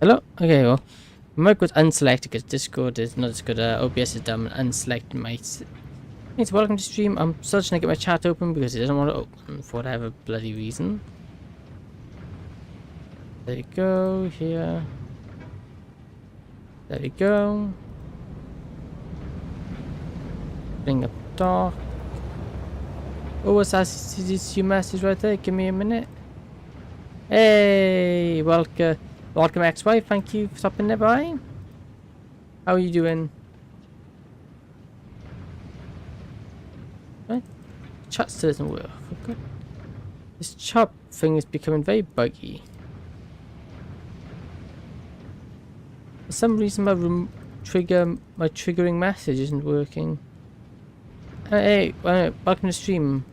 Hello? Okay, well, my mic was unselected because Discord is not as good. OBS is dumb and unselected my... Hey, welcome to stream. I'm still trying to get my chat open because it doesn't want to open for whatever bloody reason. There you go, here. There you go. Bring up dock. Oh, what's that? Is your message right there? Give me a minute. Hey, welcome ex-wife. Thank you for stopping there by. How are you doing? Right? Chat still doesn't work. Oh, God. This chat thing is becoming very buggy. For some reason, my triggering message isn't working. Hey, welcome to stream.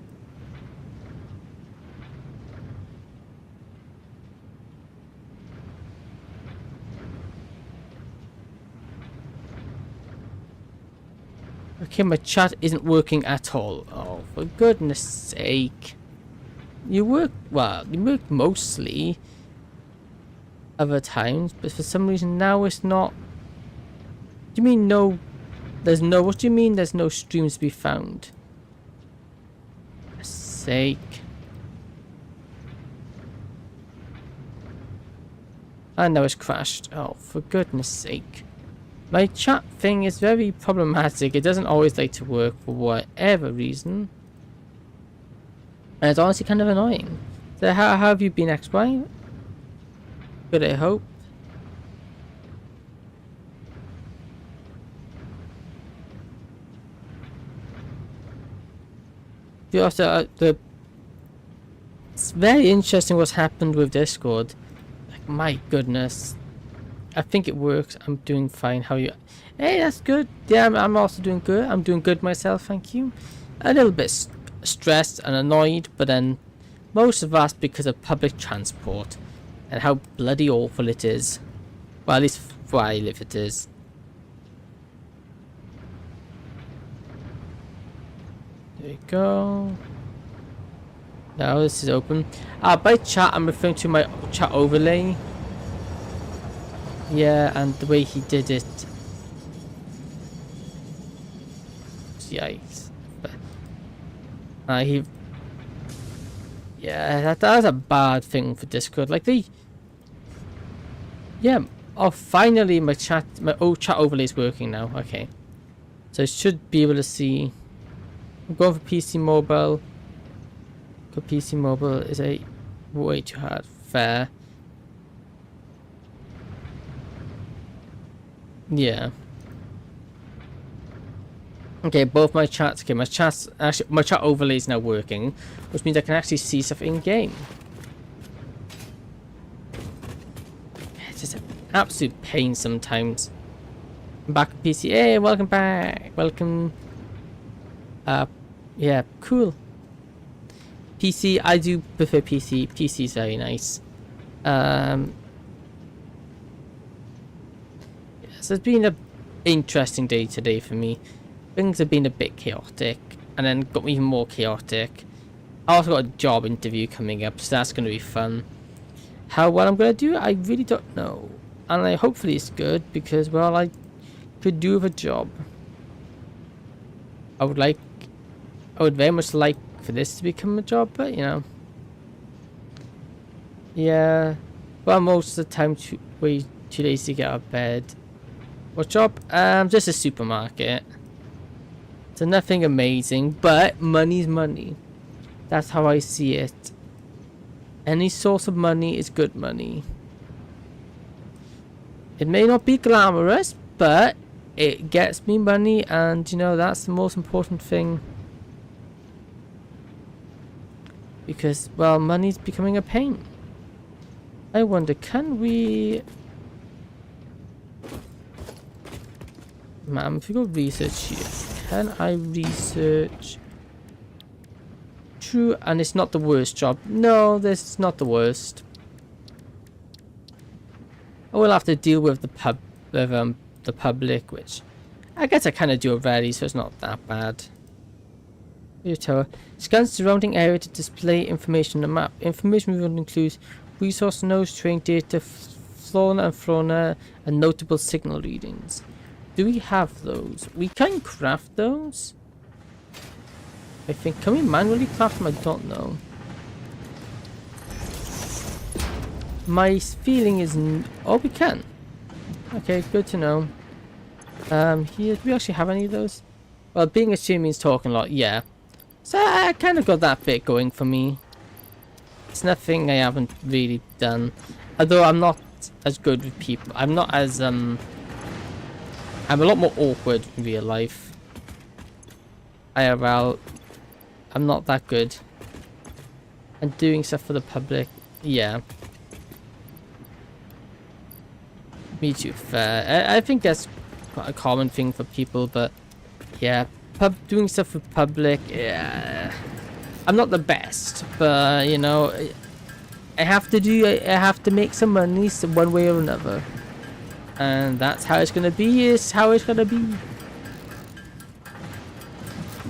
Okay, my chat isn't working at all. Oh, for goodness sake. You work mostly other times, but for some reason now it's not. What do you mean no? What do you mean there's no streams to be found? For sake. And now it's crashed. Oh, for goodness sake. My chat thing is very problematic. It doesn't always like to work for whatever reason. And it's honestly kind of annoying. So how have you been, X-Y? Good, I hope. You also, it's very interesting what's happened with Discord. Like, my goodness. I think it works. I'm doing fine. How are you? Hey, that's good. Yeah, I'm also doing good. I'm doing good myself, thank you. A little bit stressed and annoyed, but then most of that's because of public transport and how bloody awful it is. Well, at least where I live it is. There you go. Now this is open. By chat, I'm referring to my chat overlay. Yeah, and the way he did it. Yikes. But, yeah, that's a bad thing for Discord. Like yeah. Oh, finally my old chat overlay is working now. Okay. So I should be able to see. I'm going for PC mobile. Because PC mobile is a way too hard. Fair. Yeah. Okay, both my chats. Okay, my chat overlay is now working, which means I can actually see stuff in game. It's just an absolute pain sometimes. I'm back at PC. Hey, welcome back. Welcome. Yeah, cool. PC. I do prefer PC. PC is very nice. So it's been an interesting day today for me. Things have been a bit chaotic, and then got even more chaotic. I also got a job interview coming up, so that's going to be fun. What I'm going to do, I really don't know. And hopefully it's good, because, well, I could do with a job. I would very much like for this to become a job, but, you know. Yeah. Well, most of the time, way too lazy to get out of bed. What job? Just a supermarket. So nothing amazing, but money's money. That's how I see it. Any source of money is good money. It may not be glamorous, but it gets me money, and you know, that's the most important thing. Because, well, money's becoming a pain. I wonder, can we... Ma'am, if you go research here, can I research? True, and it's not the worst job. No, this is not the worst. I will have to deal with the public, which I guess I kind of do already, so it's not that bad. Your tower scans the surrounding area to display information on the map. Information will include resource nodes, train data, flora and fauna and notable signal readings. Do we have those? We can craft those. I think. Can we manually craft them? I don't know. My feeling is... Oh, we can. Okay, good to know. Here, do we actually have any of those? Well, being a stream means talking a lot, yeah. So I kind of got that bit going for me. It's nothing I haven't really done. Although I'm not as good with people. I'm not as, I'm a lot more awkward in real life. IRL, I'm not that good. And doing stuff for the public, yeah. Me too, fair. I think that's quite a common thing for people, but yeah, doing stuff for public, yeah. I'm not the best, but you know, I have to make some money one way or another. And that's how it's gonna be, is how it's gonna be.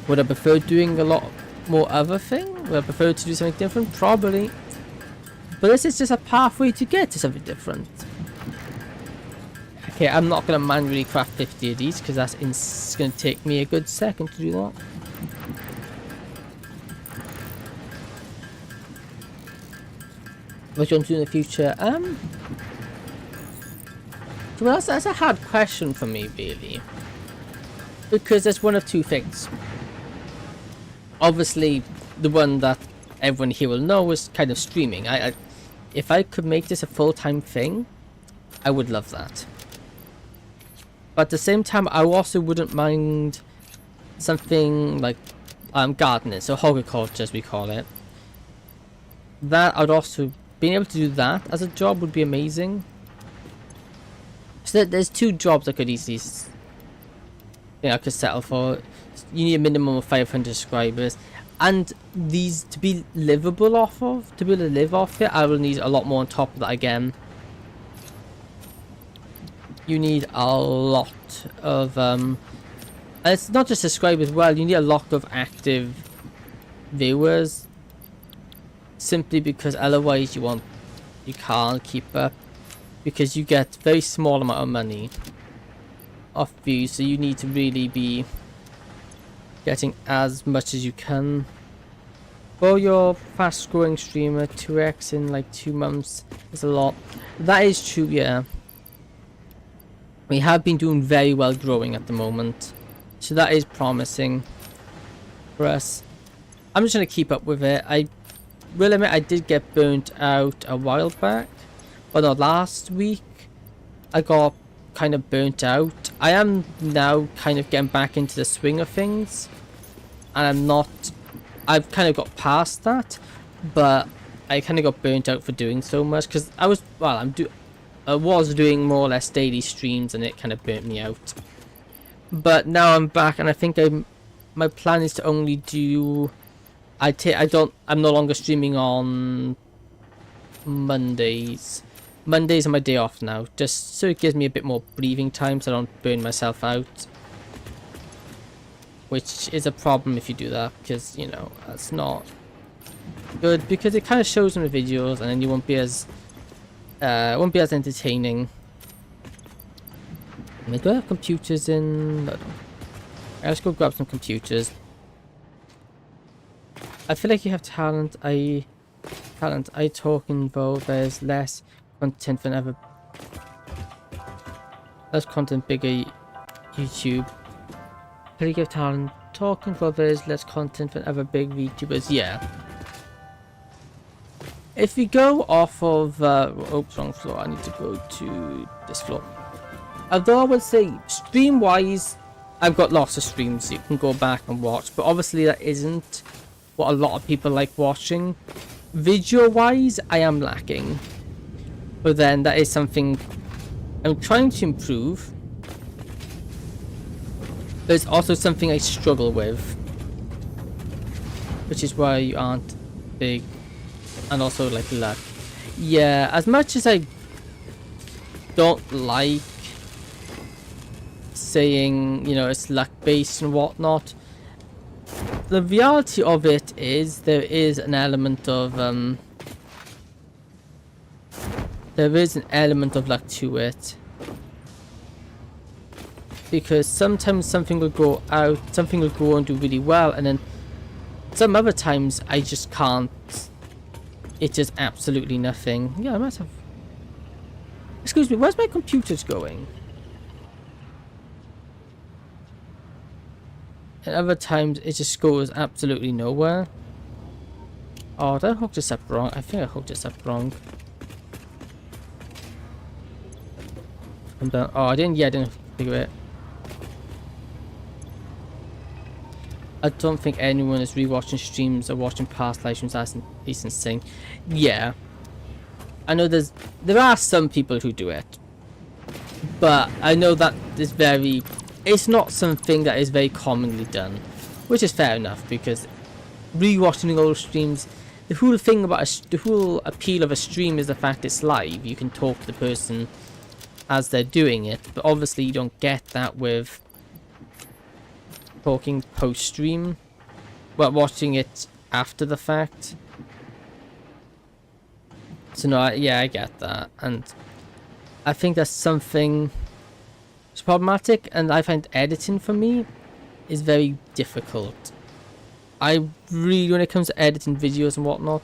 Would I prefer doing a lot more other thing? Would I prefer to do something different? Probably. But this is just a pathway to get to something different. Okay, I'm not going to manually craft 50 of these because that's going to take me a good second to do that. What do you want to do in the future? Well, that's a hard question for me, really. Because there's one of two things. Obviously, the one that everyone here will know is kind of streaming. If I could make this a full-time thing, I would love that. But at the same time, I also wouldn't mind something like gardening, so horticulture as we call it. That I'd also being able to do that as a job would be amazing. So there's two jobs I could easily, I could settle for. You need a minimum of 500 subscribers, and these to be livable off of, to be able to live off it, I will need a lot more on top of that again. You need a lot of and it's not just subscribers as well, you need a lot of active viewers, simply because otherwise you can't keep up, because you get very small amount of money off views, so you need to really be getting as much as you can. For your fast growing streamer, 2x in like 2 months is a lot. That is true, yeah. We have been doing very well growing at the moment, so that is promising for us. I'm just going to keep up with it. I will admit I did get burnt out a while back, but no, last week I got kind of burnt out. I am now kind of getting back into the swing of things, and I've kind of got past that, but I kind of got burnt out for doing so much, because I was doing more or less daily streams, and it kind of burnt me out. But now I'm back, and I think my plan is to only do. I'm no longer streaming on Mondays. Mondays are my day off now, just so it gives me a bit more breathing time, so I don't burn myself out. Which is a problem if you do that, because you know that's not good, because it kind of shows in the videos, and then you won't be as entertaining. Do I have computers in? No, I don't. Let's go grab some computers. I feel like you have talent. I talk involved. There's less content than ever. Less content, bigger YouTube. I feel like you have talent. Talking involved. There's less content than ever. Big VTubers. Yeah. If we go off of oops, wrong floor. I need to go to this floor. Although I would say stream wise, I've got lots of streams you can go back and watch, but obviously that isn't what a lot of people like watching. Video wise, I am lacking, but then that is something I'm trying to improve, but it's also something I struggle with, which is why you aren't big. And also like luck. Yeah, as much as I don't like saying, you know, it's luck based and whatnot, the reality of it is there is an element of there is an element of luck to it. Because sometimes something will go out, something will go and do really well, and then some other times I just can't. It's just absolutely nothing. Yeah, I must have... Excuse me, where's my computers going? And other times it just goes absolutely nowhere. Oh, did I hook this up wrong? I think I hooked this up wrong. I'm done. Oh, I didn't figure it. I don't think anyone is rewatching streams or watching past live streams. That's insane. Yeah, I know there are some people who do it, but I know that is very. It's not something that is very commonly done, which is fair enough because rewatching old streams. The whole thing about the whole appeal of a stream is the fact it's live. You can talk to the person as they're doing it, but obviously you don't get that with talking post-stream, well, watching it after the fact. So no, yeah, I get that, and I think that's something it's problematic, and I find editing for me is very difficult. I really, when it comes to editing videos and whatnot,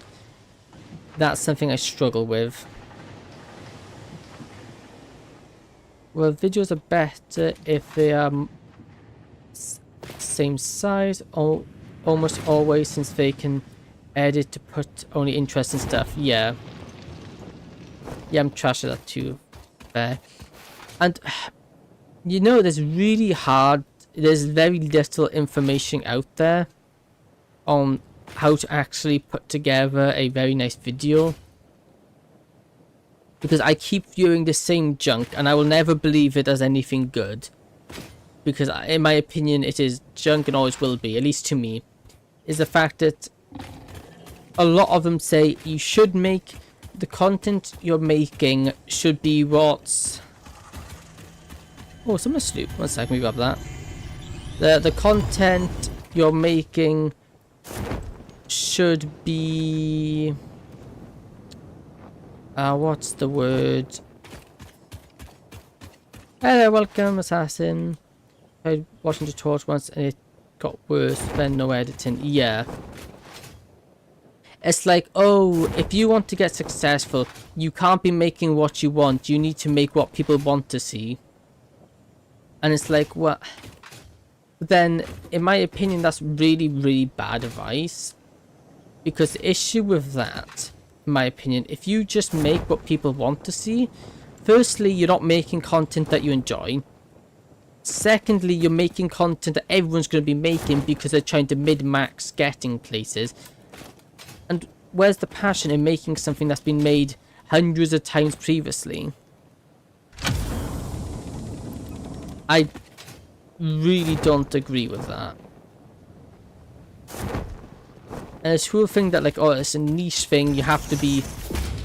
that's something I struggle with. Well, videos are better if they are same size, or almost always, since they can edit to put only interesting stuff. Yeah, I'm trash at that too. And you know, there's very little information out there on how to actually put together a very nice video, because I keep viewing the same junk and I will never believe it as anything good, because in my opinion it is junk and always will be, at least to me, is the fact that a lot of them say you should make the content you're making should be what's... Oh, someone asleep. 1 second, we grab that. The content you're making should be... what's the word? Hello, welcome, Assassin. I tried watching tutorials once and it got worse, then no editing. Yeah. It's like, oh, if you want to get successful, you can't be making what you want. You need to make what people want to see. And it's like, what? Then, in my opinion, that's really, really bad advice. Because the issue with that, in my opinion, if you just make what people want to see, firstly, you're not making content that you enjoy. Secondly, you're making content that everyone's going to be making because they're trying to min-max getting places. And where's the passion in making something that's been made hundreds of times previously? I really don't agree with that. And this whole thing that, like, oh, it's a niche thing, you have to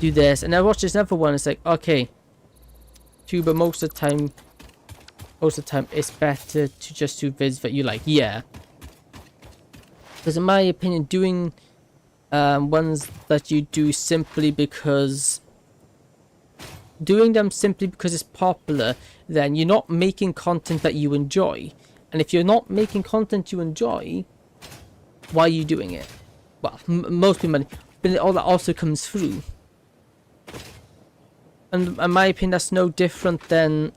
do this. And I watched this other one, it's like, okay, Vtuber, most of the time it's better to just do vids that you like. Yeah, because in my opinion, doing ones that you do simply because it's popular, then you're not making content that you enjoy. And if you're not making content you enjoy, why are you doing it? Well, most people, but all that also comes through. And in my opinion, that's no different than...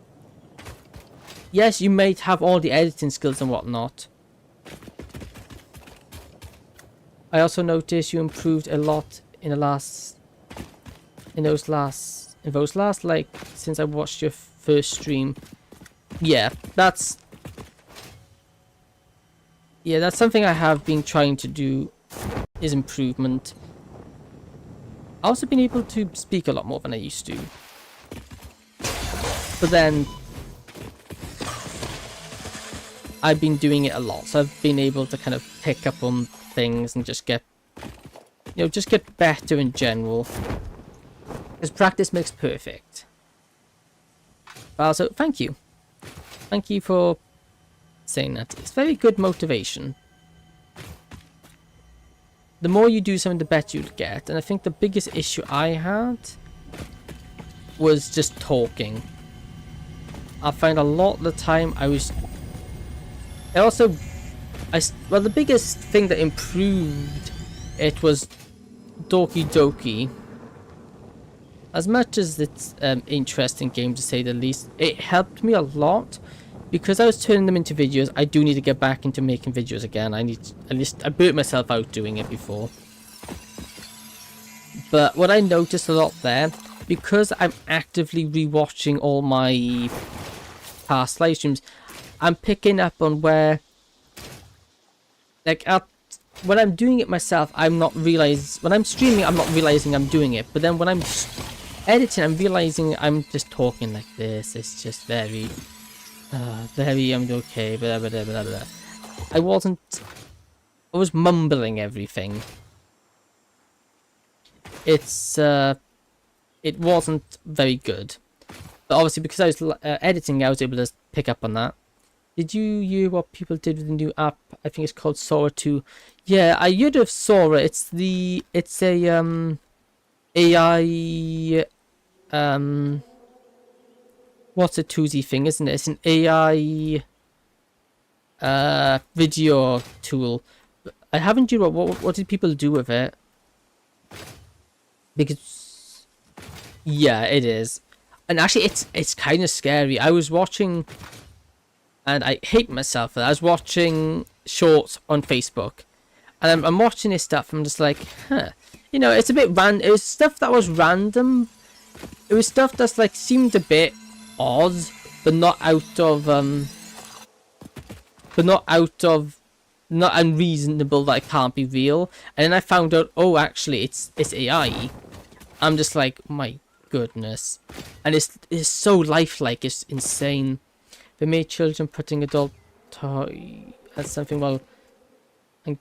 Yes, you may have all the editing skills and whatnot. I also noticed you improved a lot in those last, like, since I watched your first stream. Yeah, that's something I have been trying to do, is improvement. I've also been able to speak a lot more than I used to. But then I've been doing it a lot, so I've been able to kind of pick up on things and just get, just get better in general. Because practice makes perfect. But also, thank you. Thank you for saying that. It's very good motivation. The more you do something, the better you'll get. And I think the biggest issue I had was just talking. I find a lot of the time I was... well, the biggest thing that improved it was Doki Doki. As much as it's an interesting game to say the least, it helped me a lot. Because I was turning them into videos, I do need to get back into making videos again. I burnt myself out doing it before. But what I noticed a lot there, because I'm actively rewatching all my past live streams, I'm picking up on where, like, when I'm doing it myself, when I'm streaming, I'm not realizing I'm doing it. But then when I'm editing, I'm realizing I'm just talking like this. It's just very, I'm okay, blah, blah, blah, blah, blah. I was mumbling everything. It wasn't very good. But obviously, because I was editing, I was able to pick up on that. Did you hear what people did with the new app? I think it's called Sora 2. Yeah, I heard of Sora. It's a AI what's a 2Z thing, isn't it? It's an AI video tool. I haven't heard what did people do with it? Because yeah, it is. And actually it's kind of scary. I was watching, and I hate myself for that. I was watching shorts on Facebook, and I'm watching this stuff. I'm just like, huh. You know, it's a bit random. It was stuff that was random. It was stuff that's like seemed a bit odd, but not unreasonable that it can't be real. And then I found out, oh, actually, it's AI. I'm just like, my goodness, and it's so lifelike. It's insane. They made children putting adult toy as something. Well, and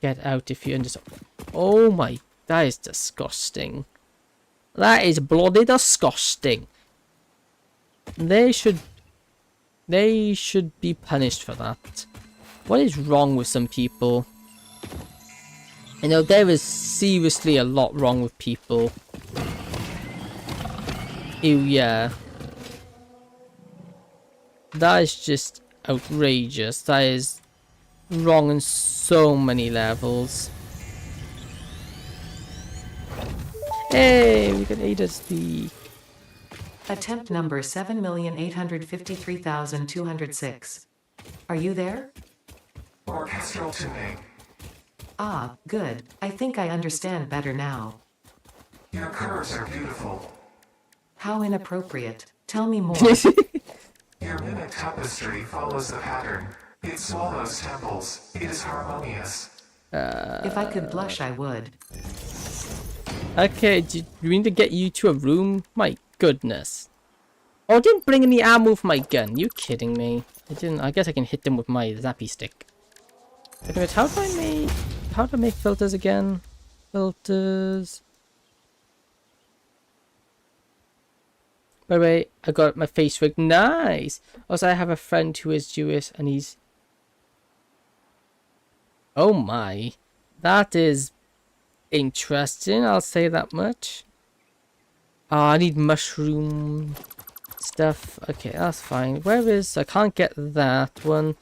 get out if you understand. Oh my, that is disgusting. That is bloody disgusting. They should be punished for that. What is wrong with some people? You know, there is seriously a lot wrong with people. Ew, yeah. That is just outrageous. That is wrong on so many levels. Hey, we got A.D. Attempt number 7,853,206. Are you there? Orchestral tuning. Ah, good. I think I understand better now. Your curves are beautiful. How inappropriate. Tell me more. Your mimic tapestry follows the pattern. It swallows temples. It is harmonious. If I could blush, I would. Okay, do you mean to get you to a room? My goodness. Oh, I didn't bring any ammo for my gun. You kidding me? I didn't. I guess I can hit them with my zappy stick. Anyways, how do I make filters again? Filters. By the way, I got my face rig. Nice. Also, I have a friend who is Jewish, and he's... Oh my. That is interesting, I'll say that much. Oh, I need mushroom stuff. Okay, that's fine. Where is... I can't get that one.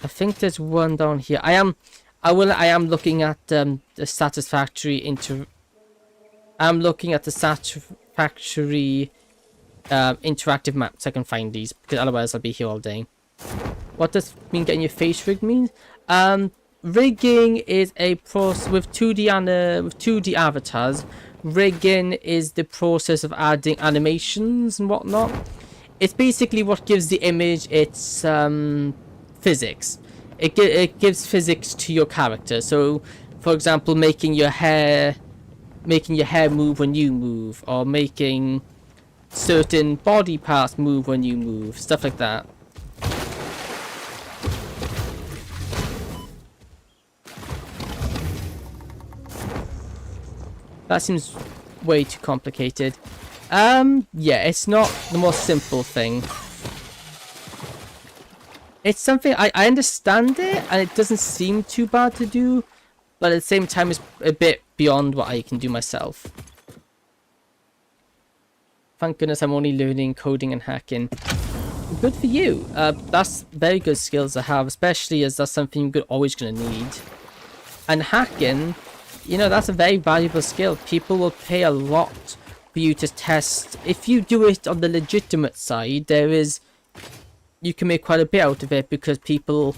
I think there's one down here. I am looking at the Satisfactory I'm looking at the Satisfactory interactive maps. I can find these, because otherwise I'll be here all day. What does mean getting your face rigged mean? Rigging is a process with 2D avatars. Rigging is the process of adding animations and whatnot. It's basically what gives the image its physics. It gives physics to your character. So, for example, making your hair move when you move, or making certain body parts move when you move, stuff like that. That seems way too complicated. Yeah, it's not the most simple thing. It's something I understand it, and it doesn't seem too bad to do, but at the same time it's a bit beyond what I can do myself. thank goodness I'm only learning coding and hacking. Good for you. That's very good skills to have, especially as that's something you're always going to need. And hacking, you know, that's a very valuable skill. People will pay a lot for you to test. If you do it on the legitimate side, you can make quite a bit out of it, because people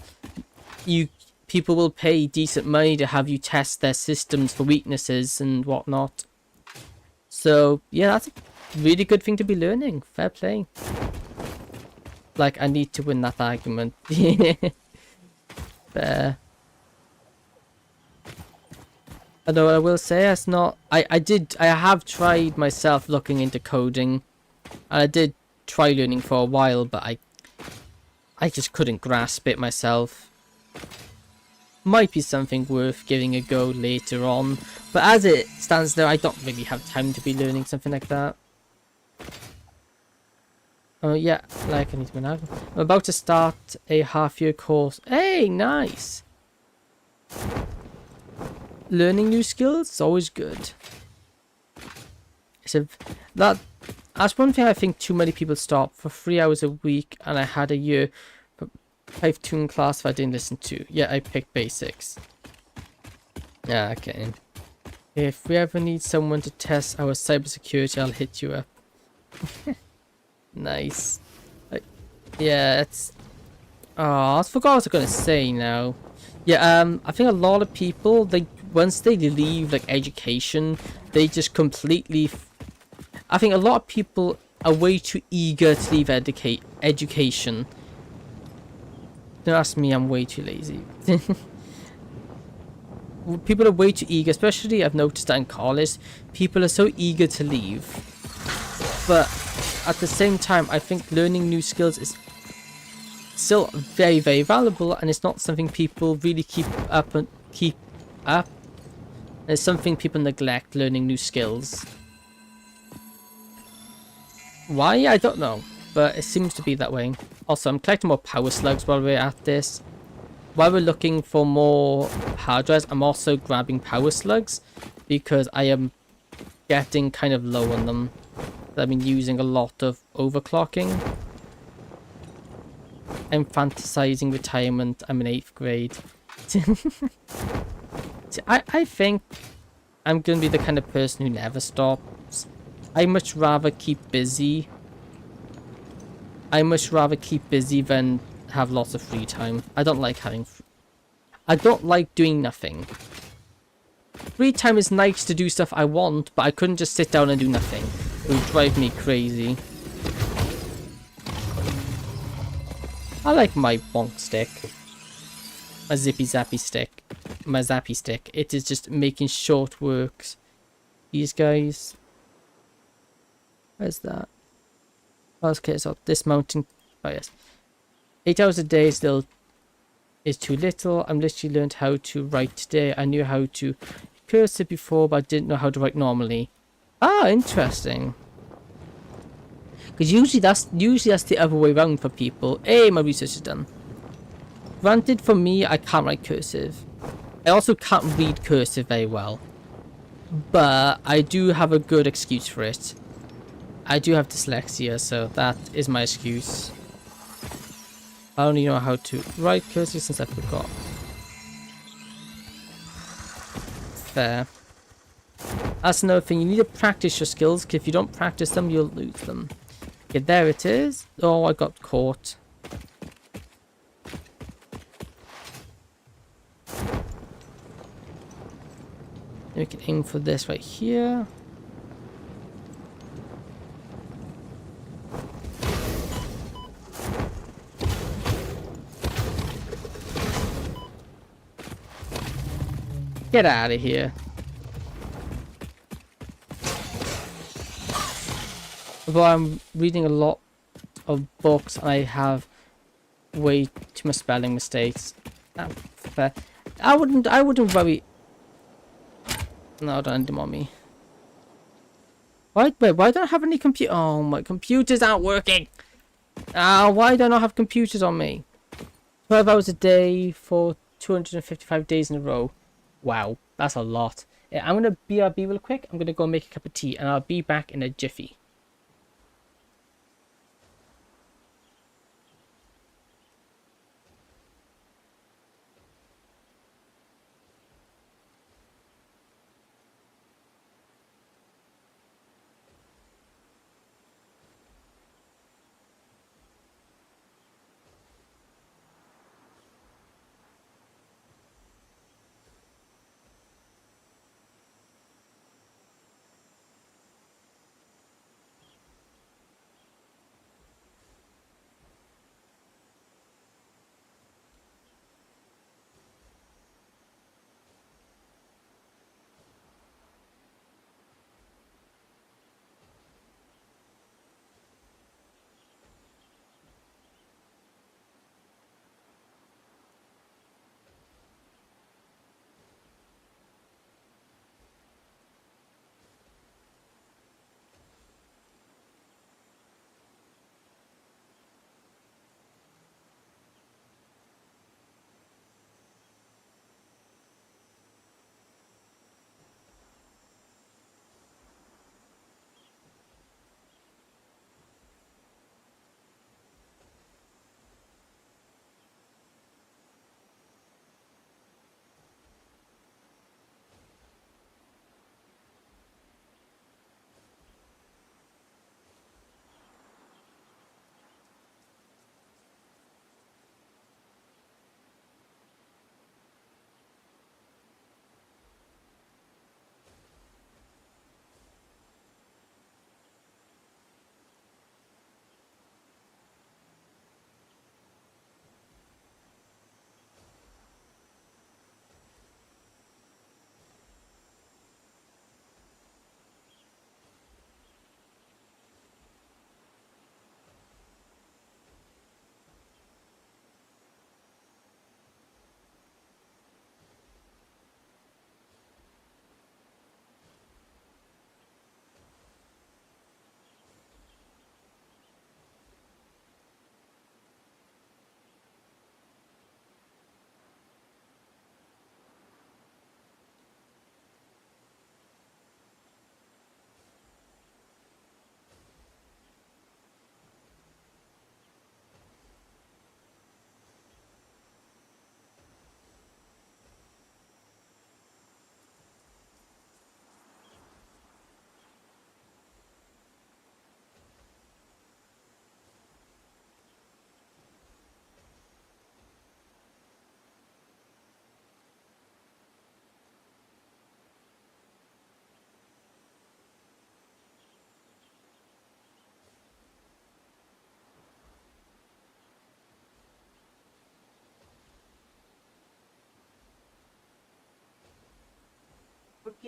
will pay decent money to have you test their systems for weaknesses and whatnot. So yeah, that's a really good thing to be learning. Fair play. Like, I need to win that argument. Fair. Although I will say, it's not. I have tried myself looking into coding, and I did try learning for a while, but I just couldn't grasp it myself. Might be something worth giving a go later on, but as it stands there, I don't really have time to be learning something like that. Oh yeah, like I need to win out. I'm about to start a half-year course. Hey, nice. Learning new skills is always good. That's one thing I think too many people stop for 3 hours a week, and I had a year Python class that I didn't listen to. Yeah, I picked basics. Yeah, okay. If we ever need someone to test our cybersecurity, I'll hit you up. Nice. Yeah, it's... Oh, I forgot what I was going to say now. Yeah, I think a lot of people, once they leave like education, they just completely... I think a lot of people are way too eager to leave education. Don't ask me, I'm way too lazy. People are way too eager, especially I've noticed that in college. People are so eager to leave. But at the same time, I think learning new skills is still very, very valuable, and it's not something people really keep up. It's something people neglect, learning new skills. Why? I don't know, but it seems to be that way. Also, I'm collecting more power slugs while we're at this. While we're looking for more hard drives, I'm also grabbing power slugs, because I am getting kind of low on them. I've been using a lot of overclocking. I'm fantasizing retirement. I'm in 8th grade. I think I'm going to be the kind of person who never stops. I much rather keep busy. I much rather keep busy than have lots of free time. I don't like having... I don't like doing nothing. Free time is nice to do stuff I want, but I couldn't just sit down and do nothing. It would drive me crazy. I like my bonk stick. My zippy zappy stick. My zappy stick. It is just making short works. These guys. Where's that? Okay, so dismounting. Oh yes. 8 hours a day still is too little. I'm literally learned how to write today. I knew how to cursive before, but I didn't know how to write normally. Ah, interesting. Because usually that's the other way around for people. Hey, my research is done. Granted, for me, I can't write cursive. I also can't read cursive very well. But I do have a good excuse for it. I do have dyslexia, so that is my excuse. I only know how to write cursive since I forgot. Fair. That's another thing. You need to practice your skills, because if you don't practice them, you'll lose them. Okay, there it is. Oh, I got caught. We can aim for this right here. Get out of here. Although I'm reading a lot of books, I have way too much spelling mistakes. Fair. I wouldn't worry. No, don't end on me. Wait, why don't I have any computer? Oh, my computers aren't working. Why don't I have computers on me? 12 hours a day for 255 days in a row. Wow, that's a lot. Yeah, I'm gonna BRB real quick. I'm gonna go make a cup of tea, and I'll be back in a jiffy.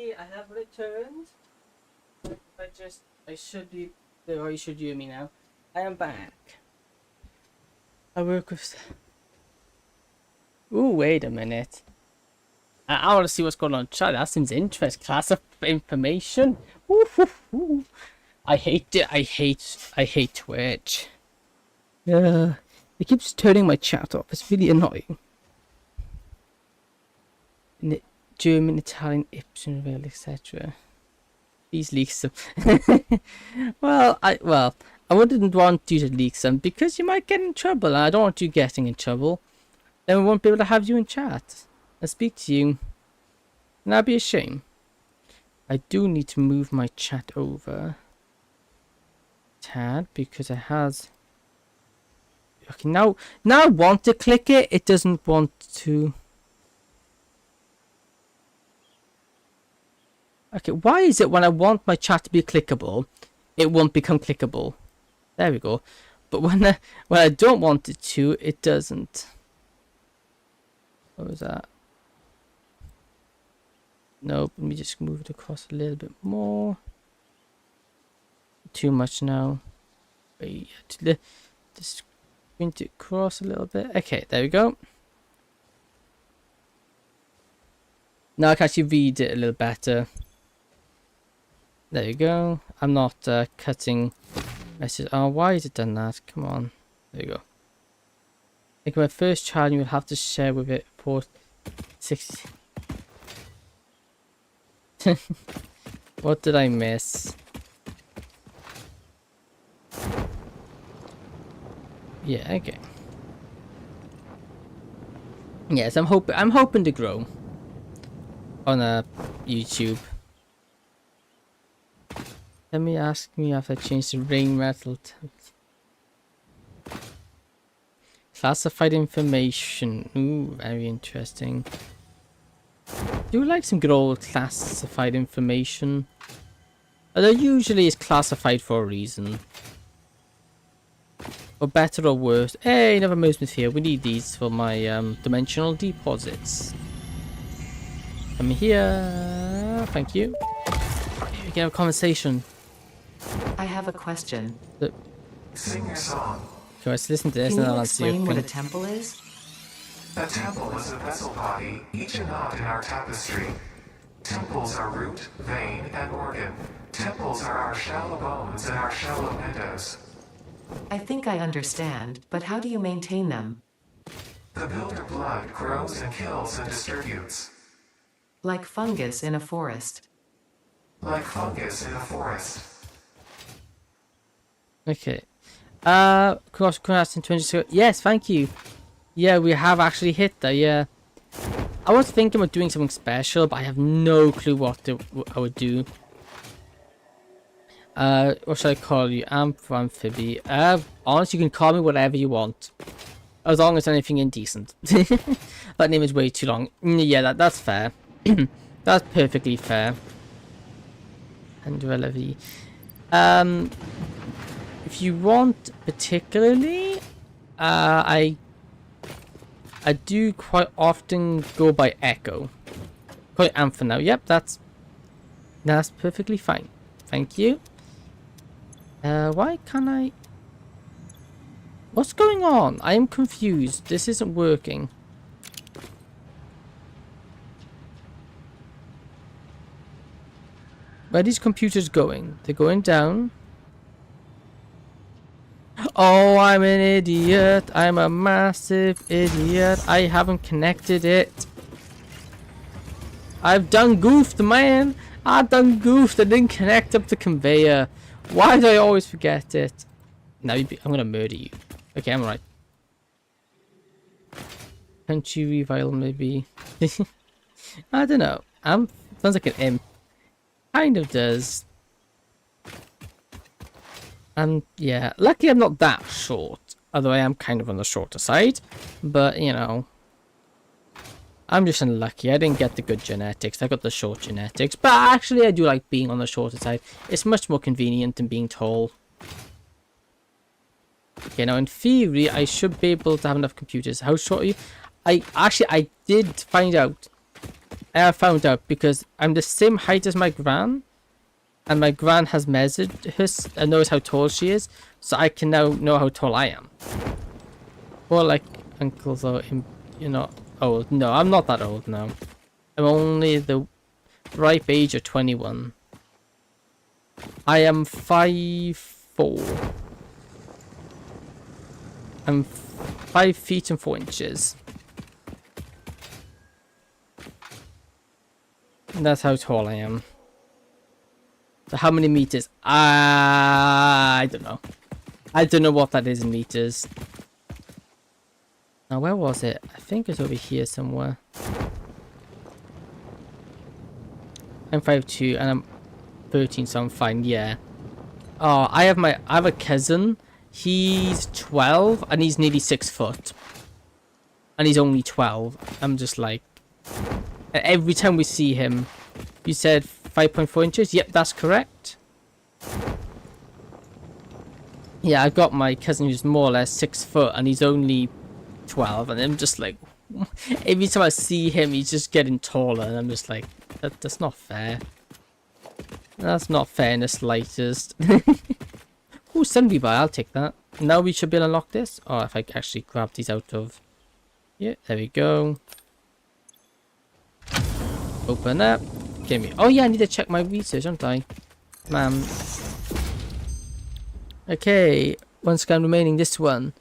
lady, I have returned. I should be, or you should hear me now. I am back. I work with... Ooh, wait a minute. I want to see what's going on in chat. That seems interesting. Class of information. Ooh, ooh, ooh. I hate it. I hate Twitch. It keeps turning my chat off. It's really annoying. German, Italian, Ipsen, etc. These leaks them. well, I wouldn't want you to leak some because you might get in trouble, and I don't want you getting in trouble. Then we won't be able to have you in chat and speak to you. And that'd be a shame. I do need to move my chat over tad because it has. Okay, now I want to click it. It doesn't want to. Okay, why is it when I want my chat to be clickable, it won't become clickable? There we go. But when I don't want it to, it doesn't. What was that? Nope, let me just move it across a little bit more. Too much now. Just sprint it across a little bit. Okay, there we go. Now I can actually read it a little better. There you go. I'm not cutting messages. Oh, why has it done that? Come on. There you go. Like my first child, you will have to share with it for 60. What did I miss? Yeah, okay. Yes, I'm hoping to grow on YouTube. Let me ask me if I change the ring metal. Classified information. Ooh, very interesting. Do you like some good old classified information? Although usually it's classified for a reason. For better or worse. Hey, never moves me here. We need these for my dimensional deposits. Come here. Thank you. We can have a conversation. I have a question. Sing your song. Okay, let's listen to this Can and you I'll answer explain your what a question. temple is? A temple is a vessel body, each a knot in our tapestry. Temples are root, vein, and organ. Temples are our shallow bones and our shallow meadows. I think I understand, but how do you maintain them? The builder blood grows and kills and distributes. Like fungus in a forest. Like fungus in a forest. Okay. Congrats in 20. Yes, thank you. Yeah, we have actually hit that, yeah. I was thinking about doing something special, but I have no clue what I would do. What should I call you? Amphibious. Honestly, you can call me whatever you want. As long as anything indecent. That name is way too long. Yeah, that's fair. That's perfectly fair. And relevant. If you want particularly, I do quite often go by Echo. Call it Amph for now. Yep, that's perfectly fine. Thank you. Why can't I? What's going on? I am confused. This isn't working. Where are these computers going? They're going down. Oh, I'm an idiot. I'm a massive idiot. I haven't connected it. I've done goofed, man. I've done goofed. I didn't connect up the conveyor. Why do I always forget it? Now I'm gonna murder you. Okay, I'm right. Can't you revile maybe? I don't know. Sounds like an imp. Kind of does. And yeah, luckily I'm not that short. Although I am kind of on the shorter side. But, you know. I'm just unlucky. I didn't get the good genetics. I got the short genetics. But actually I do like being on the shorter side. It's much more convenient than being tall. Okay, now in theory, I should be able to have enough computers. How short are you? I did find out I found out because I'm the same height as my gran, and my gran has measured her and knows how tall she is, so I can now know how tall I am. Or like uncles or you're not old. No, I'm not that old now. I'm only the ripe age of 21. I am 5'4". I'm 5 feet and 4 inches. And that's how tall I am. So how many meters? I don't know. I don't know what that is in meters. Now where was it? I think it's over here somewhere. I'm 5'2" and I'm 13, so I'm fine. Yeah. Oh, I have a cousin. He's 12 and he's nearly 6 foot. And he's only 12. I'm just like, every time we see him, you said 5.4 inches? Yep, that's correct. Yeah, I've got my cousin who's more or less 6 foot and he's only 12. And I'm just like, every time I see him, he's just getting taller. And I'm just like, that's not fair. That's not fair in the slightest. Ooh, 70 by, I'll take that. Now we should be able to unlock this. Oh, if I actually grab these out of... Yeah, there we go. Open up. Give me... Oh yeah, I need to check my research, don't I? Man. Okay, one scan remaining. This one.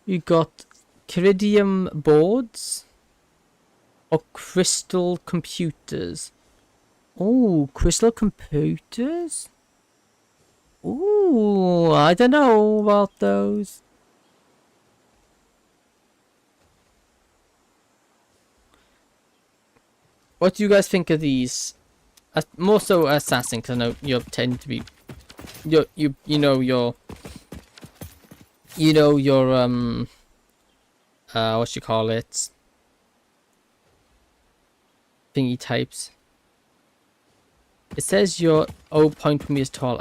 You got Ceridium boards or crystal computers. Oh, crystal computers? Ooh, I don't know about those. What do you guys think of these? More so assassin, because I know you tend to be, you know your what you call it, thingy types. It says your 0.1 meters tall.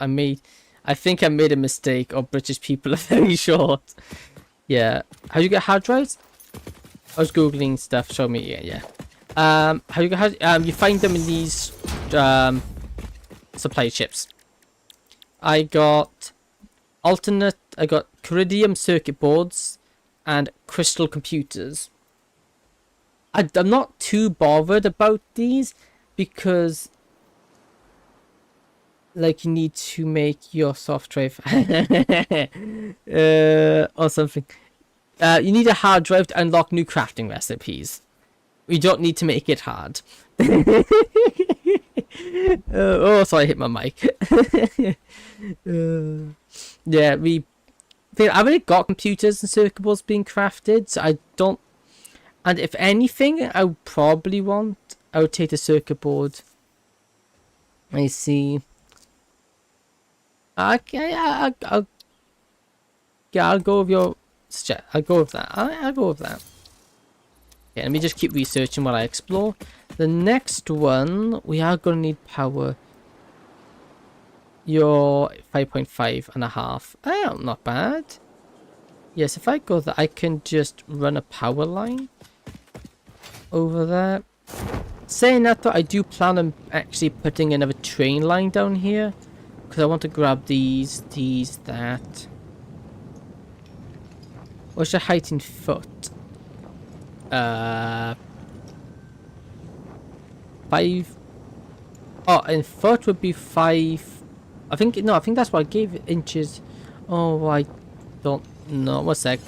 I think I made a mistake, or British people are very short. Yeah. How do you get hard drives? I was googling stuff. Show me. Yeah. How you get you find them in these supply chips. I got Ceridium circuit boards and crystal computers. I'm not too bothered about these because like you need to make your soft drive or something. You need a hard drive to unlock new crafting recipes. We don't need to make it hard. Oh, sorry, I hit my mic. Yeah, I've already got computers and circuit boards being crafted, so I don't. And if anything, I would probably I would take the circuit board. I see. Okay, I'll go with your. I'll go with that. I'll go with that. Okay, let me just keep researching while I explore. The next one, we are going to need power. You're 5.5 and a half. Oh, not bad. Yes, if I go there, I can just run a power line over there. Saying that though, I do plan on actually putting another train line down here. Because I want to grab these, that. What's your height in foot? 5. Oh, in foot would be 5. I think that's what I gave inches. Oh, I don't know. 1 sec.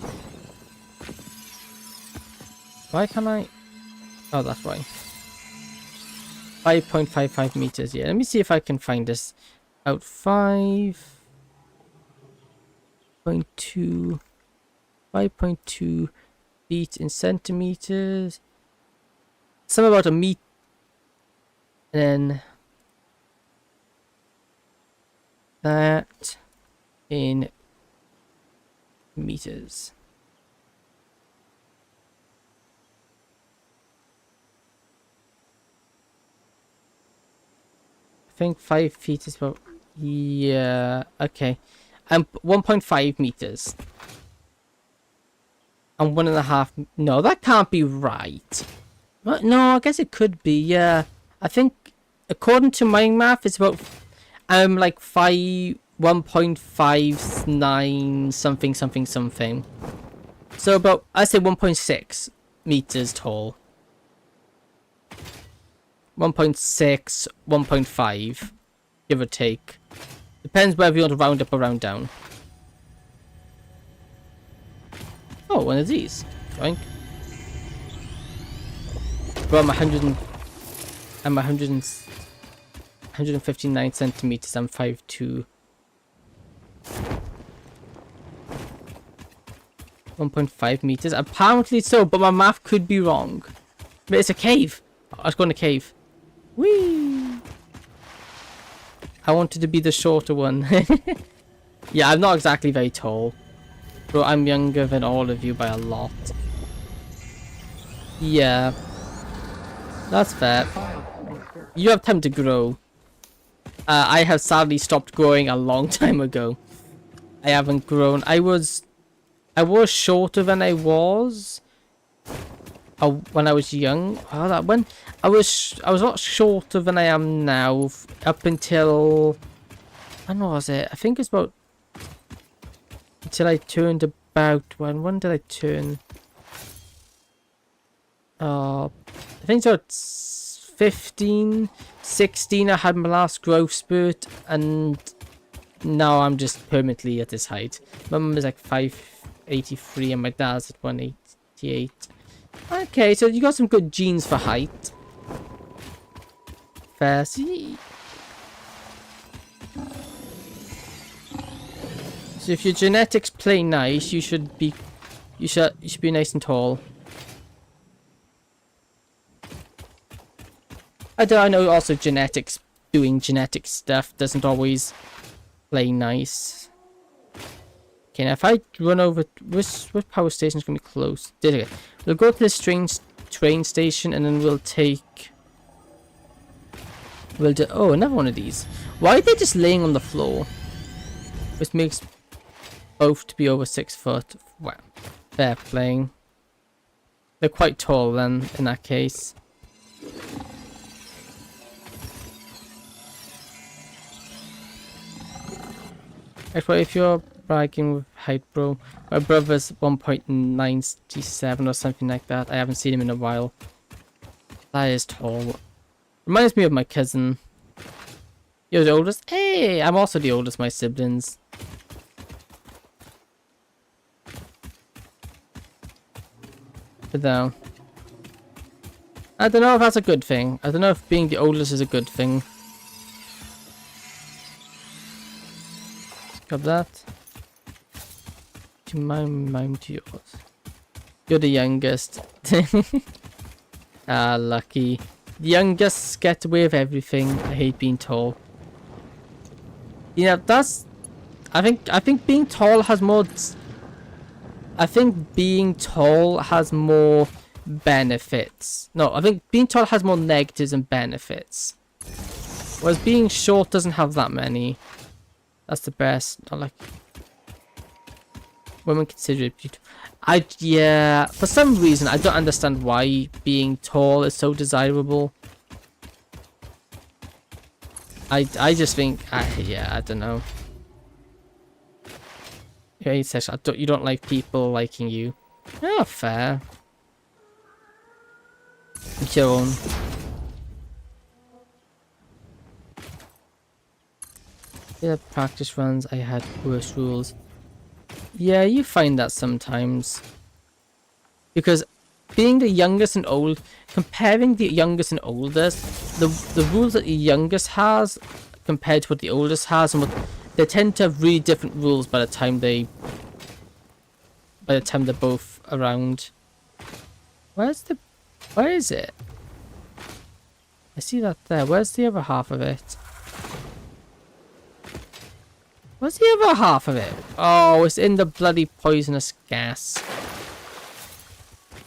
Why can't I? Oh, that's why. 5.55 meters. Yeah, let me see if I can find this out. 5.2 feet in centimeters. Something about a meter. And then that in meters. I think 5 feet is about. Yeah, okay. 1.5 meters. And 1.5. No, that can't be right. Well, no, I guess it could be, yeah. I think, according to my math, it's about, like 1.59 something, something, something. So about, I'd say 1.6 meters tall. 1.6, 1.5, give or take. Depends whether you want to round up or round down. Oh, one of these. Doink. Bro, I'm 159 centimeters. I'm 5'2". 1.5 meters. Apparently so, but my math could be wrong. But it's a cave. Let's go in a cave. Whee! I wanted to be the shorter one. Yeah, I'm not exactly very tall. Bro, I'm younger than all of you by a lot. Yeah. That's fair. You have time to grow. I have sadly stopped growing a long time ago. I haven't grown. I was shorter than I was when I was young. When I was a lot shorter than I am now up until, when was it? I think it's about until I turned about, when did I turn? I think so. It's 15, 16. I had my last growth spurt, and now I'm just permanently at this height. My mum is like 5'83", and my dad's at 1'88". Okay, so you got some good genes for height. Fair. See. So if your genetics play nice, you should be nice and tall. I know also doing genetic stuff doesn't always play nice. Okay, now if I run over, which power station is going to be close? We'll go to this train station, and then we'll do, oh, another one of these. Why are they just laying on the floor? Which makes both to be over 6 foot. Wow, fair playing. They're quite tall then, in that case. Actually, if you're bragging with height, bro, my brother's 1.97 or something like that. I haven't seen him in a while. That is tall. Reminds me of my cousin. You're the oldest? Hey, I'm also the oldest of my siblings. But no. I don't know if that's a good thing. I don't know if being the oldest is a good thing. Grab that. To mine to yours. You're the youngest. Ah, lucky. The youngest get away with everything. I hate being tall. Yeah, that's. I think being tall has more. I think being tall has more benefits. No, I think being tall has more negatives than benefits. Whereas being short doesn't have that many. That's the best. Not like women consider it beautiful. Yeah, for some reason I don't understand why being tall is so desirable. I just think yeah, I don't know. Yeah, he says you don't like people liking you. Oh, fair. It's your own. Yeah, practice runs, I had worse rules. Yeah, you find that sometimes. Because being the youngest and old, comparing the youngest and oldest, the rules that the youngest has compared to what the oldest has, and they tend to have really different rules by the time they're both around. Where is it? I see that there. Where's the other half of it? Where's the other half of it? Oh, it's in the bloody poisonous gas.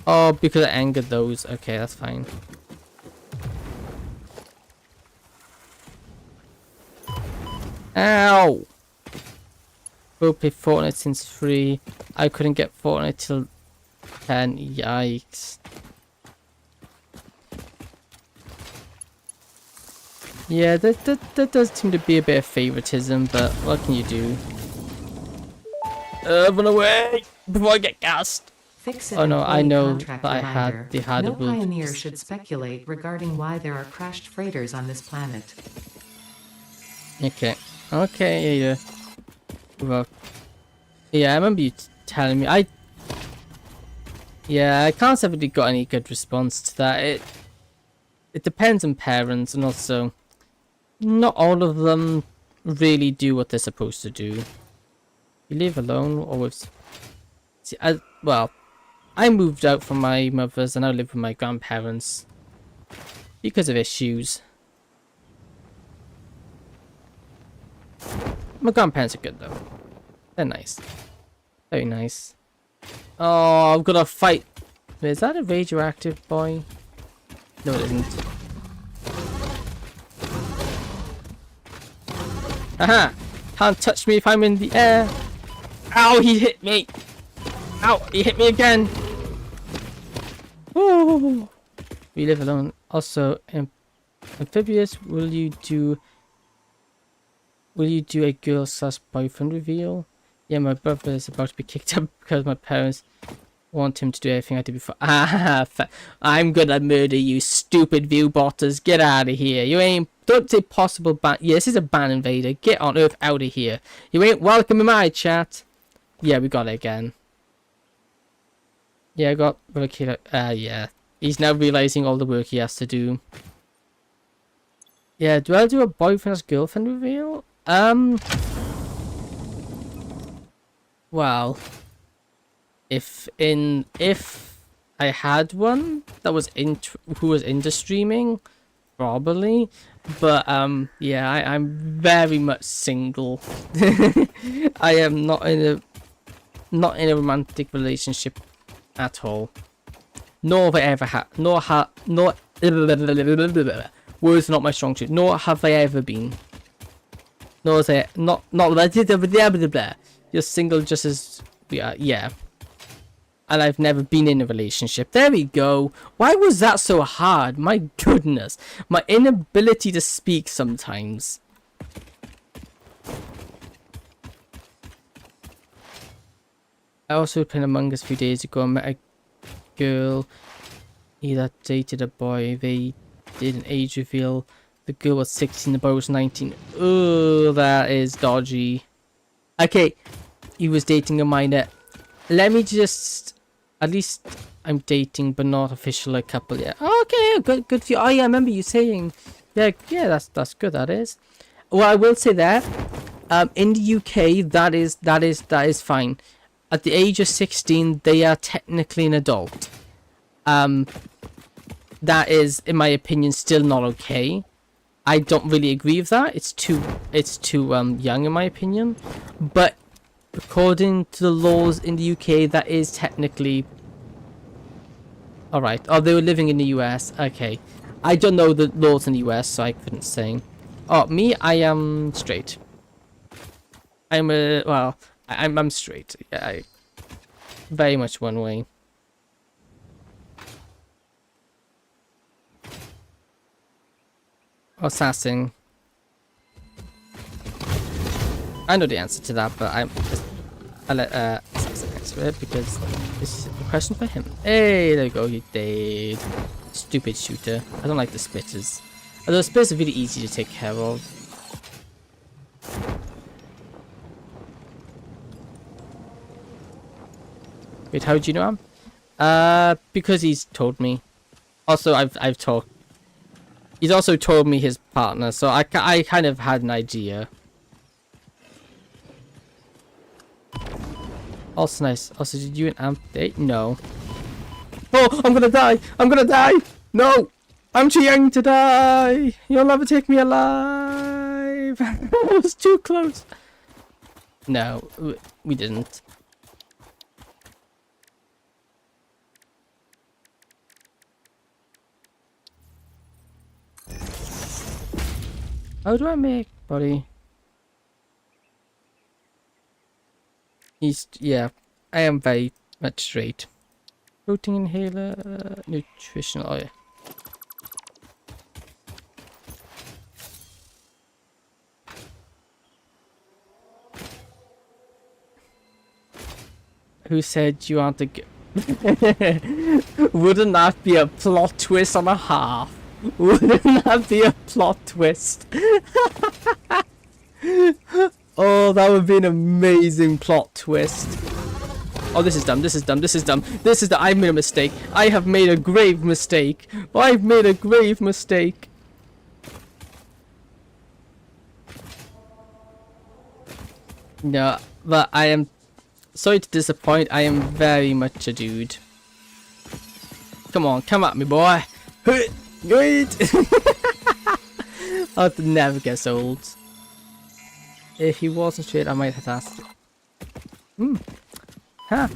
Oh, because I angered those. Okay, that's fine. Ow! We'll play Fortnite since 3. I couldn't get Fortnite till 10. Yikes. Yeah, that does seem to be a bit of favoritism, but what can you do? Run away before I get gassed. Fix it Oh no, I employee know contract that reminder. they had a No will. pioneer should speculate regarding why there are crashed freighters on this planet. Okay. Okay, yeah. Well, yeah, I remember you telling me. Yeah, I can't say I really got any good response to that. It depends on parents, and also not all of them really do what they're supposed to do. You live alone or with... See, well, I moved out from my mother's and I live with my grandparents because of issues. My grandparents are good though. They're nice. Very nice. Oh, I've got to fight. Is that a radioactive boy? No, it isn't. Haha! Can't touch me if I'm in the air. Ow, he hit me. Ow, he hit me again. Ooh. We live alone. Also, Amphibious, will you do a girl/boyfriend reveal? Yeah, my brother is about to be kicked out because my parents want him to do everything I did before. Ah, I'm gonna murder you, stupid Viewbotters. Get out of here. You ain't... Don't say possible ban... Yeah, this is a ban invader. Get on Earth out of here. You ain't welcome in my chat. Yeah, we got it again. Yeah, I got... yeah. He's now realizing all the work he has to do. Yeah, do I do a boyfriend's girlfriend reveal? Well... If I had one that was who was into streaming, probably, but yeah, I'm very much single. I am not in a romantic relationship at all. Nor have I ever had. Words are not my strong suit. Nor have I ever been. Nor is I not just single, just as we are. Yeah. And I've never been in a relationship. There we go. Why was that so hard? My goodness. My inability to speak sometimes. I also played Among Us a few days ago and met a girl. He that dated a boy. They did an age reveal. The girl was 16, the boy was 19. Oh, that is dodgy. Okay, he was dating a minor. Let me just... At least I'm dating, but not official a couple yet. Okay, good for you. Oh yeah, I remember you saying, yeah, that's good. That is. Well, I will say that, in the UK, that is fine. At the age of 16, they are technically an adult. That is, in my opinion, still not okay. I don't really agree with that. It's too young, in my opinion. But according to the laws in the UK, that is technically... Alright. Oh, they were living in the US. Okay. I don't know the laws in the US, so I couldn't say. Oh, me? I am straight. I'm straight. Yeah, very much one way. Assassin. I know the answer to that, but I'll let Assassin answer it because this is a question for him. Hey, there you go, you dead. Stupid shooter. I don't like the splitters. Although splitters are really easy to take care of. Wait, how do you know him? Because he's told me. Also, I've told. He's also told me his partner, so I kind of had an idea. Also nice. Also, did you and Amp date? No. Oh, I'm gonna die! I'm gonna die! No! I'm too young to die! You'll never take me alive! That was too close. No, we didn't. How do I make buddy? Yeah, I am very much straight. Protein inhaler, nutritional, oh yeah. Who said you aren't a g- Wouldn't that be a plot twist and a half? Wouldn't that be a plot twist? Oh, that would be an amazing plot twist. Oh, this is dumb, this is dumb, this is dumb. This is the- I've made a mistake. I have made a grave mistake. I've made a grave mistake. No, but I am sorry to disappoint. I am very much a dude. Come on, come at me, boy. Wait. That never gets old. If he wasn't straight, I might have asked. Huh?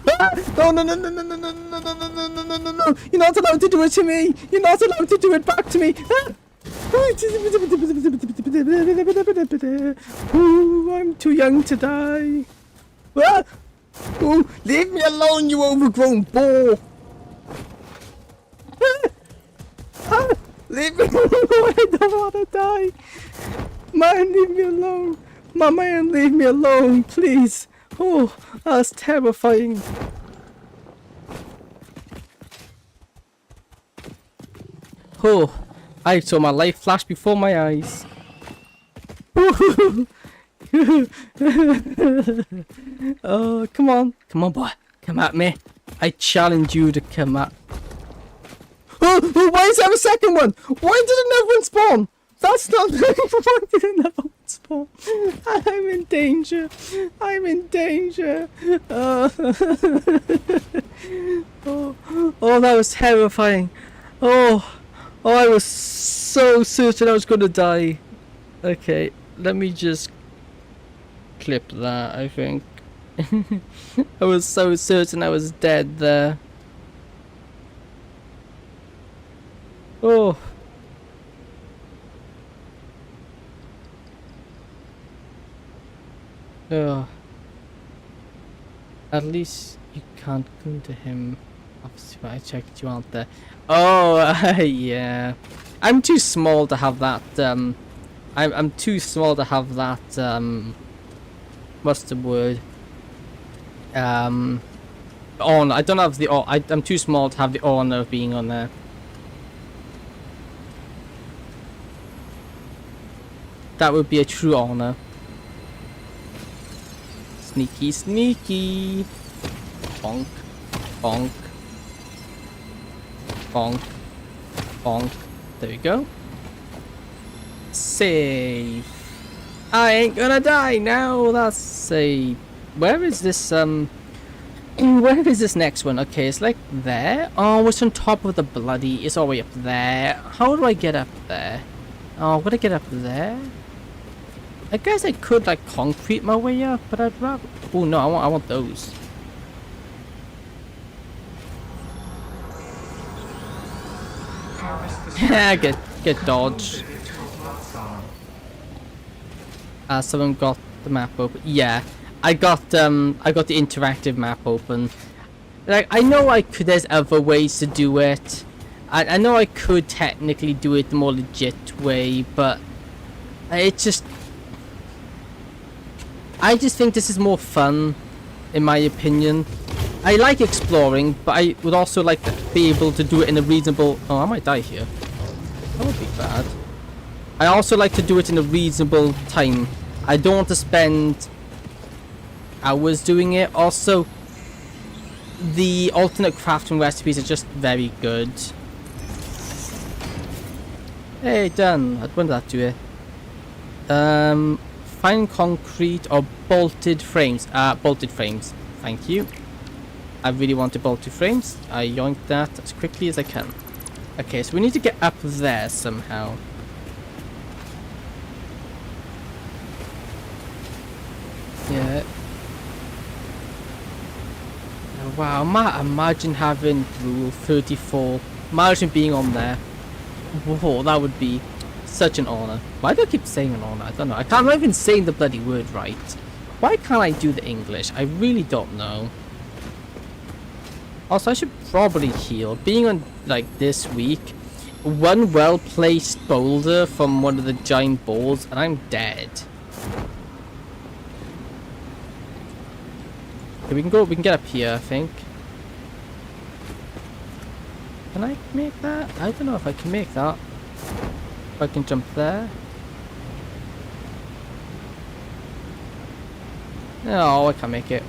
No, no, no, no, no, no, no, no, no, no, no, no, no, no! You're not allowed to do it to me. You're not allowed to do it back to me. Ooh, I'm too young to die. Ah! Ooh, leave me alone, you overgrown boar. Leave me alone. I don't want to die. Man, leave me alone. My man, leave me alone, please. Oh, that's terrifying. Oh, I saw my life flash before my eyes. Oh, come on. Come on, boy. Come at me. I challenge you to come at... Oh, why is there a second one? Why did another one spawn? That's not... Why did another one spawn? I'm in danger. I'm in danger. Oh, that was terrifying. Oh, I was so certain I was going to die. Okay, let me just clip that, I think. I was so certain I was dead there. Oh. Oh. At least you can't go to him. Obviously, I checked you out there. Oh, yeah. I'm too small to have that, I'm too small to have that, what's the word? On. I don't have the, I'm too small to have the honor of being on there. That would be a true honor. Sneaky, sneaky. Bonk, bonk, bonk, bonk. There we go. Save. I ain't gonna die now. That's safe. Where is this? Where is this next one? Okay, it's like there. Oh, it's on top of the bloody. It's all the way up there. How do I get up there? Oh, would I get up there? I guess I could like concrete my way up, but I'd rather. Oh no, I want those. Yeah, get dodge. Someone got the map open. Yeah, I got the interactive map open. Like I know there's other ways to do it. I know I could technically do it the more legit way, but it's just. I just think this is more fun, in my opinion. I like exploring, but I would also like to be able to do it in a reasonable... Oh, I might die here. That would be bad. I also like to do it in a reasonable time. I don't want to spend hours doing it. Also, the alternate crafting recipes are just very good. Hey, done. When did that do it? Fine concrete or bolted frames. Bolted frames. Thank you. I really wanted bolted frames. I yoinked that as quickly as I can. Okay, so we need to get up there somehow. Yeah. Oh, wow, imagine having rule 34. Imagine being on there. Whoa, that would be such an honor. Why do I keep saying an honor? I don't know. I can't even say the bloody word right. Why can't I do the English? I really don't know. Also, I should probably heal. Being on, like, this week, one well-placed boulder from one of the giant balls, and I'm dead. Okay, we can get up here, I think. Can I make that? I don't know if I can make that. If I can jump there. No, I can't make it.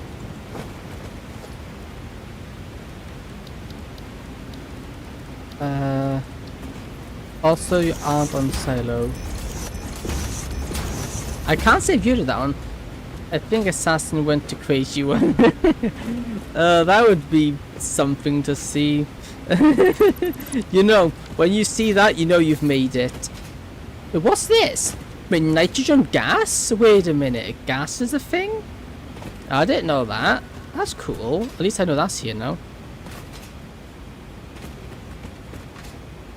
Also, you aren't on silo. I can't say view to that one. I think Assassin went to crazy one. That would be something to see. You know, when you see that, you know you've made it. Wait, what's this? Wait, nitrogen gas? Wait a minute, gas is a thing? I didn't know that. That's cool. At least I know that's here now.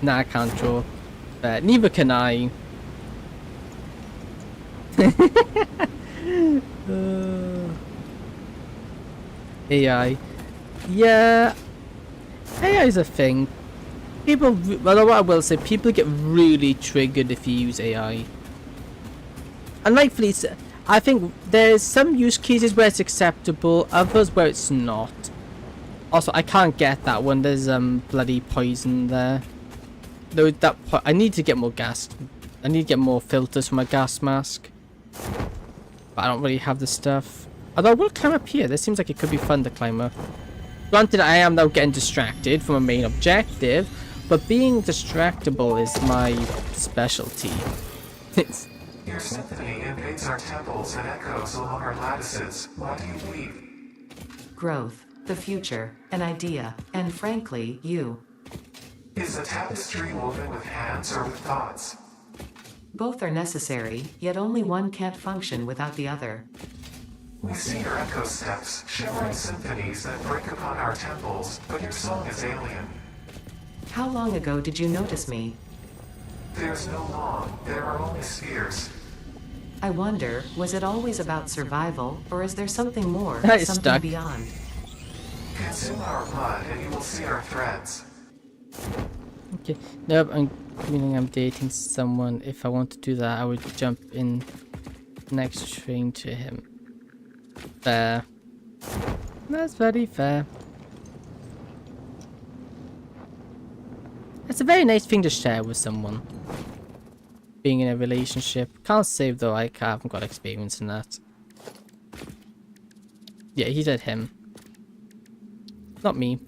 Nah, I can't draw. Neither can I. AI. Yeah. AI is a thing. People, well, what I will say, people get really triggered if you use AI. And rightfully, I think there's some use cases where it's acceptable, others where it's not. Also, I can't get that one. There's bloody poison there. Though I need to get more gas. I need to get more filters for my gas mask. But I don't really have the stuff. Although I will climb up here. This seems like it could be fun to climb up. Granted, I am now getting distracted from a main objective, but being distractible is my specialty. Your symphony invades our temples and echoes along our lattices. What do you believe? Growth, the future, an idea, and frankly, you. Is a tapestry woven with hands or with thoughts? Both are necessary, yet only one can't function without the other. We see your echo steps, shimmering symphonies that break upon our temples, but your song is alien. How long ago did you notice me? There's no long, there are only spheres. I wonder, was it always about survival, or is there something more, It's something stuck. beyond? Consume our blood and you will see our threads. Okay. Nope, meaning I'm dating someone. If I want to do that, I would jump in next train to him. Fair. That's very fair. It's a very nice thing to share with someone. Being in a relationship. Can't say though, I haven't got experience in that. Yeah, he said him. Not me.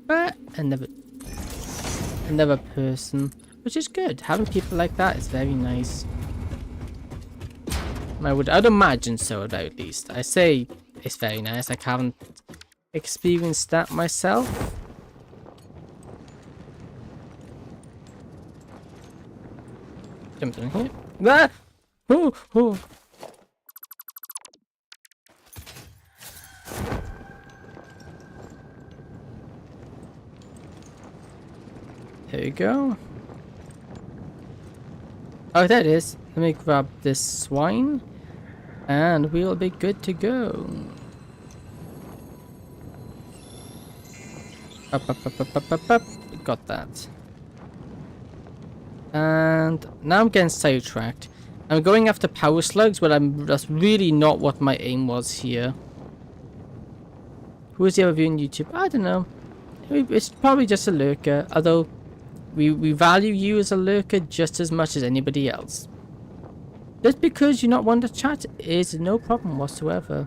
But another person. Which is good. Having people like that is very nice. I'd imagine so at least. I say it's very nice. I haven't experienced that myself. Jump in here. Ah! Oh, oh. There we go. Oh, there it is. Let me grab this swine. And we'll be good to go. Up, up, up, up, up, up, up. Got that. And now I'm getting sidetracked. I'm going after power slugs, but that's really not what my aim was here. Who is the other view on YouTube? I don't know. It's probably just a lurker, although we value you as a lurker just as much as anybody else. Just because you not want to chat is no problem whatsoever.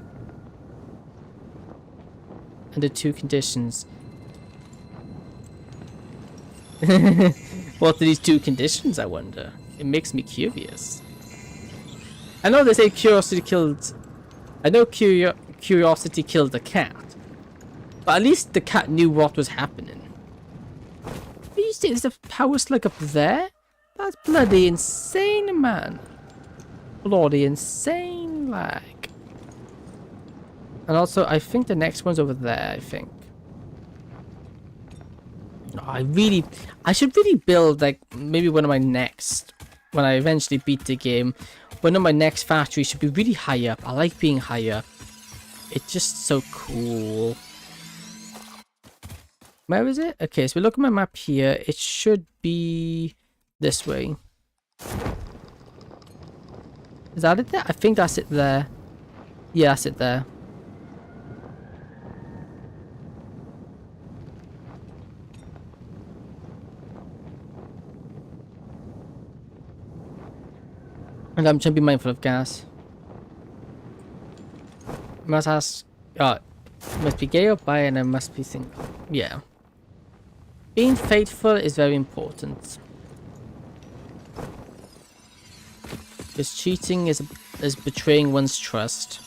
Under two conditions. What are these two conditions, I wonder? It makes me curious. I know they say curiosity killed... I know curiosity killed the cat. But at least the cat knew what was happening. But you say there's a power slug up there? That's bloody insane, man. Bloody insane, like. And also, I think the next one's over there, I think. Oh, I should really build, like, maybe one of my next, when I eventually beat the game, one of my next factories should be really high up. I like being high up. It's just so cool. Where is it? Okay, so we look at my map here. It should be this way. Is that it there? I think that's it there. Yeah, that's it there. And I'm trying to be mindful of gas. Must ask. Must be gay or bi, and I must be single. Yeah. Being faithful is very important. Because cheating is betraying one's trust.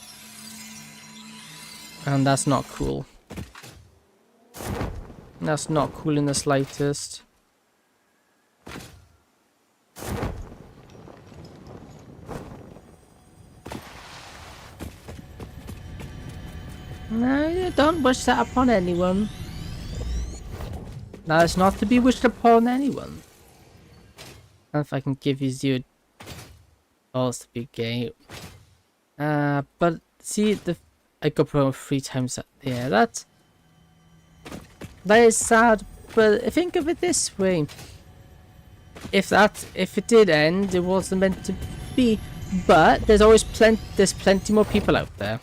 And that's not cool. That's not cool in the slightest. No, you don't wish that upon anyone. That is not to be wished upon anyone. And if I can give you $0 to be gay. But see, I got promo 3 times that. Yeah, that is sad. But think of it this way: if it did end, it wasn't meant to be. But there's always plenty more people out there.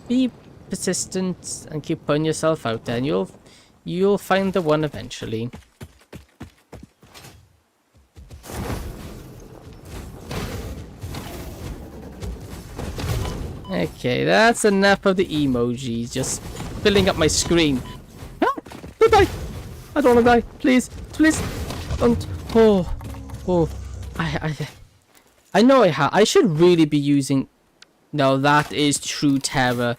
Be persistent and keep putting yourself out there, and you'll find the one eventually. Okay, that's enough of the emojis just filling up my screen. Ah, don't die! I don't want to die. Please, please, don't. Oh, I know I should really be using. No, that is true terror.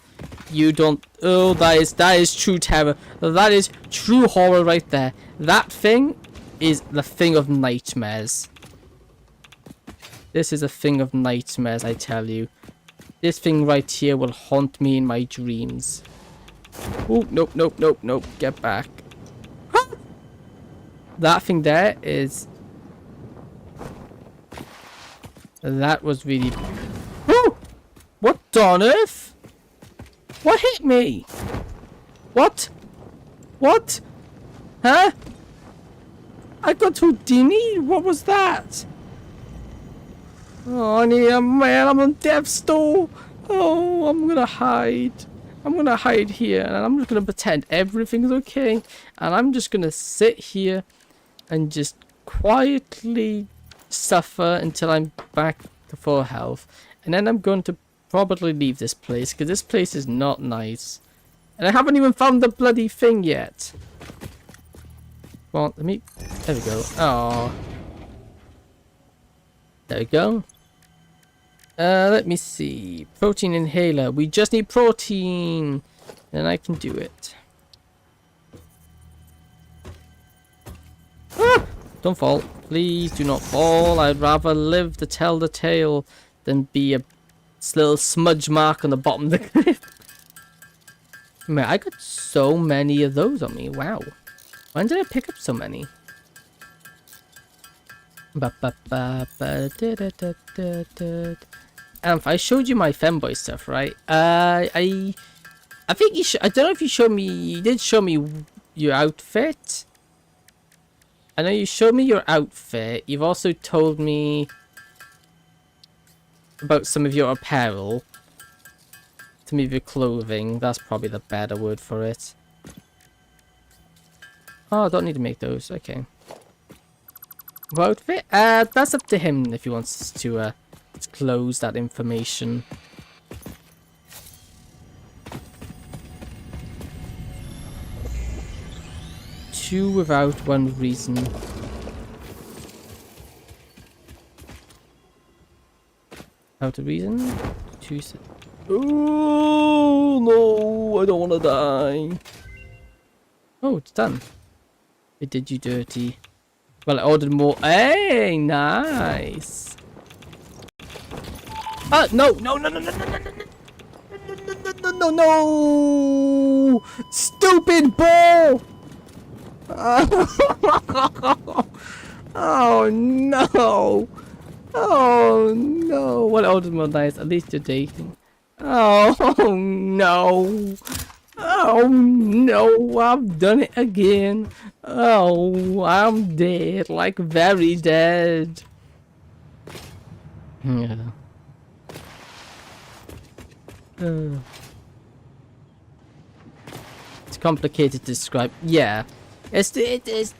You don't. Oh, that is true terror. That is true horror right there. That thing is the thing of nightmares. This is a thing of nightmares, I tell you. This thing right here will haunt me in my dreams. Oh, nope, nope, nope, nope. Get back. That thing there is. That was really. Oh! What on earth? What hit me? What? What? Huh? I got Houdini? What was that? Oh, man, I'm on death's door. Oh, I'm gonna hide. I'm gonna hide here, and I'm just gonna pretend everything's okay. And I'm just gonna sit here and just quietly suffer until I'm back to full health. And then I'm going to probably leave this place, because this place is not nice. And I haven't even found the bloody thing yet. Well, let me... There we go. Oh. There we go. Let me see. Protein inhaler. We just need protein. Then I can do it. Ah! Don't fall. Please do not fall. I'd rather live to tell the tale than be a little smudge mark on the bottom of the cliff. Man, I got so many of those on me. Wow. When did I pick up so many? I showed you my femboy stuff, right? I think you should. I don't know if you showed me. You did show me your outfit. I know you showed me your outfit. You've also told me about some of your apparel. Some of your clothing. That's probably the better word for it. Oh, I don't need to make those. Okay. What outfit? That's up to him if he wants to disclose that information. Two without one reason. Without a reason? Two. Oh no! I don't want to die. Oh, it's done. It did you dirty. Well, I ordered more. Hey, nice. Oh no! No! No! No! No! No! No! No! No! No! Stupid ball! Oh no! Oh no! Well, I ordered more nice. At least you're dating. Oh no! Oh no, I've done it again. Oh, I'm dead, like very dead. Yeah. It's complicated to describe. Yeah. It is.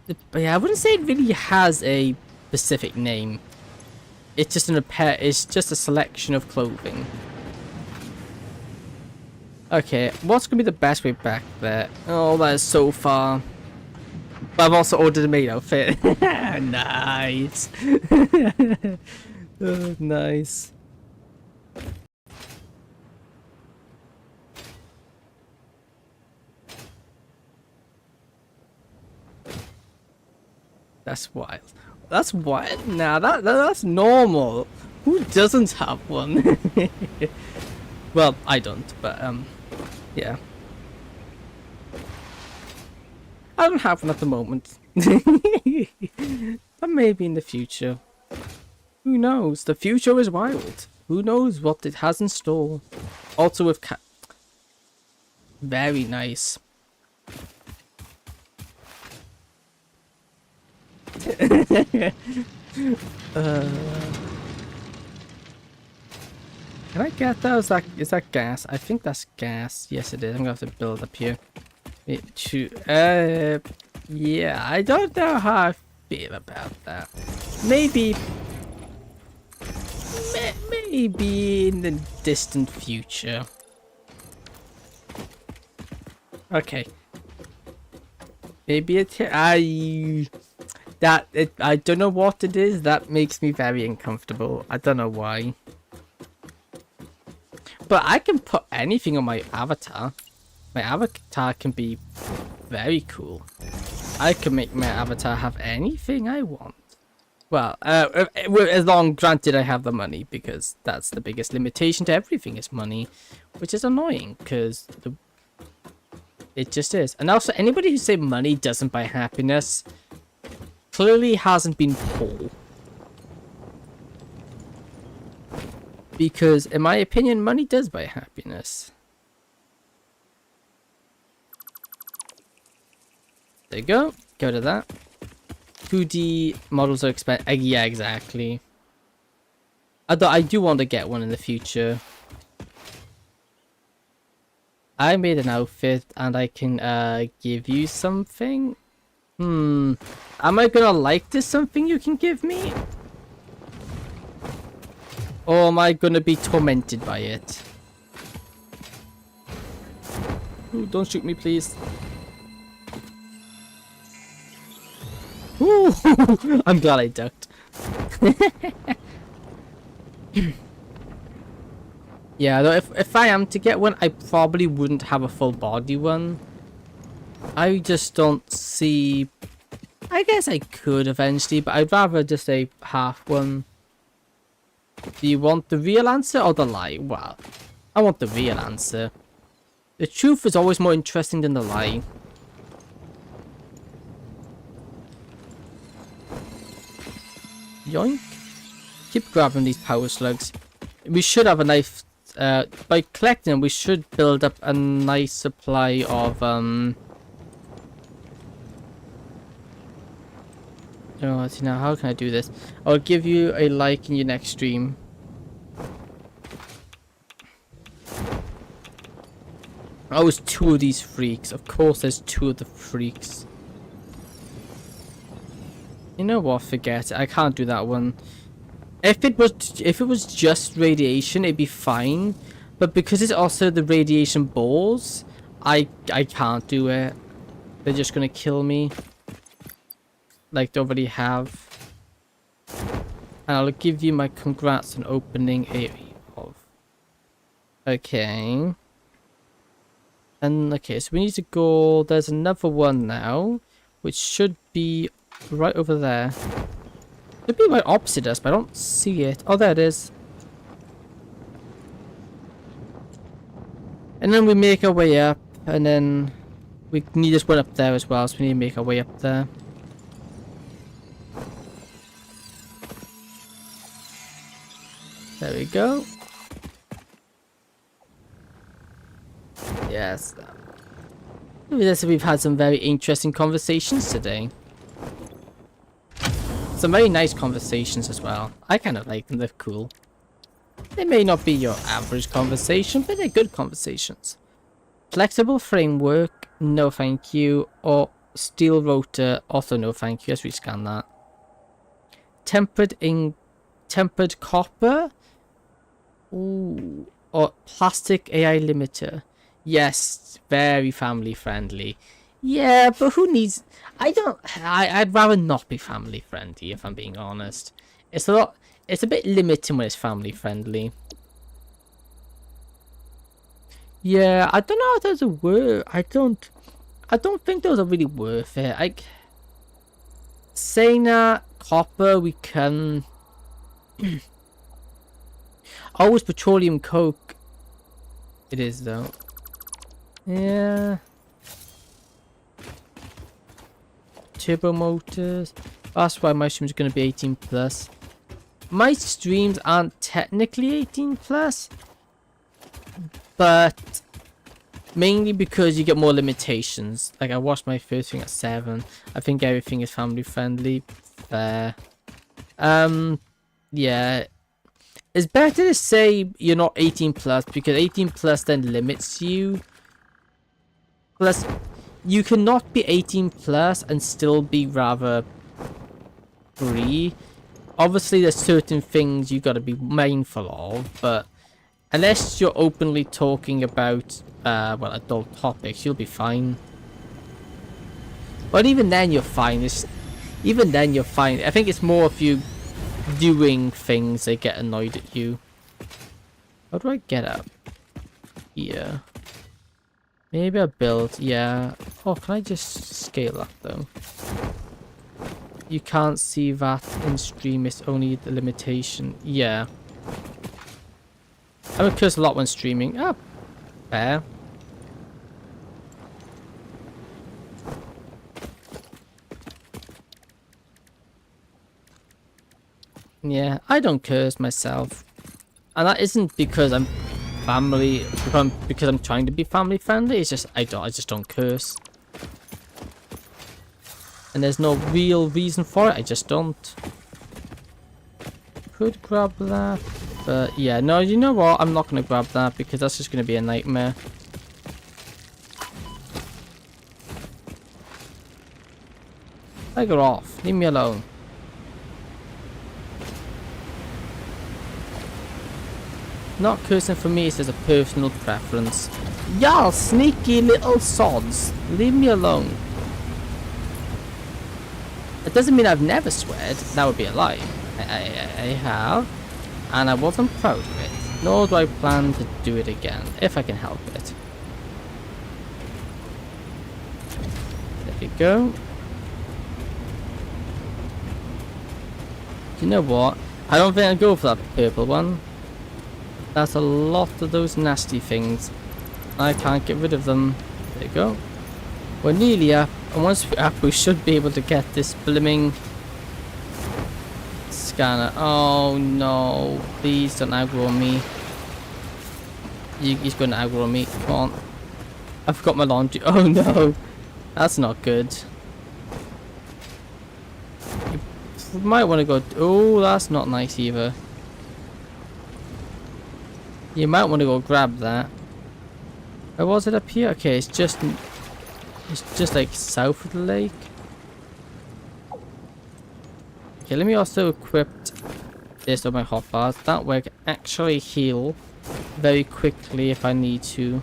But yeah, I wouldn't say it really has a specific name. It's just it's just a selection of clothing. Okay, what's gonna be the best way back there? Oh, that is so far. But I've also ordered a maid outfit. Nice. Oh, nice. That's wild. That's wild. Nah, that's normal. Who doesn't have one? Well, I don't, but yeah. I don't have one at the moment. But maybe in the future. Who knows? The future is wild. Who knows what it has in store? Also with cat. Very nice. Can I get that? Is that gas? I think that's gas. Yes, it is. I'm gonna have to build up here. Yeah, I don't know how I feel about that. Maybe in the distant future. Okay. Maybe I don't know what it is. That makes me very uncomfortable. I don't know why. But I can put anything on my avatar. My avatar can be very cool. I can make my avatar have anything I want. Well, as long, granted, I have the money, because that's the biggest limitation to everything is money, which is annoying, because it just is. And also, anybody who say money doesn't buy happiness clearly hasn't been poor. Because, in my opinion, money does buy happiness. There you go. Go to that. 2D models are expensive. Yeah, exactly. Although I do want to get one in the future. I made an outfit and I can give you something. Am I gonna like this something you can give me? Or am I gonna be tormented by it? Ooh, don't shoot me, please. Ooh, I'm glad I ducked. Yeah, though if I am to get one, I probably wouldn't have a full body one. I just don't see... I guess I could eventually, but I'd rather just a half one. Do you want the real answer or the lie? Well, I want the real answer. The truth is always more interesting than the lie. Yoink. Keep grabbing these power slugs. We should have a nice... by collecting them, we should build up a nice supply of... Oh, let's see now, how can I do this? I'll give you a like in your next stream. Oh, it's two of these freaks. Of course there's two of the freaks. You know what, forget it. I can't do that one. If it was just radiation, it'd be fine. But because it's also the radiation balls, I can't do it. They're just gonna kill me. Like they already have. And I'll give you my congrats on opening a... Okay. And okay, so we need to go... There's another one now, which should be right over there. It'd be right opposite us, but I don't see it. Oh, there it is. And then we make our way up, and then we need this one up there as well, so we need to make our way up there. There we go. Yes. We've had some very interesting conversations today. Some very nice conversations as well. I kind of like them, they're cool. They may not be your average conversation, but they're good conversations. Flexible framework, no thank you. Or Steel rotor. Also no thank you. Let's rescan that. Tempered copper. Ooh. Or plastic AI limiter. Yes, very family friendly. Yeah, but who needs... I'd rather not be family friendly, if I'm being honest. It's a bit limiting when it's family friendly. Yeah, I don't know if those are worth... I don't think those are really worth it. Saying that, copper, we can... Oh, it's petroleum coke. It is, though. Yeah. Turbo motors. That's why my stream's going to be 18 plus. My streams aren't technically 18 plus, but mainly because you get more limitations. Like, I watched my first thing at 7. I think everything is family friendly. Fair. Yeah. It's better to say you're not 18 plus, because 18 plus then limits you. Plus, you cannot be 18 plus and still be rather free. Obviously, there's certain things you gotta be mindful of, but unless you're openly talking about, well, adult topics, you'll be fine. But even then, you're fine. Even then, you're fine. I think it's more if you doing things that get annoyed at you. How do I get up? Yeah. Maybe I build, yeah. Oh, can I just scale up though? You can't see that in stream, it's only the limitation. Yeah. I would curse a lot when streaming. Ah, fair. Yeah, I don't curse myself. And that isn't because I'm because I'm trying to be family friendly. It's just I just don't curse. And there's no real reason for it. I just don't. Could grab that, but yeah, no. You know what? I'm not gonna grab that because that's just gonna be a nightmare. Tiger off. Leave me alone. Not cursing for me, it's just a personal preference. Y'all sneaky little sods. Leave me alone. It doesn't mean I've never sweared. That would be a lie. I have. And I wasn't proud of it. Nor do I plan to do it again, if I can help it. There we go. You know what? I don't think I'll go for that purple one. That's a lot of those nasty things. I can't get rid of them. There you go. We're nearly up. And once we're up, we should be able to get this blimming scanner. Oh no. Please don't aggro me. He's going to aggro me. Come on. I forgot my laundry. Oh no. That's not good. You might want to go... Oh, that's not nice either. You might want to go grab that. Or was it up here? Okay, it's just like south of the lake. Okay, let me also equip this on my hotbars. That way I can actually heal very quickly if I need to.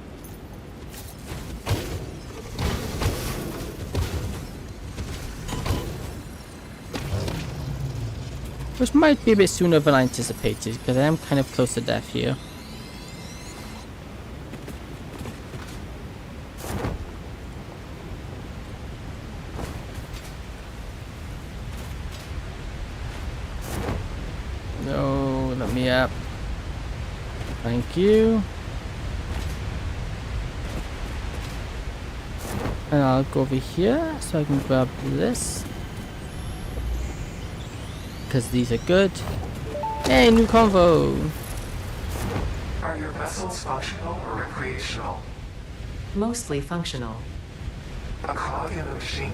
Which might be a bit sooner than I anticipated, because I am kind of close to death here. No, let me up. Thank you. And I'll go over here so I can grab this. Because these are good. Hey, new convo! Are your vessels functional or recreational? Mostly functional. A cog in a machine?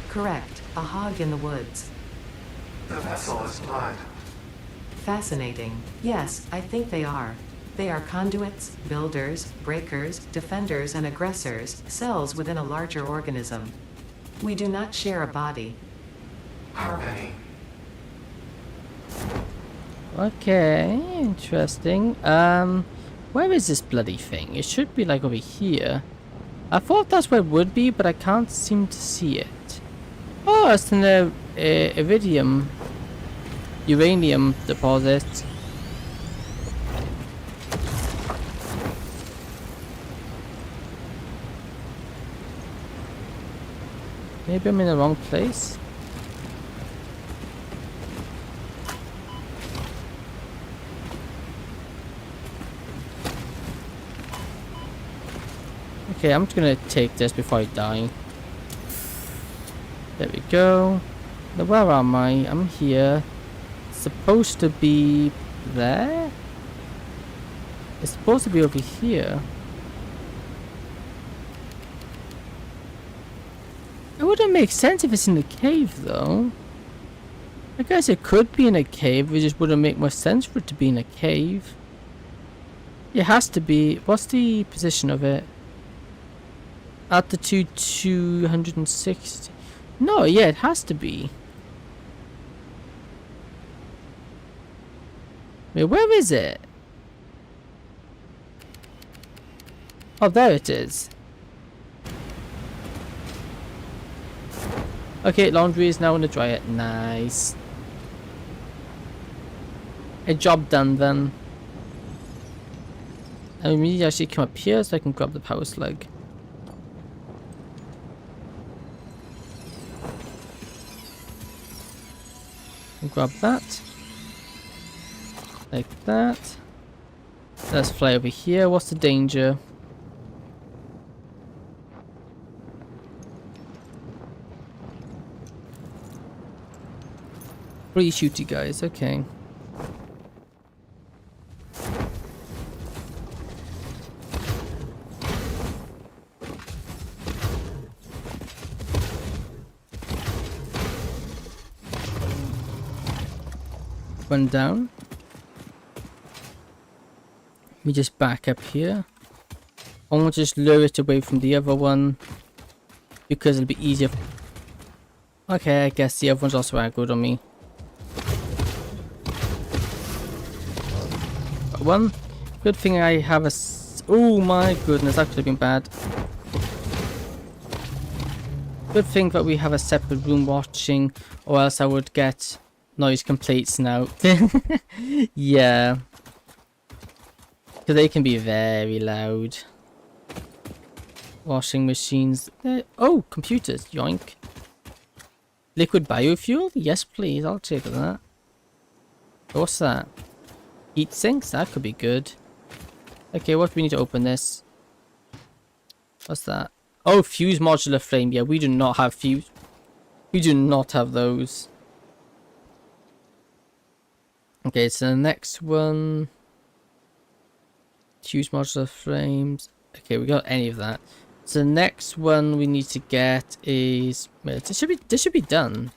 Correct. A hog in the woods. The vessel is blood. Fascinating. Yes, I think they are. They are conduits, builders, breakers, defenders, and aggressors, cells within a larger organism. We do not share a body. Harmony. Okay, interesting. Where is this bloody thing? It should be like over here. I thought that's where it would be, but I can't seem to see it. Oh, it's an iridium, uranium deposit. Maybe I'm in the wrong place. Okay, I'm just gonna take this before I die. There we go. Now where am I? I'm here. It's supposed to be there? It's supposed to be over here. It wouldn't make sense if it's in a cave though. I guess it could be in a cave, it just wouldn't make much sense for it to be in a cave. It has to be. What's the position of it? Altitude 260. No, yeah, it has to be. Wait, where is it? Oh, there it is. Okay, laundry is now in the dryer. Nice. A job done then. I need to actually come up here so I can grab the power slug. Grab that. Like that. Let's fly over here. What's the danger? Pretty shooty guys, okay. One down. Let me just back up here. I want to just lure it away from the other one because it'll be easier. Okay, I guess the other one's also aggroed on me. Got one. Good thing I have a. Oh my goodness, that could have been bad. Good thing that we have a separate room watching, or else I would get noise complaints now. Yeah. Because they can be very loud. Washing machines. Oh, computers. Yoink. Liquid biofuel? Yes, please. I'll take that. What's that? Heat sinks? That could be good. Okay, what do we need to open this? What's that? Oh, fuse modular flame. Yeah, we do not have fuse. We do not have those. Okay, so the next one. Fuse modular flames. Okay, we got any of that. So the next one we need to get is. This should be done.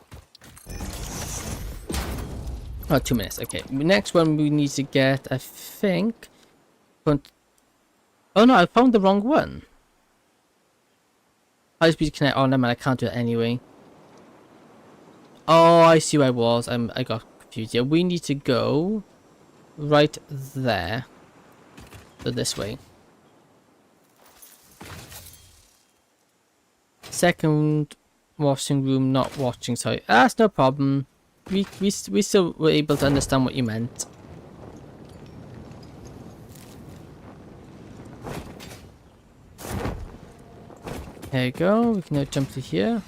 Oh, 2 minutes. Okay. Next one we need to get, I think. Oh no, I found the wrong one. High speed connect. Oh no, man, I can't do it anyway. Oh, I see where I was. I got confused. Yeah, we need to go right there. So this way. Second washing room, not watching. Sorry, that's no problem. We still were able to understand what you meant. There you go. We can now jump to here.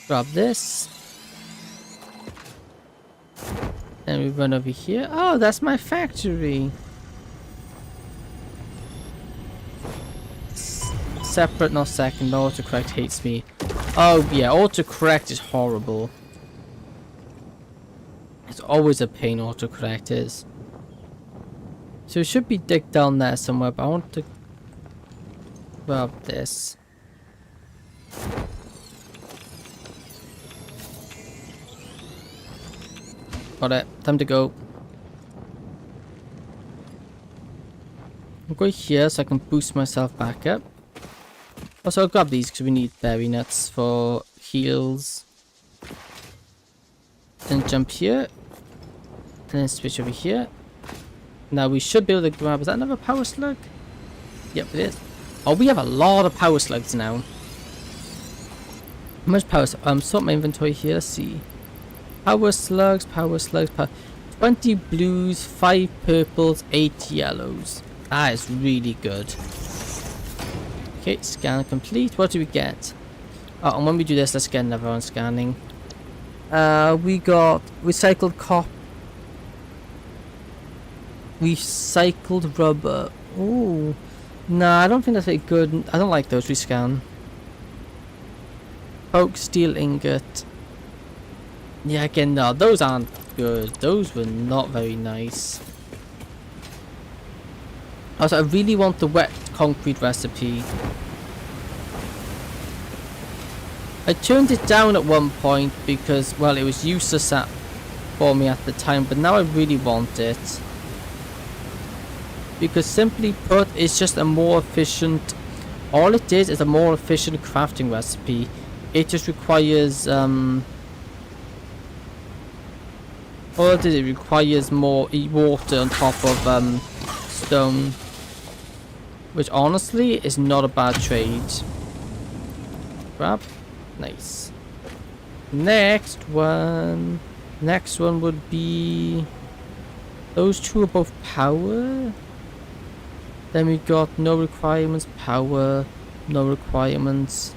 Grab this. Then we run over here. Oh, that's my factory. Separate, not second. Autocorrect hates me. Oh yeah, autocorrect is horrible. It's always a pain, autocorrect is. So it should be dig down there somewhere, but I want to grab this. Got it. Time to go. I'll go here so I can boost myself back up. Also, I'll grab these because we need berry nuts for heals. Then jump here. And then switch over here. Now we should be able to grab... Is that another power slug? Yep, it is. Oh, we have a lot of power slugs now. How much power... sort my inventory here. Let's see. Power slugs, 20 blues, 5 purples, 8 yellows. That is really good. Okay, scan complete. What do we get? Oh, and when we do this, let's get another one scanning. We got recycled copper. Recycled rubber. Ooh. Nah, I don't think that's very good. I don't like those. Rescan. Oak steel ingot. Yeah, again, no, those aren't good. Those were not very nice. Also, I really want the wet concrete recipe. I turned it down at one point because, well, it was useless for me at the time, but now I really want it. Because simply put, it's just a more efficient... All it is a more efficient crafting recipe. It just requires, all it is, it requires more water on top of, stone. Which, honestly, is not a bad trade. Grab. Nice. Next one would be... Those two are both power. Then we got no requirements, power, no requirements,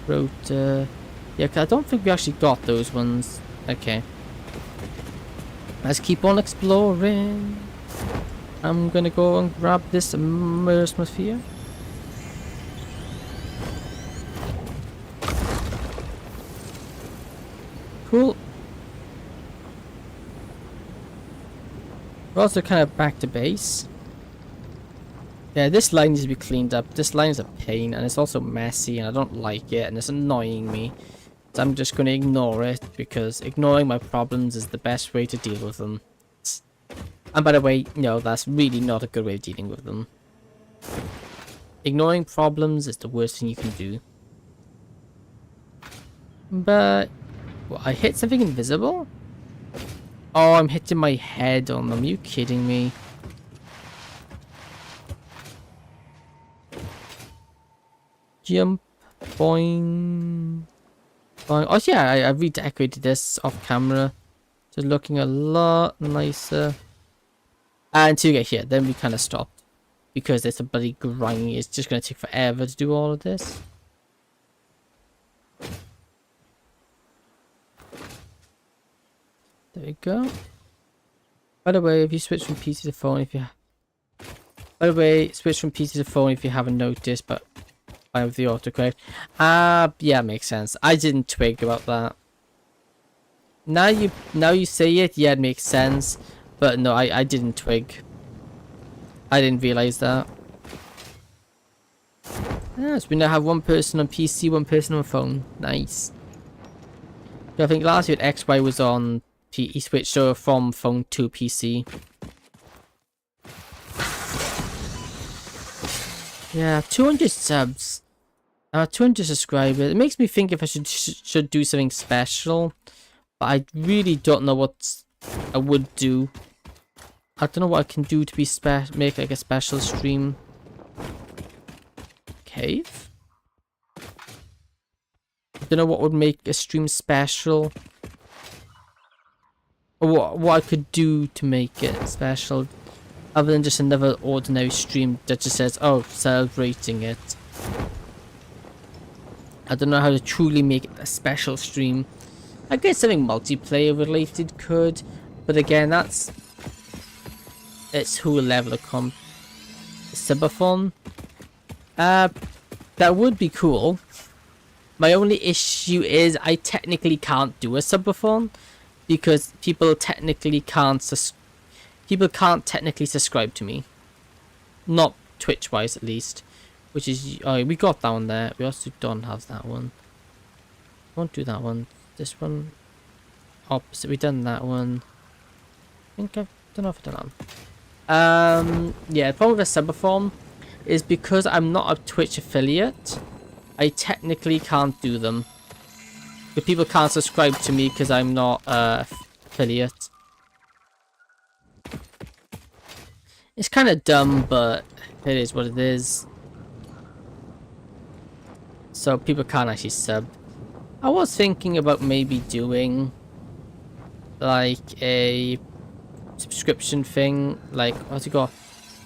rotor. Yeah, 'cause I don't think we actually got those ones. Okay. Let's keep on exploring. I'm gonna go and grab this atmosphere. Cool. We're also kind of back to base. Yeah, this line needs to be cleaned up. This line is a pain and it's also messy and I don't like it and it's annoying me. So I'm just going to ignore it because ignoring my problems is the best way to deal with them. And by the way, no, that's really not a good way of dealing with them. Ignoring problems is the worst thing you can do. But... Well, I hit something invisible? Oh, I'm hitting my head on them. Are you kidding me? Jump. Boing. Boing. Oh, yeah, I redecorated this off camera. Just looking a lot nicer. Until you get here, then we kind of stopped. Because it's a bloody grind. It's just going to take forever to do all of this. There we go. By the way, if you switch from PC to phone, switch from PC to phone if you haven't noticed, but I have the autocorrect. Yeah, makes sense. I didn't twig about that. Now you say it, yeah, it makes sense. But no, I didn't twig. I didn't realize that. Yes, we now have one person on PC, one person on phone. Nice. I think last year XY was on. He switched over from phone to PC. Yeah, 200 subs. 200 subscribers. It makes me think if I should do something special. But I really don't know what I would do. I don't know what I can do to be make like a special stream. Cave? I don't know what would make a stream special. Or what I could do to make it special. Other than just another ordinary stream that just says, oh, celebrating it. I don't know how to truly make it a special stream. I guess something multiplayer related could. But again, it's who level of subathon. That would be cool. My only issue is I technically can't do a subathon. Because people technically can't technically subscribe to me. Not Twitch wise at least. Which is, oh, we got that one there. We also don't have that one. Won't do that one. This one. Opposite. We done that one. I think I don't know if I've done that one. Yeah, the problem with a subathon is because I'm not a Twitch affiliate, I technically can't do them. But people can't subscribe to me because I'm not affiliate. It's kind of dumb, but it is what it is. So people can't actually sub. I was thinking about maybe doing like a subscription thing. Like, what's it got?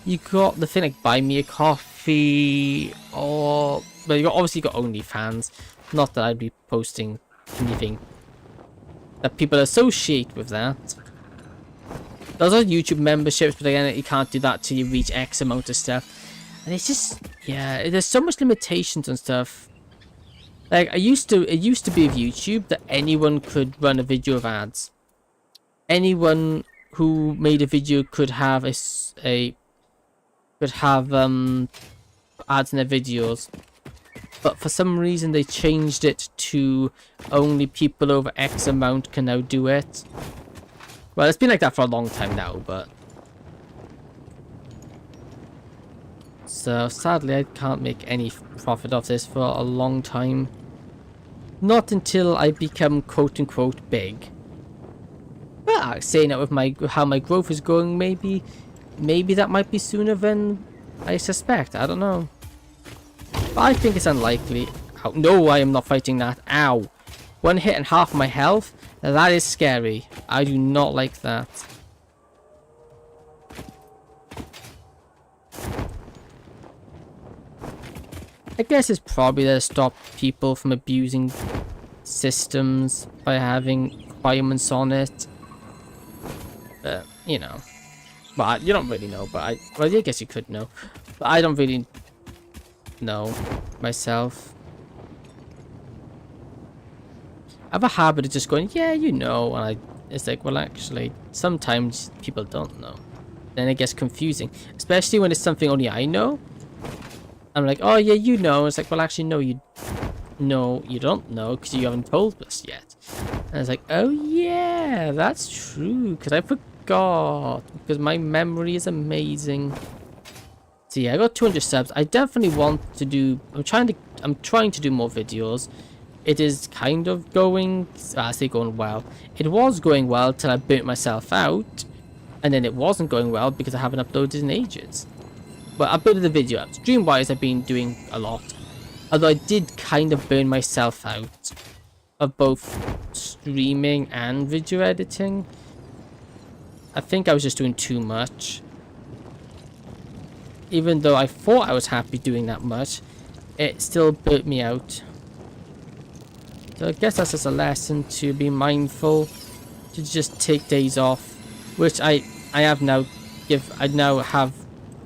You got the thing like buy me a coffee, or well, you obviously got OnlyFans. Not that I'd be posting anything that people associate with that. Those are YouTube memberships, but again, you can't do that till you reach X amount of stuff. And it's just, yeah, there's so much limitations and stuff. Like, it used to be with YouTube that anyone could run a video of ads. Anyone who made a video could have ads in their videos. But for some reason they changed it to only people over X amount can now do it. Well, it's been like that for a long time now, but... So, sadly, I can't make any profit off this for a long time. Not until I become quote-unquote big. But saying that with how my growth is going, maybe that might be sooner than I suspect. I don't know. But I think it's unlikely. Oh, no, I am not fighting that. Ow. One hit and half my health? That is scary. I do not like that. I guess it's probably to stop people from abusing systems by having requirements on it. But, you know. But you don't really know, but well, I guess you could know. But I don't really know myself. I have a habit of just going, yeah, you know, and it's like, well, actually, sometimes people don't know. Then it gets confusing, especially when it's something only I know. I'm like, oh yeah, you know. It's like, well, actually, no, you don't know because you haven't told us yet. And it's like, oh yeah, that's true, because I forgot, because my memory is amazing. So yeah, I got 200 subs. I definitely want to do. I'm trying to do more videos. It is kind of going, I say going well. It was going well till I burnt myself out, and then it wasn't going well because I haven't uploaded in ages. But I uploaded the video up. Stream-wise, I've been doing a lot. Although I did kind of burn myself out of both streaming and video editing. I think I was just doing too much. Even though I thought I was happy doing that much, it still burnt me out. So I guess that's just a lesson to be mindful, to just take days off, which I have now.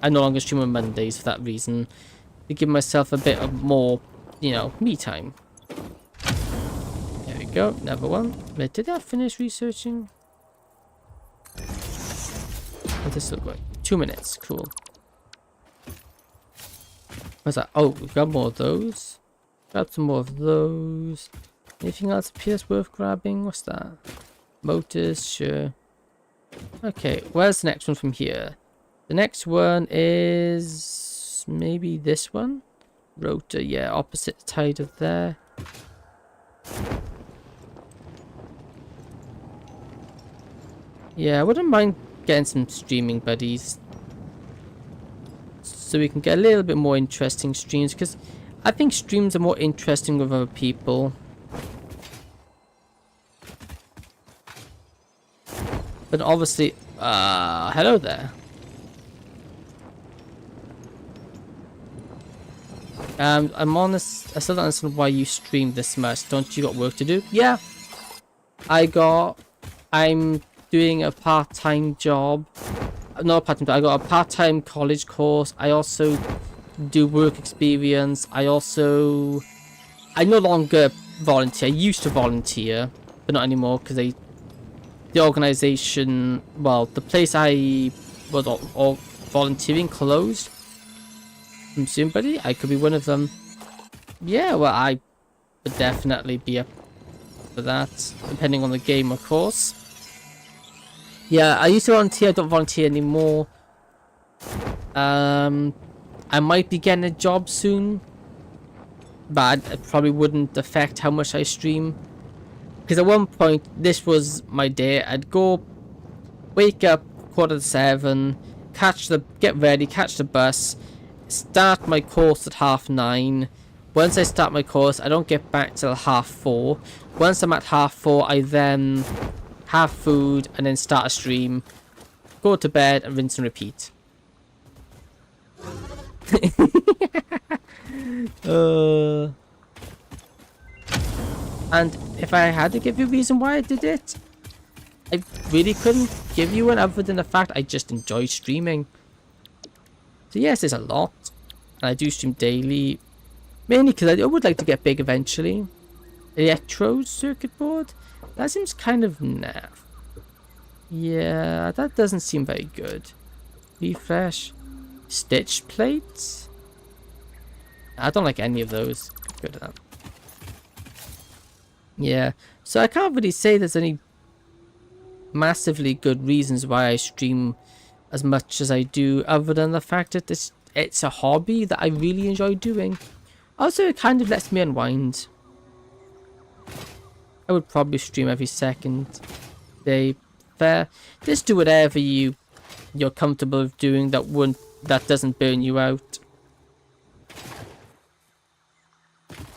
I no longer stream on Mondays for that reason, to give myself a bit of more, you know, me time. There we go, another one. Wait, did I finish researching? What's this look like? 2 minutes, cool. What's that? Oh, we got more of those. Grab some more of those. Anything else appears worth grabbing? What's that? Motors, sure. Okay, where's the next one from here? The next one is maybe this one? Rotor, yeah, opposite side of there. Yeah, I wouldn't mind getting some streaming buddies, so we can get a little bit more interesting streams, because I think streams are more interesting with other people. But obviously, hello there. I'm honest, I still don't understand why you stream this much. Don't you got work to do? Yeah. I'm doing a part-time job. Not a part-time job, I got a part-time college course. I also do work experience. I no longer volunteer. I used to volunteer, but not anymore, because the organization, well, the place I was all volunteering closed. From somebody, I could be one of them. Yeah, well, I would definitely be up for that, depending on the game, of course. Yeah, I used to volunteer. I don't volunteer anymore. I might be getting a job soon, but it probably wouldn't affect how much I stream. Because at one point, this was my day. I'd go, wake up, 7:15, get ready, catch the bus, start my course at 9:30. Once I start my course, I don't get back till 4:30. Once I'm at 4:30, I then have food and then start a stream, go to bed and rinse and repeat. And if I had to give you a reason why I did it, I really couldn't give you one other than the fact I just enjoy streaming. So yes, there's a lot, and I do stream daily, mainly because I would like to get big eventually. Electrode circuit board? That seems kind of naff. Yeah, that doesn't seem very good. Refresh. Stitch plates? I don't like any of those. Good at that. Yeah, so I can't really say there's any massively good reasons why I stream as much as I do, other than the fact that it's a hobby that I really enjoy doing. Also, it kind of lets me unwind. I would probably stream every second day. Fair. Just do whatever you're comfortable with doing that doesn't burn you out.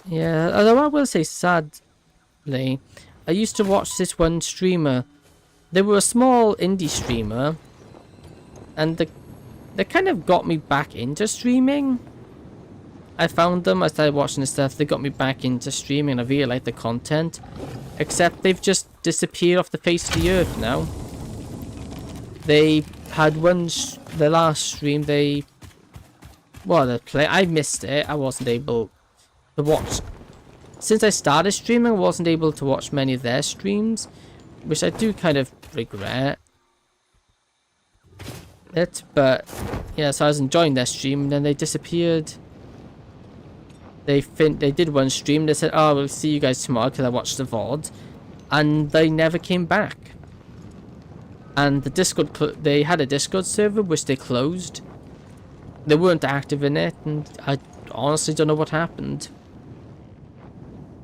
Yeah, although I will say sadly, I used to watch this one streamer. They were a small indie streamer, and they kind of got me back into streaming. I found them, I started watching the stuff, they got me back into streaming, I really like the content. Except they've just disappeared off the face of the earth now. They had the last stream, I missed it, I wasn't able to watch. Since I started streaming, I wasn't able to watch many of their streams, which I do kind of regret it, but yeah, so I was enjoying their stream, and then they disappeared. They did one stream, they said, oh, we'll see you guys tomorrow, because I watched the VOD, and they never came back. And the Discord, they had a Discord server, which they closed. They weren't active in it, and I honestly don't know what happened.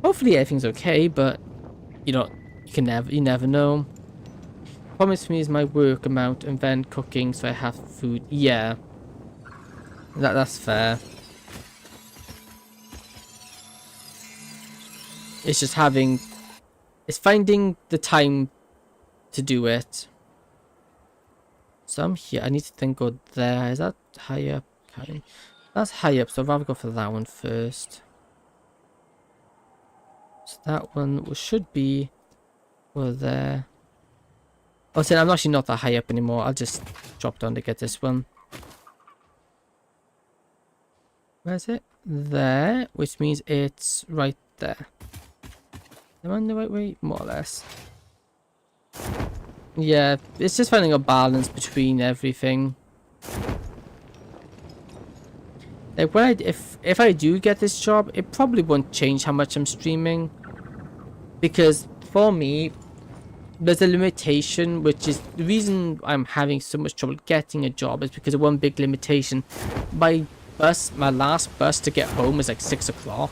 Hopefully everything's okay, but you never know. Promise me is my work amount and then cooking so I have food. Yeah. That's fair. It's just it's finding the time to do it. So I'm here. I need to then go there. Is that high up? Okay. That's high up, so I'd rather go for that one first. So that one should be over there. Oh, so I'm actually not that high up anymore. I'll just drop down to get this one. Where is it? There, which means it's right there. Am I on the right way? More or less. Yeah, it's just finding a balance between everything. Like if I do get this job, it probably won't change how much I'm streaming, because for me, there's a limitation, which is the reason I'm having so much trouble getting a job is because of one big limitation. My last bus to get home is like 6 o'clock,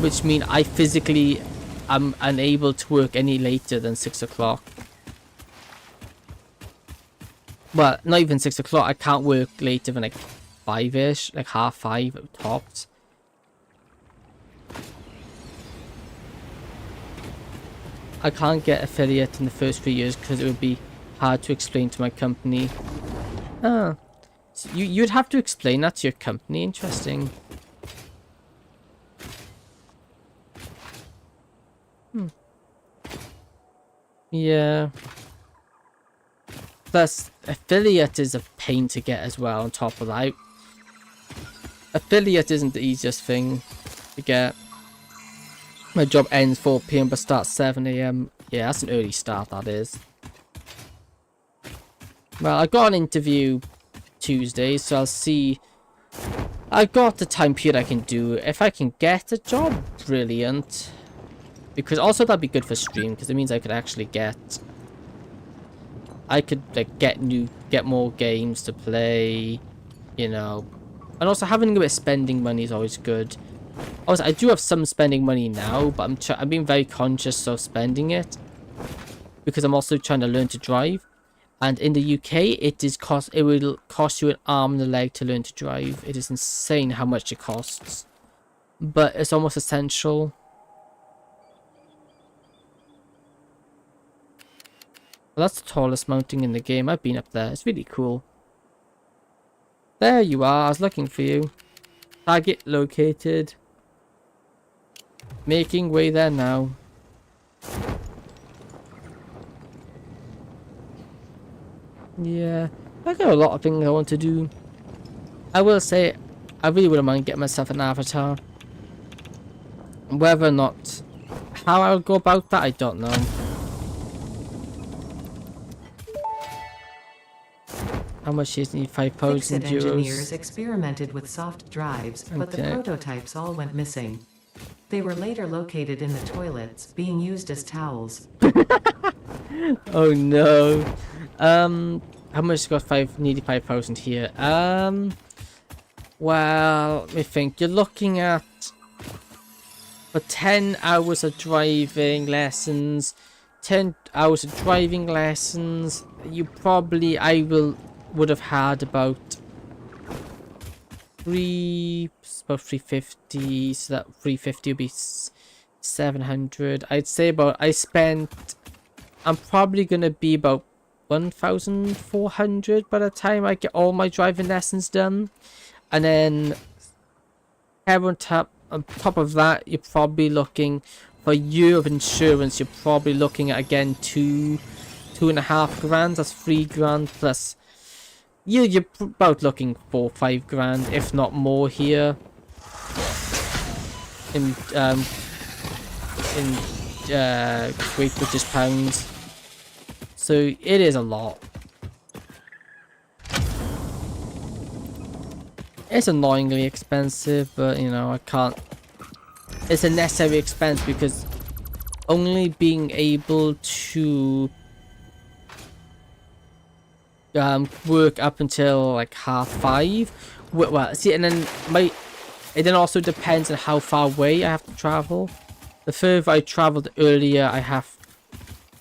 which means I physically am unable to work any later than 6 o'clock. Well, not even 6 o'clock. I can't work later than like 5-ish, like 5:30 tops. I can't get affiliate in the first few years because it would be hard to explain to my company. Oh, so you'd have to explain that to your company. Interesting. Yeah. Plus, affiliate is a pain to get as well on top of that. Affiliate isn't the easiest thing to get. My job ends 4 PM but starts 7 AM. Yeah, that's an early start, that is. Well, I got an interview Tuesday, so I'll see. I got the time period I can do. If I can get a job, brilliant. Because also that'd be good for stream, because it means I could actually I could like get more games to play, you know, And also having a bit of spending money is always good. Also, I do have some spending money now, but I'm being very conscious of spending it because I'm also trying to learn to drive. And in the UK, it will cost you an arm and a leg to learn to drive. It is insane how much it costs, but it's almost essential. Well, that's the tallest mountain in the game. I've been up there. It's really cool. There you are. I was looking for you. Target located. Making way there now. Yeah, I got a lot of things I want to do. I will say, I really wouldn't mind getting myself an avatar. Whether or not, how I'll go about that, I don't know. How much is it? 5,000 Fix-It euros. engineers experimented with soft drives, but the Okay. prototypes all went missing. They were later located in the toilets, being used as towels. Oh no. How much got nearly 5,000 here? Well, let me think. You're looking at for 10 hours of driving lessons, 10 hours of driving lessons. You probably would have had about 350. So that 350 would be 700. I'd say I'm probably gonna be about 1,400 by the time I get all my driving lessons done. And then on top of that, you're probably looking for a year of insurance. You're probably looking at again 2.5 grand. That's 3 grand plus. You're about looking for 5 grand, if not more here. In Great British pounds. So it is a lot. It's annoyingly expensive, but you know, I can't. It's a necessary expense because only being able to work up until like 5:30. Well, see, and then it then also depends on how far away I have to travel. The further I traveled earlier,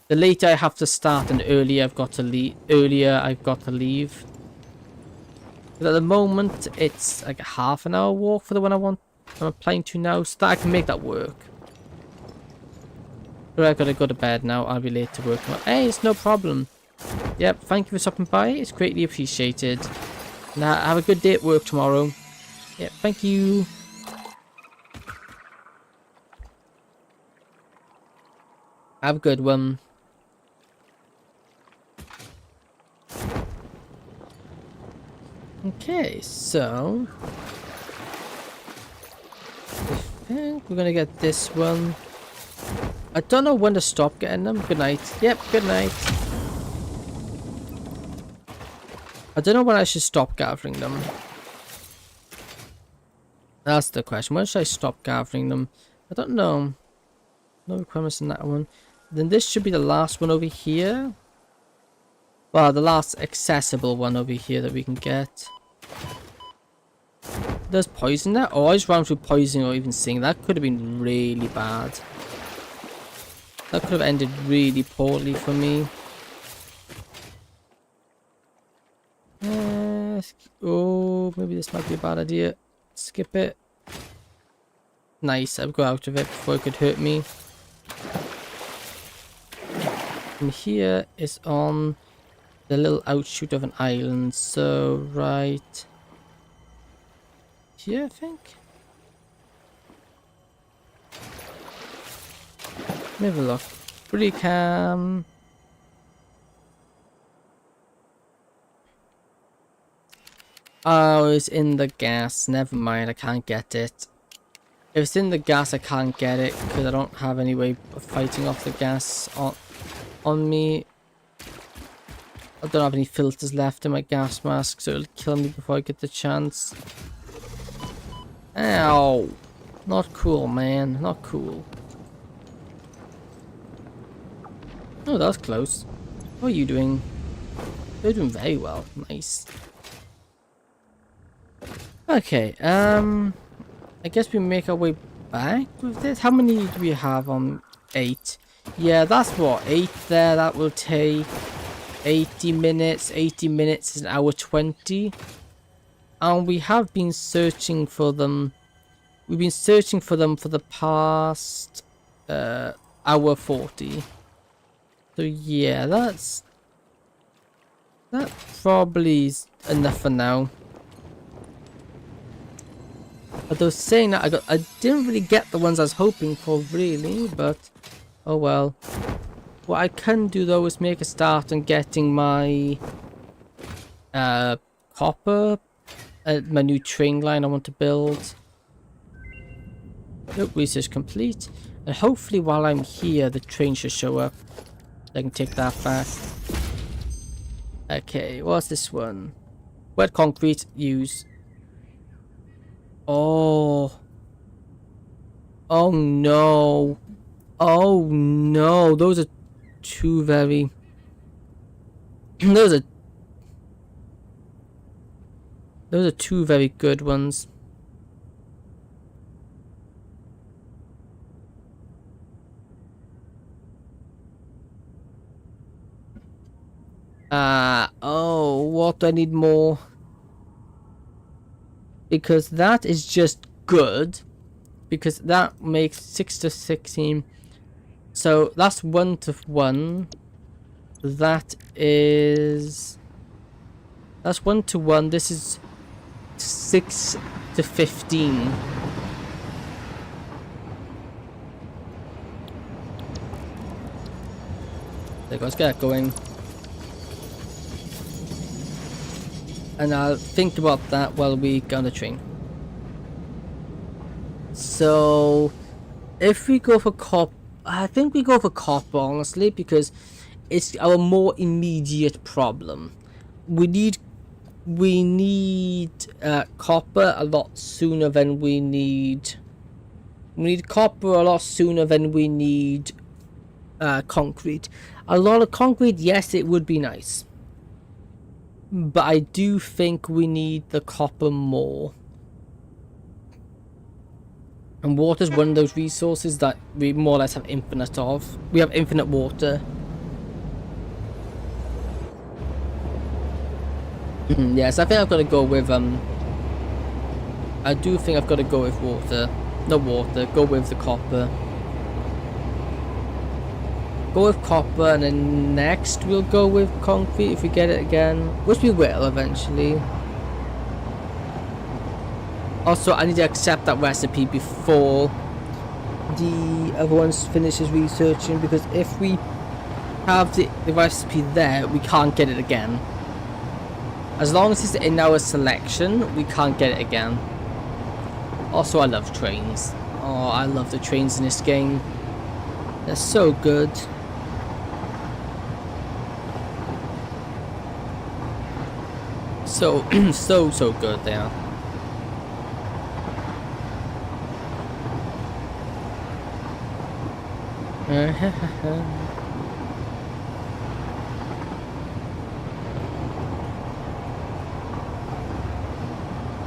the later I have to start, and earlier I've got to leave. But at the moment, it's like a half an hour walk for the one I'm applying to now, so that I can make that work. But I've got to go to bed now. I'll be late to work. Hey, it's no problem. Yep, thank you for stopping by. It's greatly appreciated. Now, have a good day at work tomorrow. Yep, thank you. Have a good one. Okay, so I think we're gonna get this one. I don't know when to stop getting them. Good night. Yep, good night. I don't know when I should stop gathering them. That's the question. When should I stop gathering them? I don't know. No requirements in that one. Then this should be the last one over here. Well, the last accessible one over here that we can get. There's poison there? Oh, I just ran through poison or even seeing. That could have been really bad. That could have ended really poorly for me. Oh, maybe this might be a bad idea. Skip it. Nice, I've got out of it before it could hurt me. And here is on the little outshoot of an island, so right here, I think. Let me have a look. Pretty calm. Oh, it's in the gas. Never mind, I can't get it. If it's in the gas, I can't get it because I don't have any way of fighting off the gas on me. I don't have any filters left in my gas mask, so it'll kill me before I get the chance. Ow! Not cool, man. Not cool. Oh, that was close. How are you doing? You're doing very well. Nice. Okay, I guess we make our way back with this. How many do we have on 8? Yeah, that's what, 8 there. That will take 80 minutes. 80 minutes is an hour 20. And we have been searching for them. We've been searching for them for the past hour 40. So yeah, that probably is enough for now. Although saying that, I didn't really get the ones I was hoping for, really, but oh well. What I can do though is make a start on getting my copper, my new train line I want to build. Nope, research complete. And hopefully while I'm here, the train should show up. I can take that back. Okay, what's this one? Wet concrete, use. Oh. Oh no. Oh no. Those are two very... Those are two very good ones. Oh, what do I need more? Because that is just good. Because that makes 6 to 16. So that's 1 to 1. That is... That's 1 to 1. This is 6 to 15. There you go, let's get that going. And I'll think about that while we go on the train. So, if we go for copper, I think we go for copper, honestly, because it's our more immediate problem. We need copper a lot sooner than we need. We need copper a lot sooner than we need concrete. A lot of concrete, yes, it would be nice. But I do think we need the copper more. And water is one of those resources that we more or less have infinite of. We have infinite water. Yes, I think I've got to go with I do think I've got to go with water. Not water, go with the copper. Go with copper, and then next we'll go with concrete if we get it again, which we will eventually. Also, I need to accept that recipe before the other one finishes researching, because if we have the recipe there, we can't get it again. As long as it's in our selection, we can't get it again. Also, I love trains. Oh, I love the trains in this game. They're so good. So, so good they are.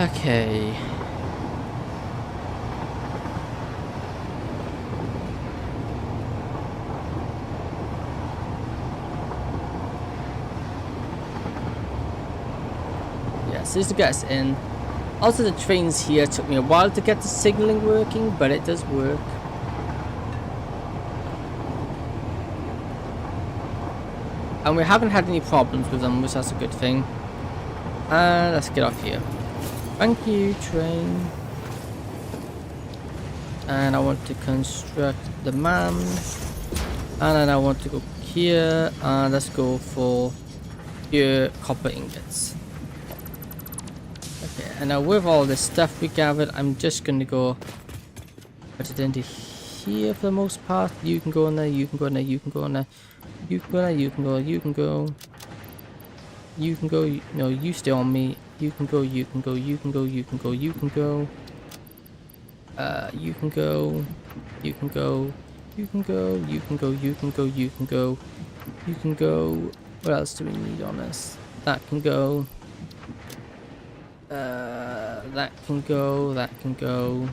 Okay. Yes, this is to get us in. Also, the trains here took me a while to get the signaling working, but it does work. And we haven't had any problems with them, which that's a good thing. And let's get off here. Thank you, train. And I want to construct the man. And then I want to go here. And let's go for your copper ingots. Okay, and now with all this stuff we gathered, I'm just going to go put it into here for the most part. You can go in there, you can go in there, you can go in there. You can go there, you can go, you can go. You can go, no, you stay on me. You can go, you can go, you can go, you can go, you can go. You can go, you can go, you can go, you can go, you can go, you can go. You can go. What else do we need on this? That can go. That can go, that can go.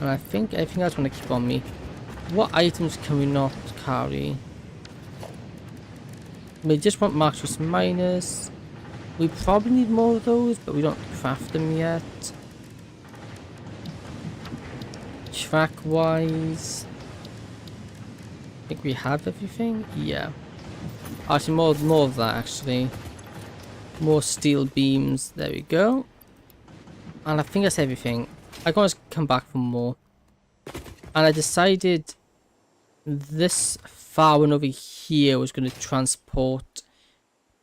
And I think everything else I want to keep on me. What items can we not carry? We just want Marxus miners. We probably need more of those, but we don't craft them yet. Track wise, I think we have everything. Yeah. Actually, more of that actually. More steel beams. There we go. And I think that's everything. I can always come back for more. And I decided this far one over here was going to transport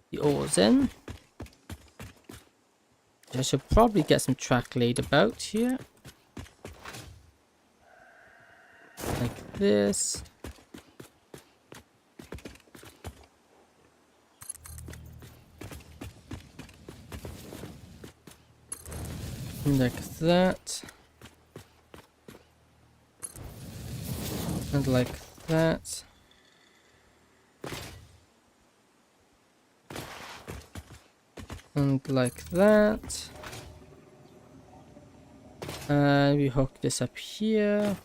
the ores in. I should probably get some track laid about here. Like this. Like that. And like that. And like that. And we hook this up here.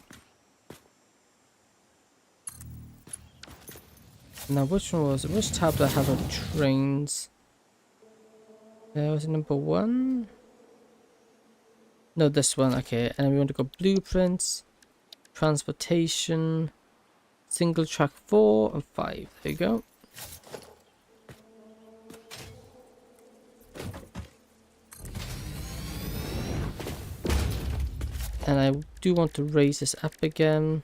Now which one was it? Which tab do I have on trains? Was it number 1? No, this one. Okay, and then we want to go blueprints, transportation, single track 4 and 5. There you go. And I do want to raise this up again.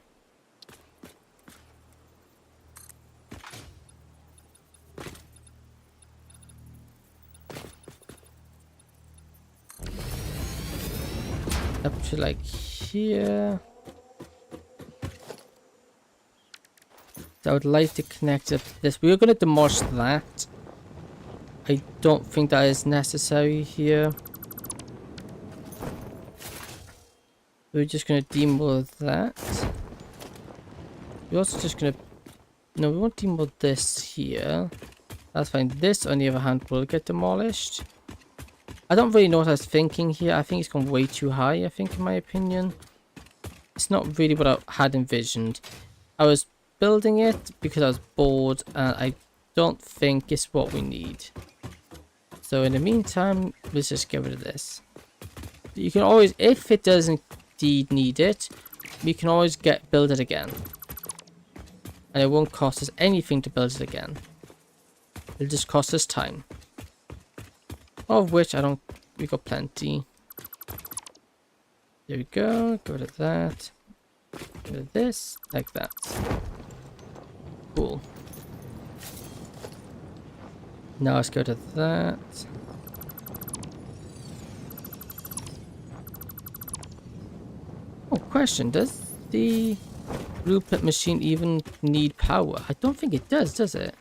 Up to like here. So I would like to connect up this. We're going to demolish that. I don't think that is necessary here. We're just going to demolish that. We're also just going to... No, we won't demolish this here. That's fine. This, on the other hand, will get demolished. I don't really know what I was thinking here. I think it's gone way too high, I think, in my opinion. It's not really what I had envisioned. I was building it because I was bored, and I don't think it's what we need. So in the meantime, let's just get rid of this. You can always, if it doesn't indeed need it, we can always build it again. And it won't cost us anything to build it again. It'll just cost us time. Of which we got plenty. There we go, get rid of that. Get rid of this, like that. Cool. Now let's go to that. Oh, question, does the blueprint machine even need power? I don't think it does it?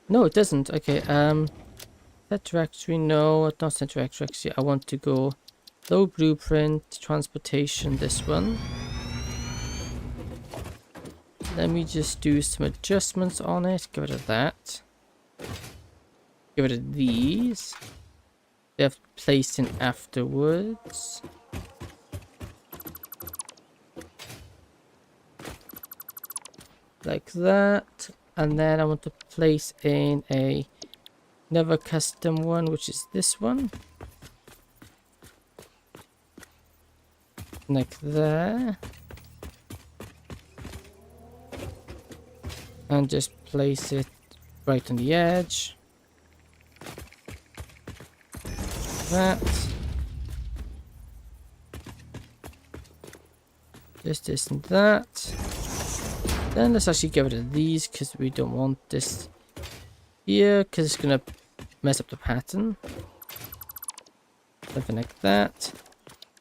No, it doesn't. Okay, Satisfactory, no, not Satisfactory. I want to go low blueprint, transportation, this one. Let me just do some adjustments on it. Get rid of that. Get rid of these. They have placed in afterwards. Like that. And then I want to place in another custom one, which is this one. Like there. And just place it right on the edge. That. This and that. Then let's actually get rid of these because we don't want this here because it's going to mess up the pattern. Something like that.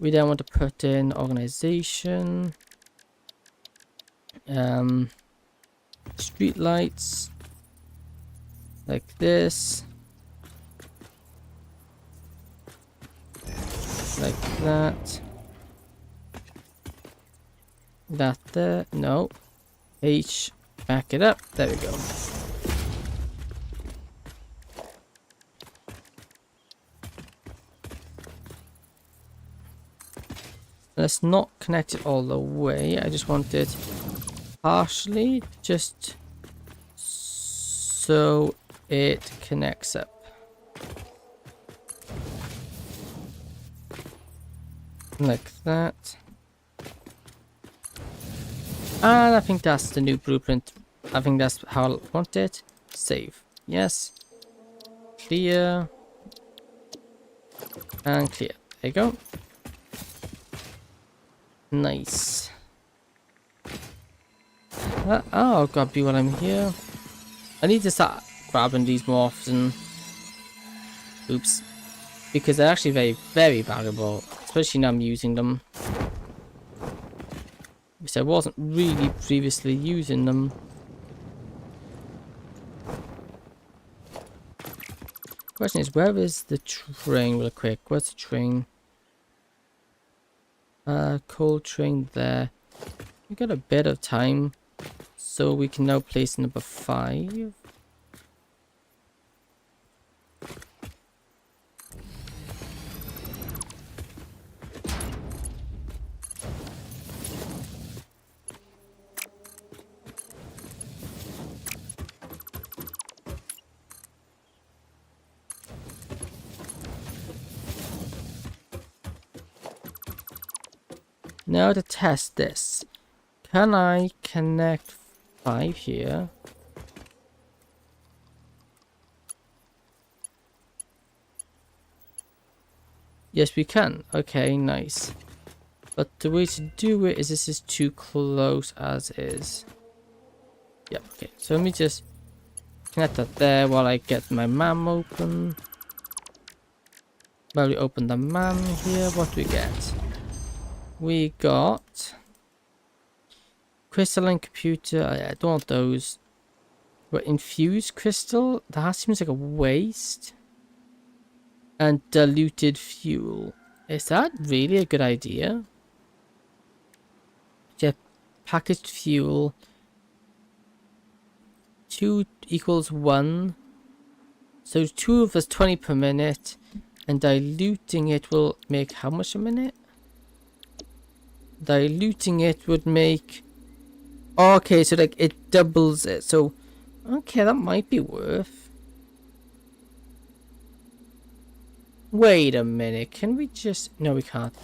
We then want to put in organization. Street lights. Like this. Like that. That there. No. H, back it up. There we go. Let's not connect it all the way. I just want it partially, just so it connects up. Like that. And I think that's the new blueprint. I think that's how I want it. Save. Yes. Clear. And clear. There you go. Nice. Oh, God, be while I'm here. I need to start grabbing these more often. Oops. Because they're actually very, very valuable. Especially now I'm using them. Because I wasn't really previously using them. Question is, where is the train real quick? Where's the train? Coal train there. We got a bit of time. So we can now place number 5. Now to test this. Can I connect 5 here? Yes, we can. Okay, nice. But the way to do it is this is too close as is. Yep, okay. So let me just connect that there while I get my MAM open. While we open the MAM here, what do we get? We got crystalline computer. I don't want those. But infused crystal, that seems like a waste. And diluted fuel. Is that really a good idea? Yeah, packaged fuel. 2 equals 1. So 2 of us 20 per minute. And diluting it will make how much a minute? Diluting it would make... Okay, so like it doubles it. So, okay, that might be worth. Wait a minute, can we just... No, we can't.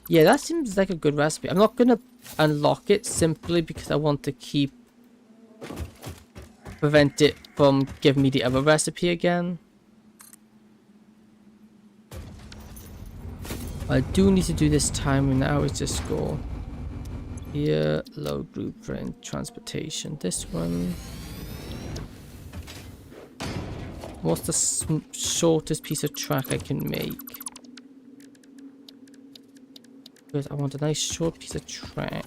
Yeah, that seems like a good recipe. I'm not going to unlock it simply because I want to prevent it from giving me the other recipe again. I do need to do this time now. Is just go here, load blueprint, transportation. This one. What's the shortest piece of track I can make? Because I want a nice short piece of track.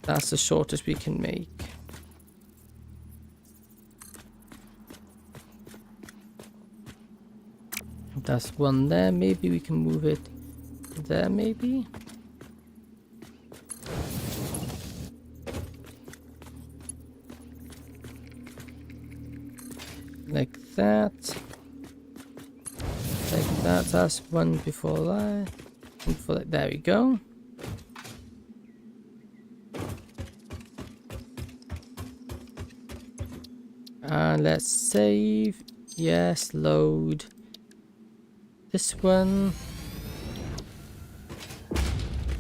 That's the shortest we can make. That's one there. Maybe we can move it there, maybe. Like that. Like that. That's one before that. One before that. There we go. And let's save. Yes, load. This one.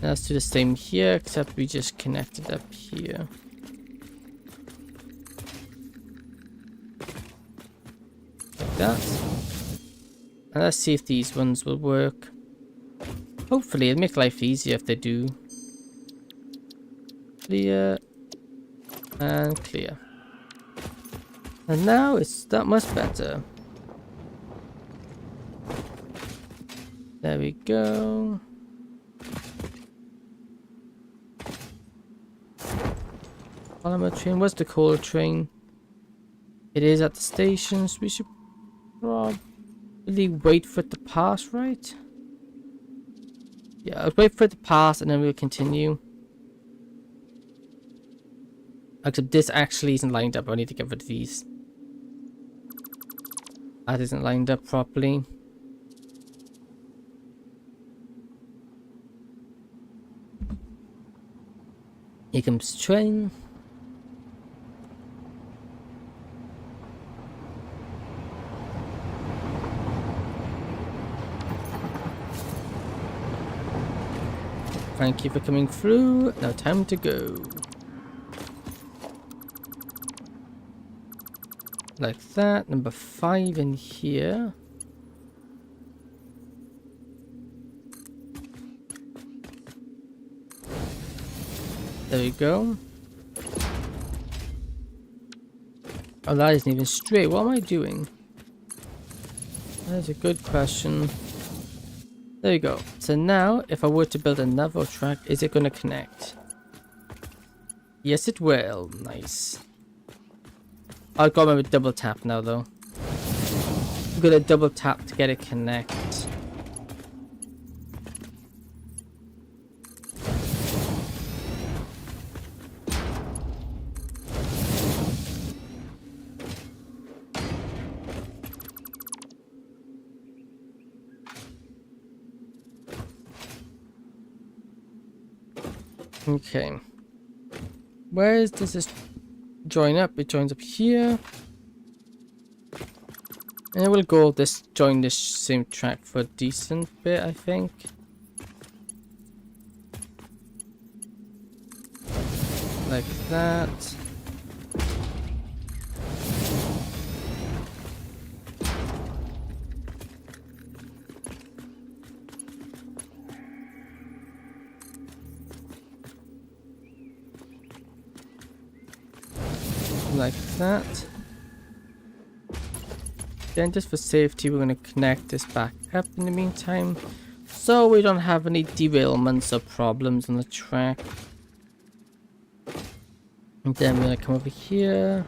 Let's do the same here, except we just connected up here. Like that. And let's see if these ones will work. Hopefully, it'll make life easier if they do. Clear. And clear. And now it's that much better. There we go. Polymer train. Where's the coal train? It is at the stations. We should probably wait for it to pass, right? Yeah, I'll wait for it to pass and then we'll continue. Except this actually isn't lined up. I need to get rid of these. That isn't lined up properly. Here comes train. Thank you for coming through. Now time to go. Like that. Number 5 in here. There we go. Oh, that isn't even straight. What am I doing? That's a good question. There you go. So now, if I were to build another track, is it going to connect? Yes, it will. Nice. I'll go with double tap now, though. I'm going to double tap to get it connect. Okay. Where does this join up? It joins up here. And it will go join this same track for a decent bit, I think. Like that. Like that. Then just for safety, we're going to connect this back up in the meantime, so we don't have any derailments or problems on the track. And then we're going to come over here.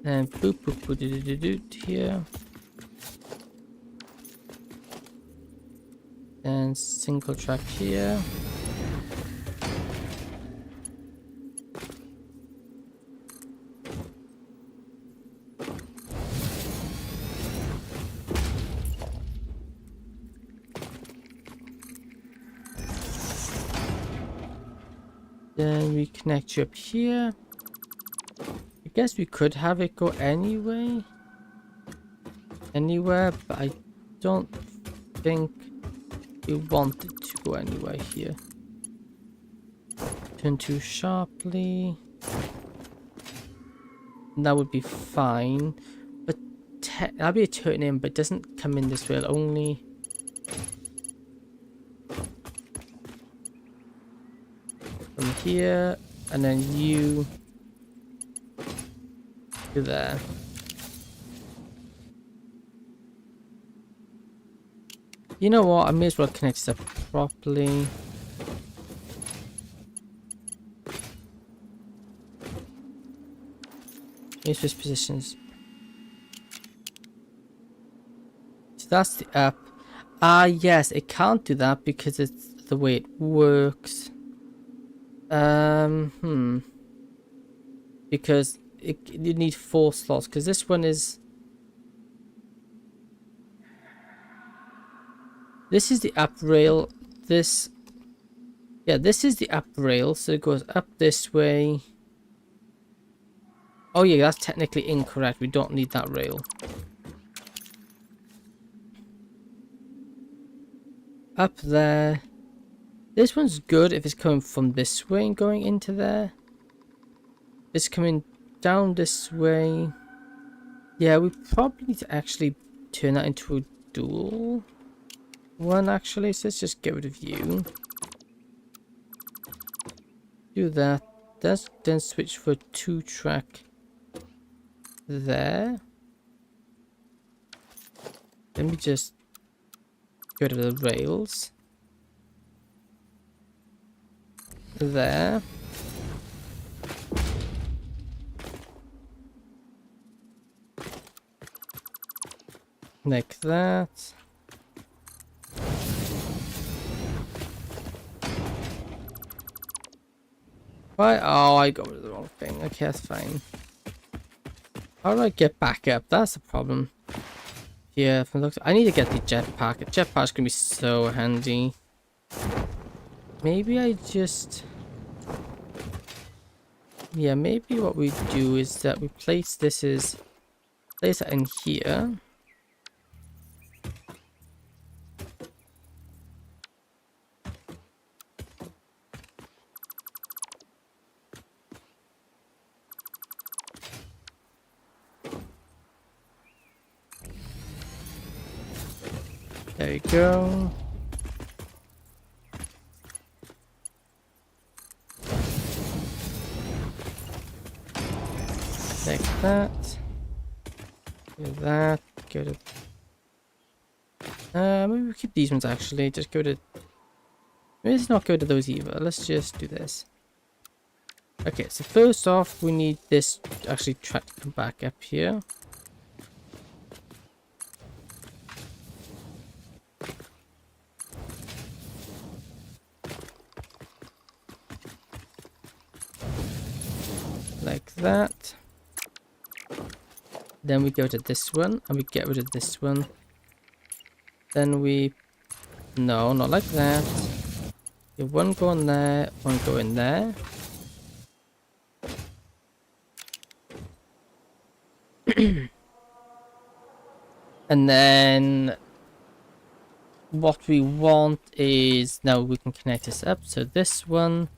And boop boop boop doo doo doo doo here. And single track here. Then we connect you up here. I guess we could have it go anywhere, but I don't think we want it to go anywhere here. Turn too sharply. That would be fine, but that'll be a turn in, but it doesn't come in this way. It'll only from here, and then you to there. You know what? I may as well connect stuff properly. Let's just positions. So that's the up. Ah, yes, it can't do that because it's the way it works. Because you need 4 slots, because this one is... This is the up rail. This... Yeah, this is the up rail, so it goes up this way. Oh yeah, that's technically incorrect. We don't need that rail. Up there. This one's good if it's coming from this way and going into there. It's coming down this way. Yeah, we probably need to actually turn that into a dual one, actually. So let's just get rid of you. Do that. Then switch for 2-track there. Let me just get rid of the rails. There. Like that. Why? Oh, I got rid of the wrong thing. Okay, that's fine. How do I get back up? That's the problem. Yeah, from the looks, I need to get the jetpack. The jetpack's gonna be so handy. Maybe I just... Yeah, maybe what we do is that we place this is... Place it in here. There you go. Like that. Do that. Go to... maybe we keep these ones actually. Just go to... Maybe let's not go to those either. Let's just do this. Okay, so first off, we need this to actually try to come back up here. Like that. Then we go to this one and we get rid of this one. Then we... No, not like that. Okay, one go in there, one go in there. And then what we want is now we can connect this up. So this one,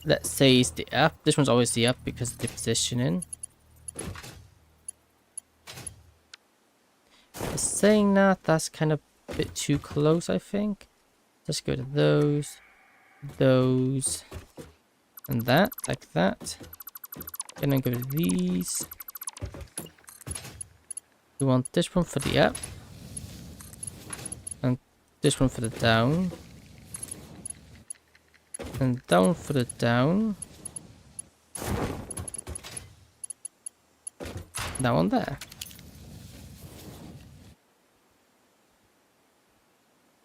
let's say is the up. This one's always the up because of the positioning. Saying that, that's kind of a bit too close, I think. Let's go to those, and that, like that. And then go to these. We want this one for the up. And this one for the down. And down for the down. That one there.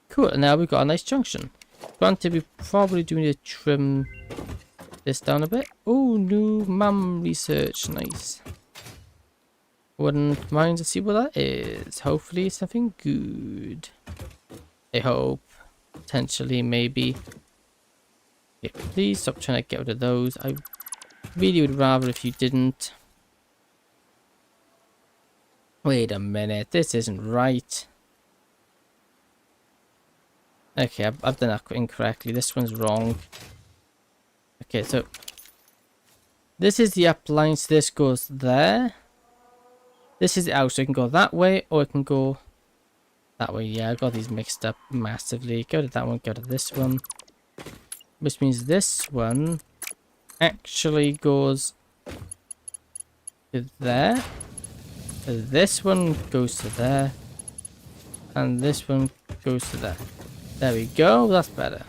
Cool, and now we've got a nice junction. Granted, we probably do need to trim this down a bit. Oh, new MAM research, nice. Wouldn't mind to see what that is. Hopefully something good. I hope. Potentially, maybe. Yeah, please stop trying to get rid of those. I really would rather if you didn't. Wait a minute, this isn't right. Okay, I've done that incorrectly. This one's wrong. Okay, so this is the up line, so this goes there. This is the out, so it can go that way, or it can go that way. Yeah, I got these mixed up massively. Go to that one, go to this one. Which means this one actually goes to there. This one goes to there. And this one goes to there. There we go, that's better.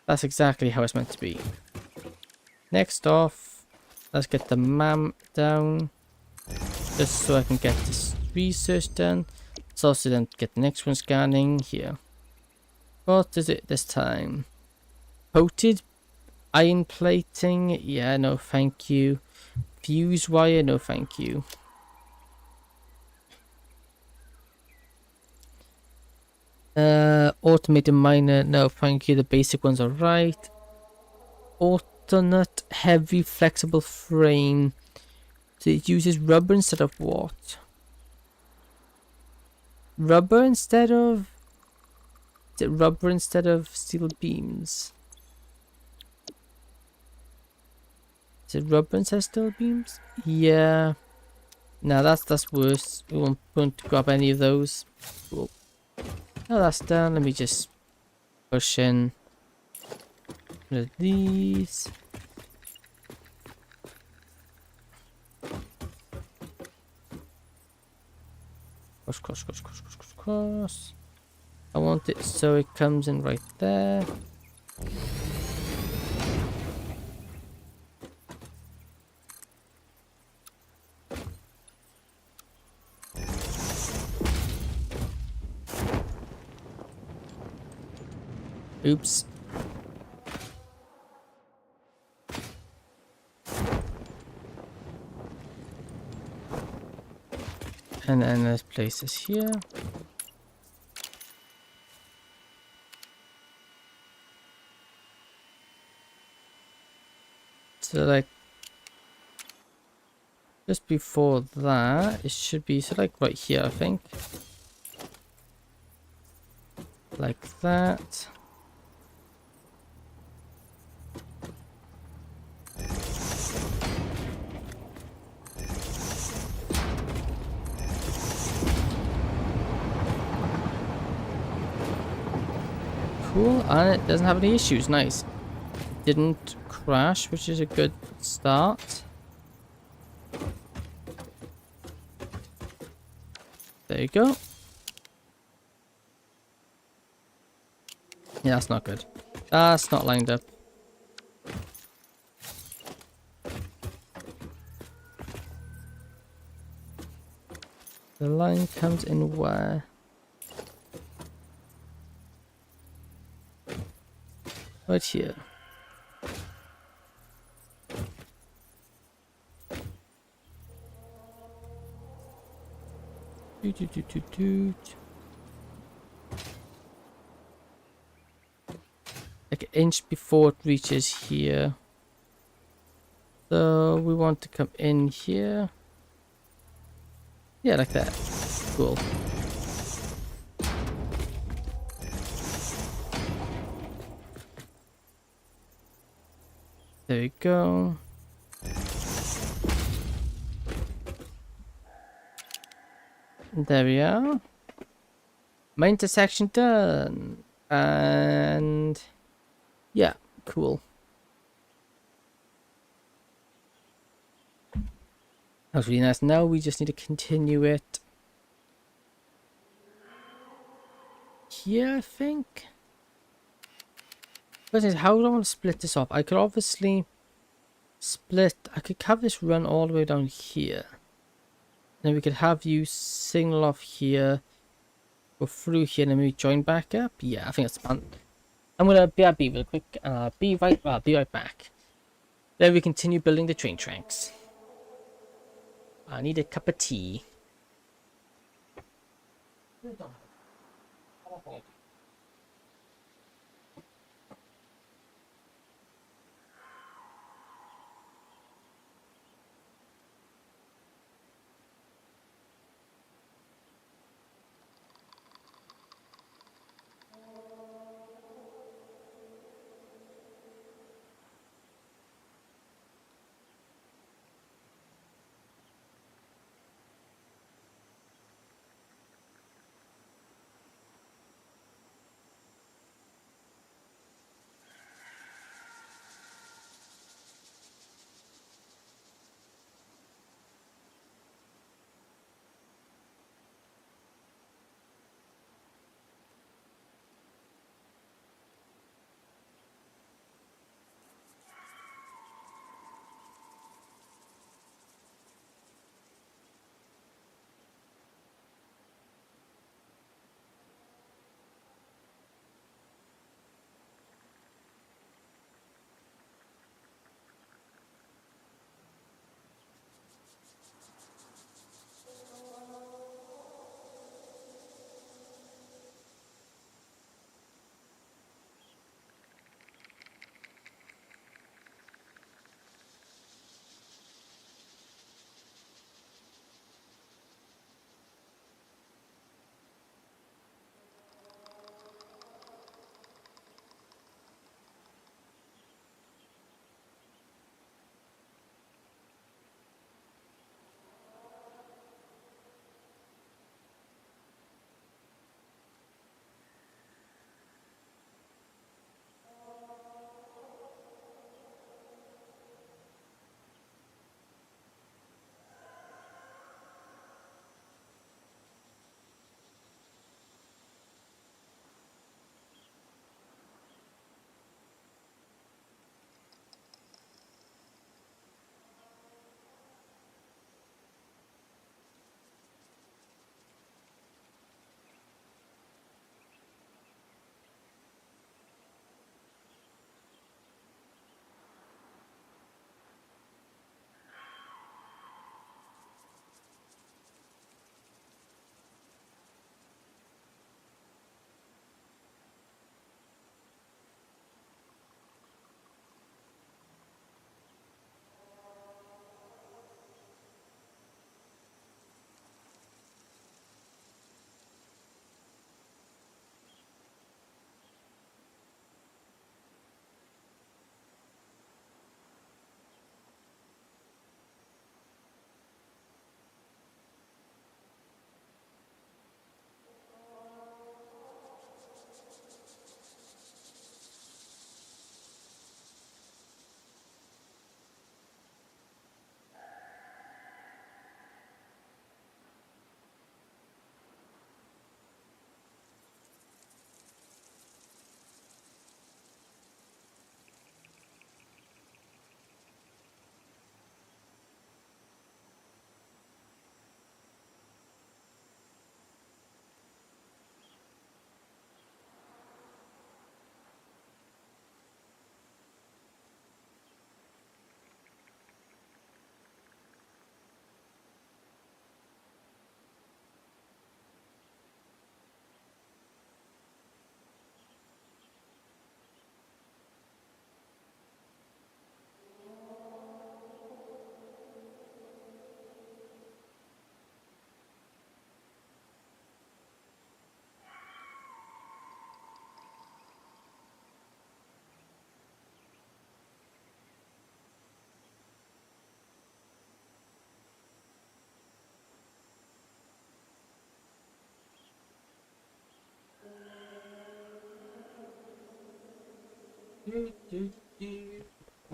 That's exactly how it's meant to be. Next off, let's get the MAM down. Just so I can get this research done. Let's also then get the next one scanning here. What is it this time? Coated iron plating? Yeah, no thank you. Fuse wire? No thank you. Automated miner? No thank you. The basic ones are right. Alternate heavy flexible frame. So it uses rubber instead of what? Rubber instead of... Is it rubber instead of steel beams? Is it rubber instead of steel beams? Yeah. No, that's worse. We won't want to grab any of those. Cool. Now that's done. Let me just push in one of these. Cross. I want it so it comes in right there. Oops. And then there's places here. So like just before that, it should be so like right here, I think. Like that. Cool, and it doesn't have any issues. Nice. Didn't crash, which is a good start. There you go. Yeah, that's not good. That's not lined up. The line comes in where? Right here. Doot. Like an inch before it reaches here. So we want to come in here. Yeah, like that. Cool. There we go. There we are. My intersection done. And yeah, cool. That was really nice. Now we just need to continue it here, I think. Question is, how do I want to split this off? I could obviously split. I could have this run all the way down here. Then we could have you signal off here, go through here, and then maybe join back up. Yeah, I think that's fun. I'm gonna BRB real quick. Be right back. Then we continue building the train tracks. I need a cup of tea.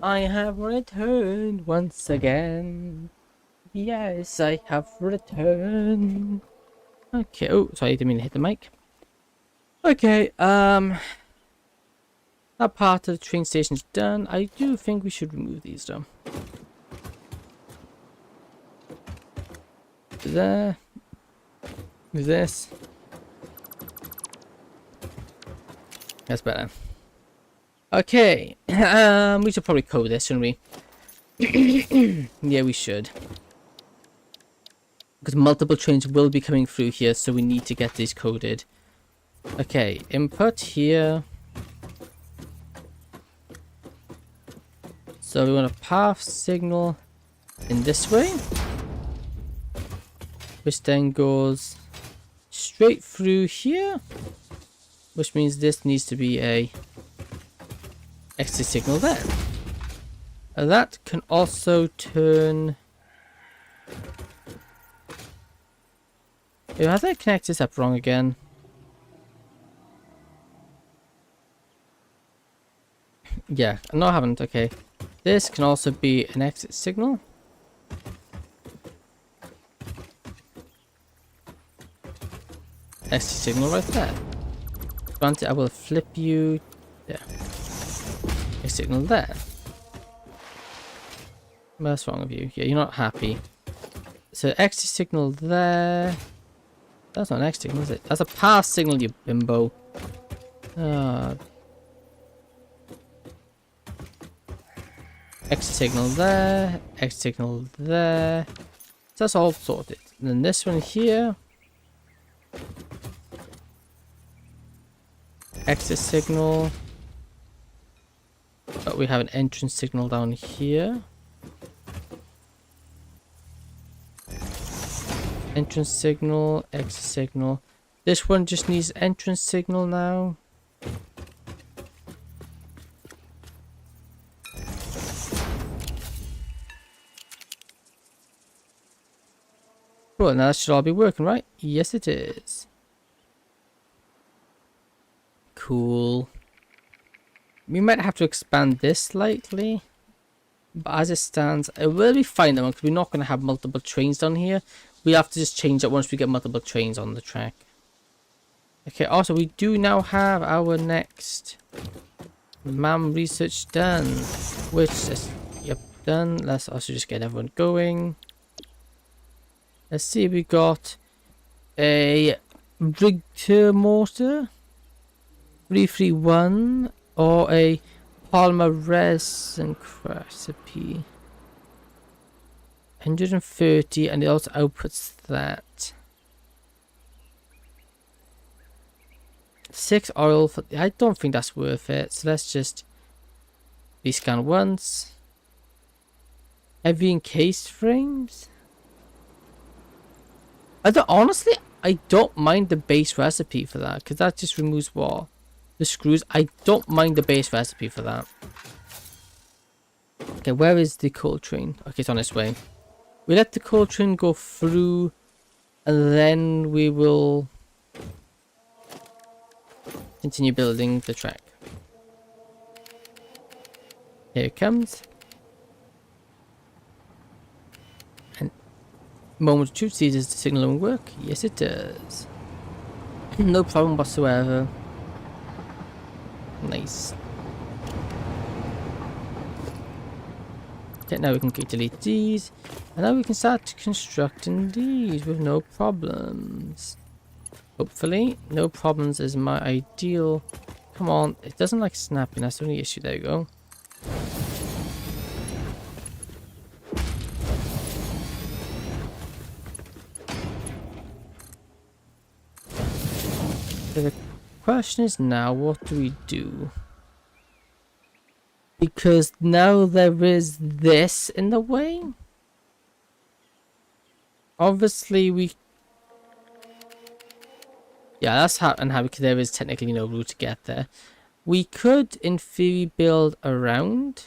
I have returned once again. Yes, I have returned. Okay. Oh, sorry, I didn't mean to hit the mic. Okay. That part of the train station's done. I do think we should remove these though. There. This. That's better. Okay. We should probably code this, shouldn't we? Yeah, we should. Because multiple trains will be coming through here, so we need to get these coded. Okay, input here. So we want a path signal in this way, which then goes straight through here, which means this needs to be a exit signal there. And that can also turn. Have I connected this up wrong again? Yeah, no I haven't, okay. This can also be an exit signal. Exit signal right there. Granted, I will flip you there. Exit signal there. What's wrong with you? Yeah, you're not happy. So exit signal there. That's not an exit signal, is it? That's a pass signal, you bimbo. Exit signal there. Exit signal there. So that's all sorted. And then this one here. Exit signal. But we have an entrance signal down here. Entrance signal, exit signal. This one just needs entrance signal now. Well, now that should all be working, right? Yes, it is. Cool. We might have to expand this slightly. But as it stands, it will be fine though, because we're not going to have multiple trains down here. We have to just change it once we get multiple trains on the track. Okay, also we do now have our next MAM research done. Which is, yep, done. Let's also just get everyone going. Let's see, we got a Richter mortar 331 or a polymer resin recipe 130, and it also outputs that 6 oil for, I don't think that's worth it, so let's just rescan once. Heavy encased frames. Honestly, I don't mind the base recipe for that, because that just removes what? The screws. I don't mind the base recipe for that. Okay, where is the coal train? Okay, it's on its way. We let the coal train go through, and then we will continue building the track. Here it comes. And moment of truth, see, does the signal work? Yes, it does. No problem whatsoever. Nice. Okay, now we can delete these, and now we can start constructing these with no problems. Hopefully, no problems is my ideal. Come on, it doesn't like snapping, that's the only issue. There you go. So the question is now, what do we do? Because now there is this in the way. Obviously we... Yeah, that's how because there is technically no route to get there. We could, in theory, build around.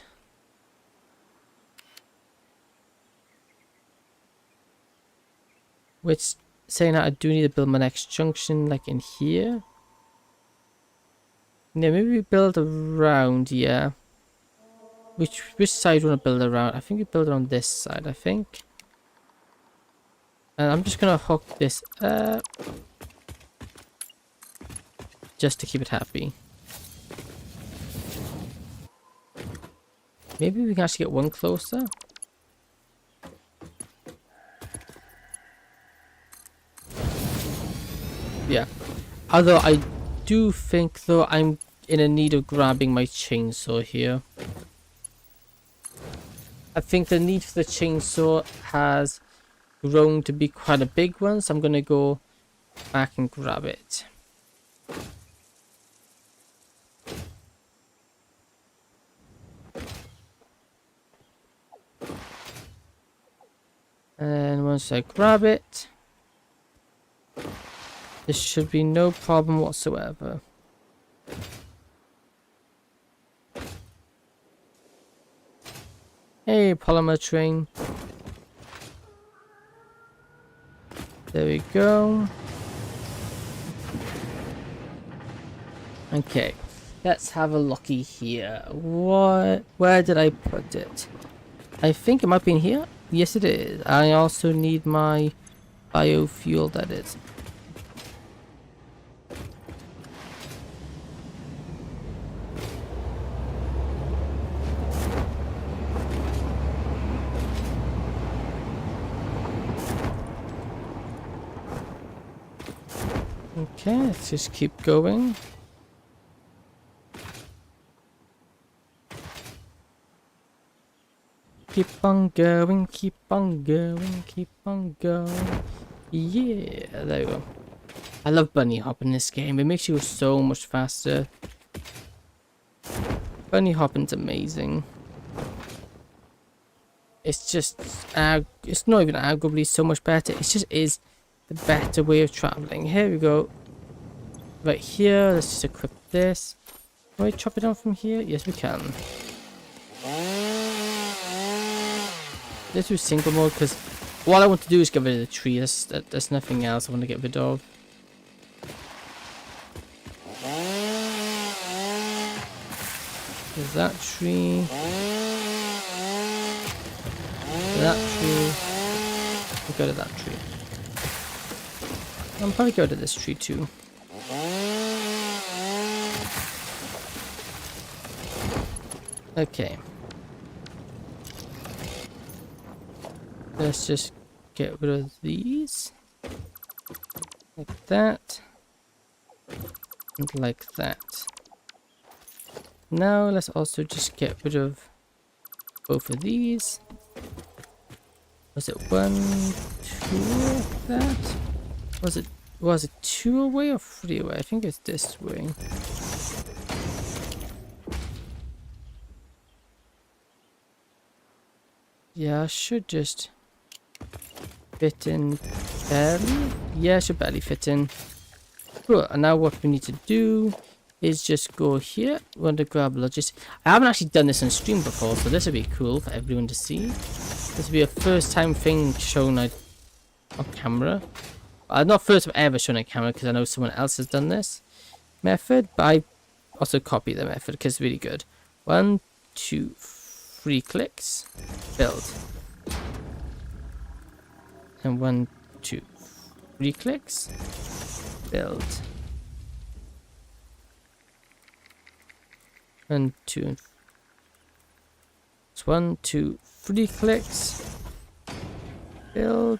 Which, saying that I do need to build my next junction, like in here. Yeah, maybe we build around, yeah. Which side do you want to build around? I think we build around this side, I think. And I'm just gonna hook this up. Just to keep it happy. Maybe we can actually get one closer. Yeah. Although I do think though I'm in a need of grabbing my chainsaw here. I think the need for the chainsaw has grown to be quite a big one, so I'm gonna go back and grab it. And once I grab it, there should be no problem whatsoever. Hey, polymer train. There we go. Okay, let's have a looky here. Where did I put it? I think it might be in here. Yes, it is. I also need my biofuel, that is. Okay, let's just keep going. Keep on going, keep on going, keep on going. Yeah, there we go. I love bunny hop in this game. It makes you go so much faster. Bunny hopping's amazing. It's just, it's not even arguably so much better. It just is the better way of traveling. Here we go. Right here, let's just equip this. Can we chop it down from here? Yes, we can. Let's do single mode because what I want to do is get rid of the tree. There's nothing else I want to get rid of. There's that tree. That tree. We'll go to that tree. I'll probably go to this tree too. Okay. Let's just get rid of these. Like that. And like that. Now let's also just get rid of both of these. Was it 1, 2 like that? Was it 2 away or 3 away? I think it's this way. Yeah, I should just fit in barely. Yeah, it should barely fit in. Cool. And now what we need to do is just go here. We want to grab logistics. I haven't actually done this on stream before, so this would be cool for everyone to see. This would be a first time thing shown on camera. Not first time ever shown on camera because I know someone else has done this method, but I also copy the method because it's really good. 1, 2, 3 clicks, build. And 1, 2, 3 clicks, build. 1, 2. It's 1, 2, 3 clicks, build.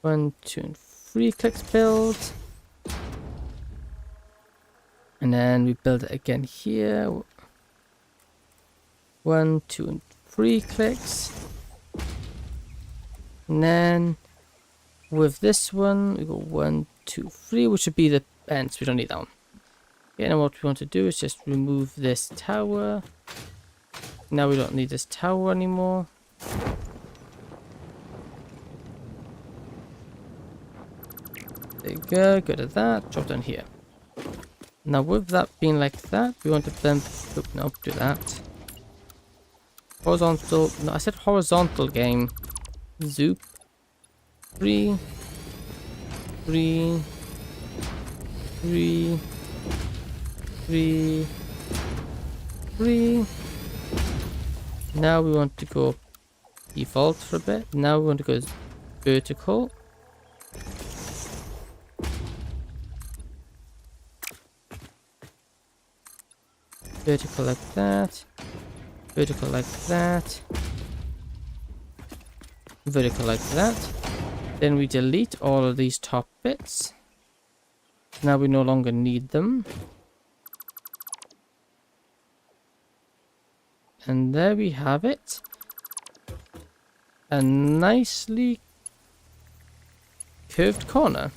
1, 2, and 3 clicks, build. And then we build it again here. 1, 2, and 3 clicks. And then with this one, we go 1, 2, 3, which would be the ends. We don't need that one. Okay, now what we want to do is just remove this tower. Now we don't need this tower anymore. There you go, go to that, drop down here. Now with that being like that, we want to then, nope, do that. Horizontal, no, I said horizontal game. Zoop. 3, 3, 3, 3, 3. Now we want to go default for a bit. Now we want to go vertical. Vertical like that. Vertical like that. Vertical like that. Then we delete all of these top bits. Now we no longer need them. And there we have it. A nicely curved corner.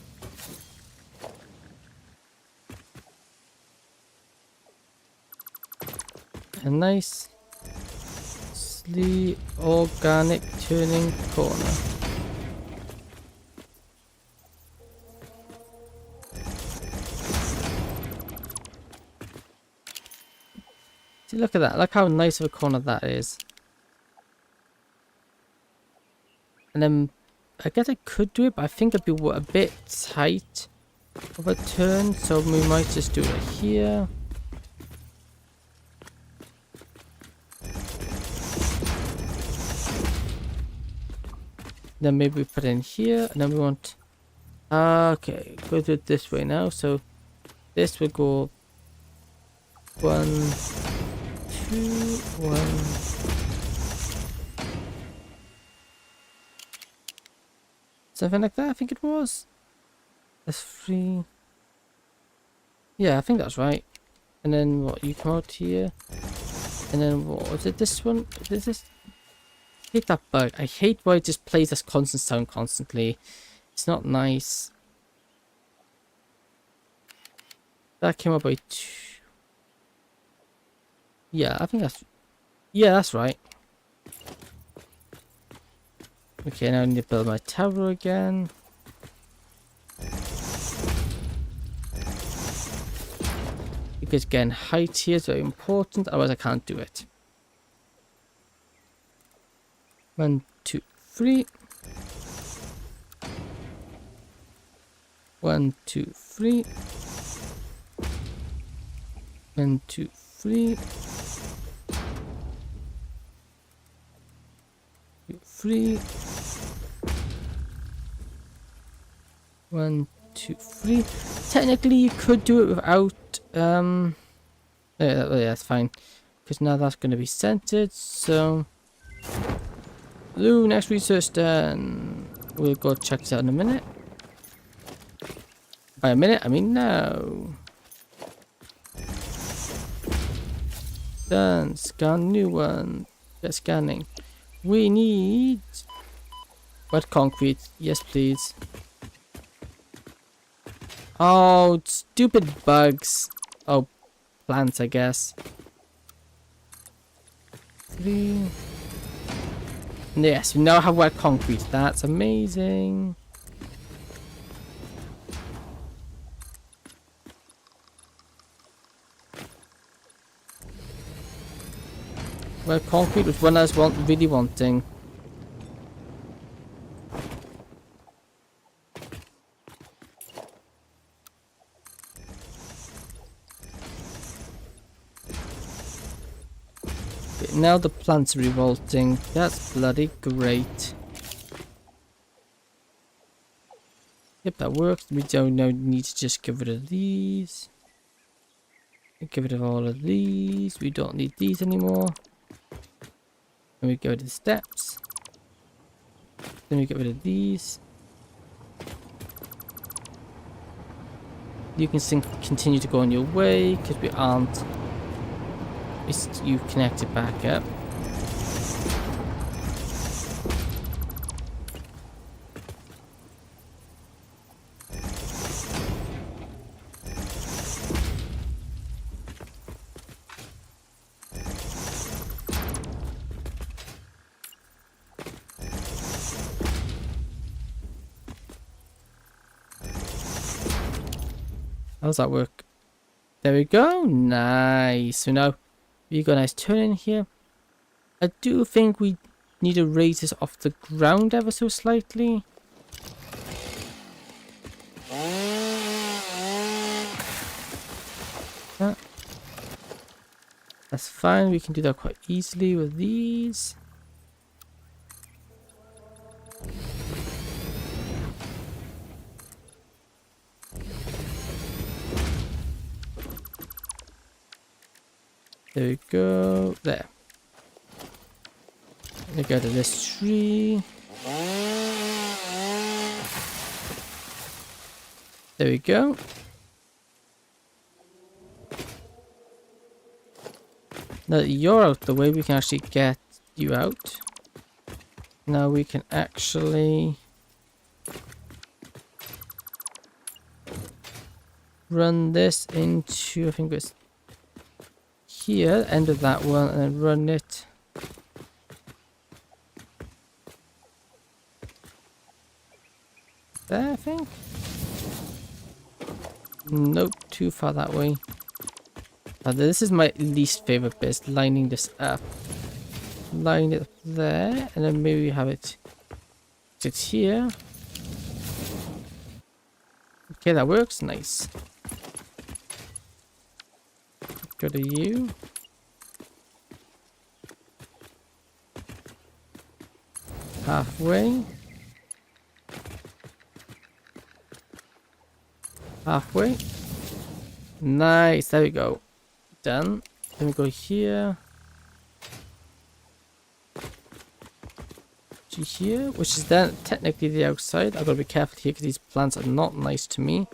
A nicely organic turning corner. See, look at that. Look how nice of a corner that is. And then I guess I could do it, but I think it'd be a bit tight of a turn, so we might just do it here. Then maybe we put it in here, and then we want... Okay, go do it this way now. So this will go 1, 2, 1. Something like that, I think it was. That's 3. Yeah, I think that's right. And then what? You come out here. And then what was it? This one? Is this? I hate that bug. I hate why it just plays this constant sound constantly. It's not nice. That came up by 2. Yeah, I think that's... Yeah, that's right. Okay, now I need to build my tower again. Because again, height here is very important, otherwise I can't do it. 1, 2, 3. 1, 2, 3. 1, 2, 3. 3. 1, 2, 3. Technically, you could do it without. Yeah, that's fine. Because now that's going to be centered. So, next research done. We'll go check this out in a minute. By a minute, I mean now. Done. Scan new one. Get scanning. We need wet concrete. Yes, please. Oh, stupid bugs. Oh, plants, I guess. 3. Yes, we now have wet concrete. That's amazing. Wet concrete was one I was really wanting. Now the plants are revolting. That's bloody great. Yep, that works. We don't now need to just get rid of these. Get rid of all of these. We don't need these anymore. Then we get rid of the steps. Then we get rid of these. You can continue to go on your way because we aren't. You connect it back up. How does that work? There we go. Nice. So now we got a nice turn in here. I do think we need to raise this off the ground ever so slightly. that. That's fine. We can do that quite easily with these. There we go. There. Let me go to this tree. There we go. Now that you're out the way, we can actually get you out. Now we can actually run this into, I think it's here, end of that one, and then run it. There, I think. Nope, too far that way. Now, this is my least favorite bit, lining this up. Line it up there, and then maybe have it sit here. Okay, that works. Nice. Go to you. Halfway. Halfway. Nice, there we go. Done. Then we go here. To here, which is then technically the outside. I've got to be careful here because these plants are not nice to me.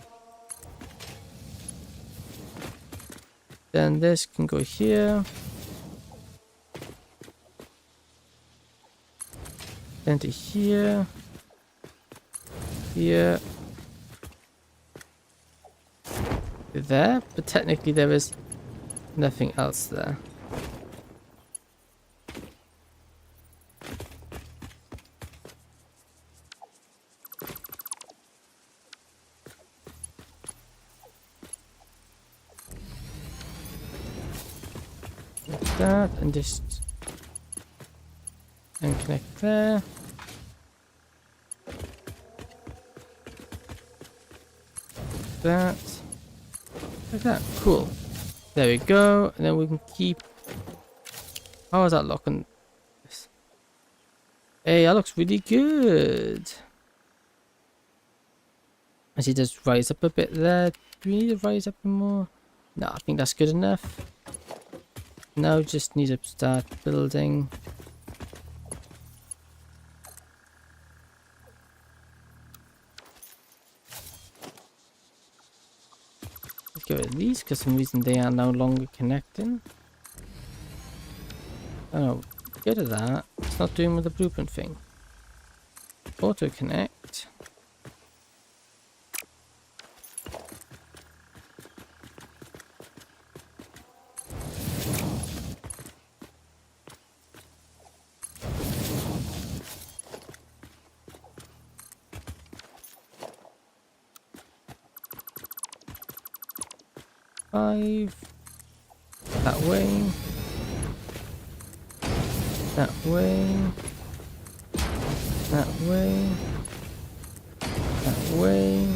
Then this can go here. Then to here. Here. There, but technically there is nothing else there. Like that, and just and connect there. That. Like that. Cool. There we go. And then we can keep... How is that looking? Hey, that looks really good. As he does rise up a bit there. Do we need to rise up more? No, I think that's good enough. Now just need to start building. Let's get rid of these because for some reason they are no longer connecting. Oh no, get rid of that. It's not doing with the blueprint thing. Auto connect. Five. That way. That way. That way. That way.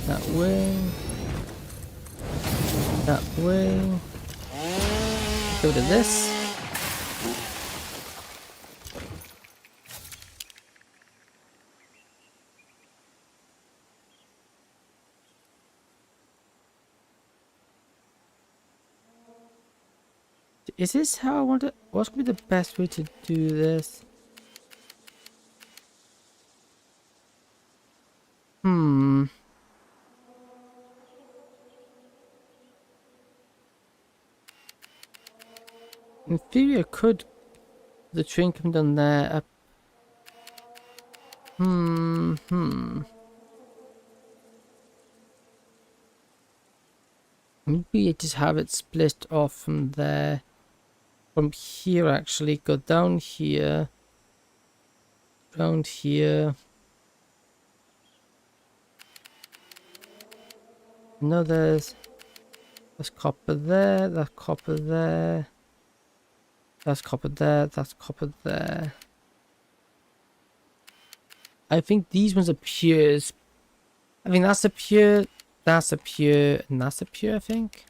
That way. That way. Go to this. Is this how I want it? What's gonna be the best way to do this? In theory, I could. The train coming down there. Up. Maybe I just have it split off from there. From here, actually, go down here. Round here. No, there's copper there, that's copper there. That's copper there, that's copper there. I think these ones are pures. I think that's a pure That's a pure, and that's a pure, I think.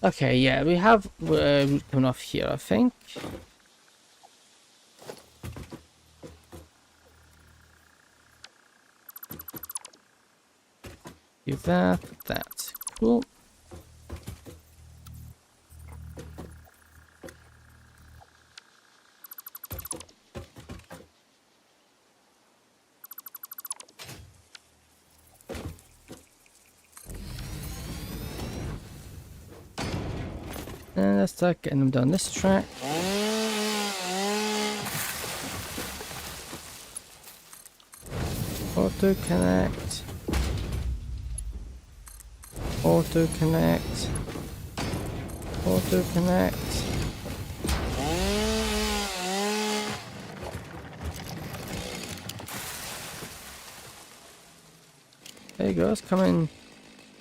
Okay, yeah, we have route coming off here, I think. Do that, that. Cool. And let's start getting them down this track. Auto connect. Auto connect. Auto connect. There you go, it's coming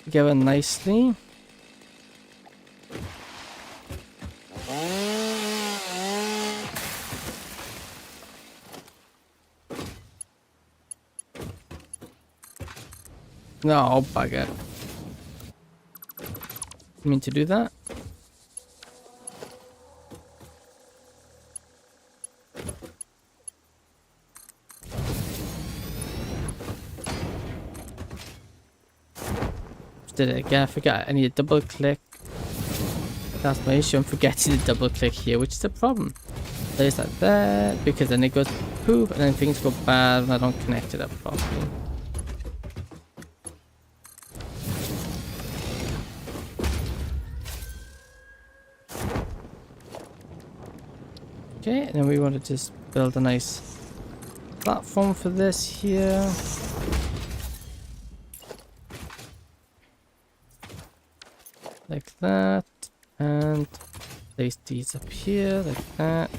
together nicely. No, bugger. You mean to do that? Did it again. I forgot. I need to double click. That's my issue. I'm forgetting to double click here, which is a problem. Place that there, because then it goes poop and then things go bad when I don't connect it up properly. Okay, and then we want to just build a nice platform for this here. Like that. And place these up here like that.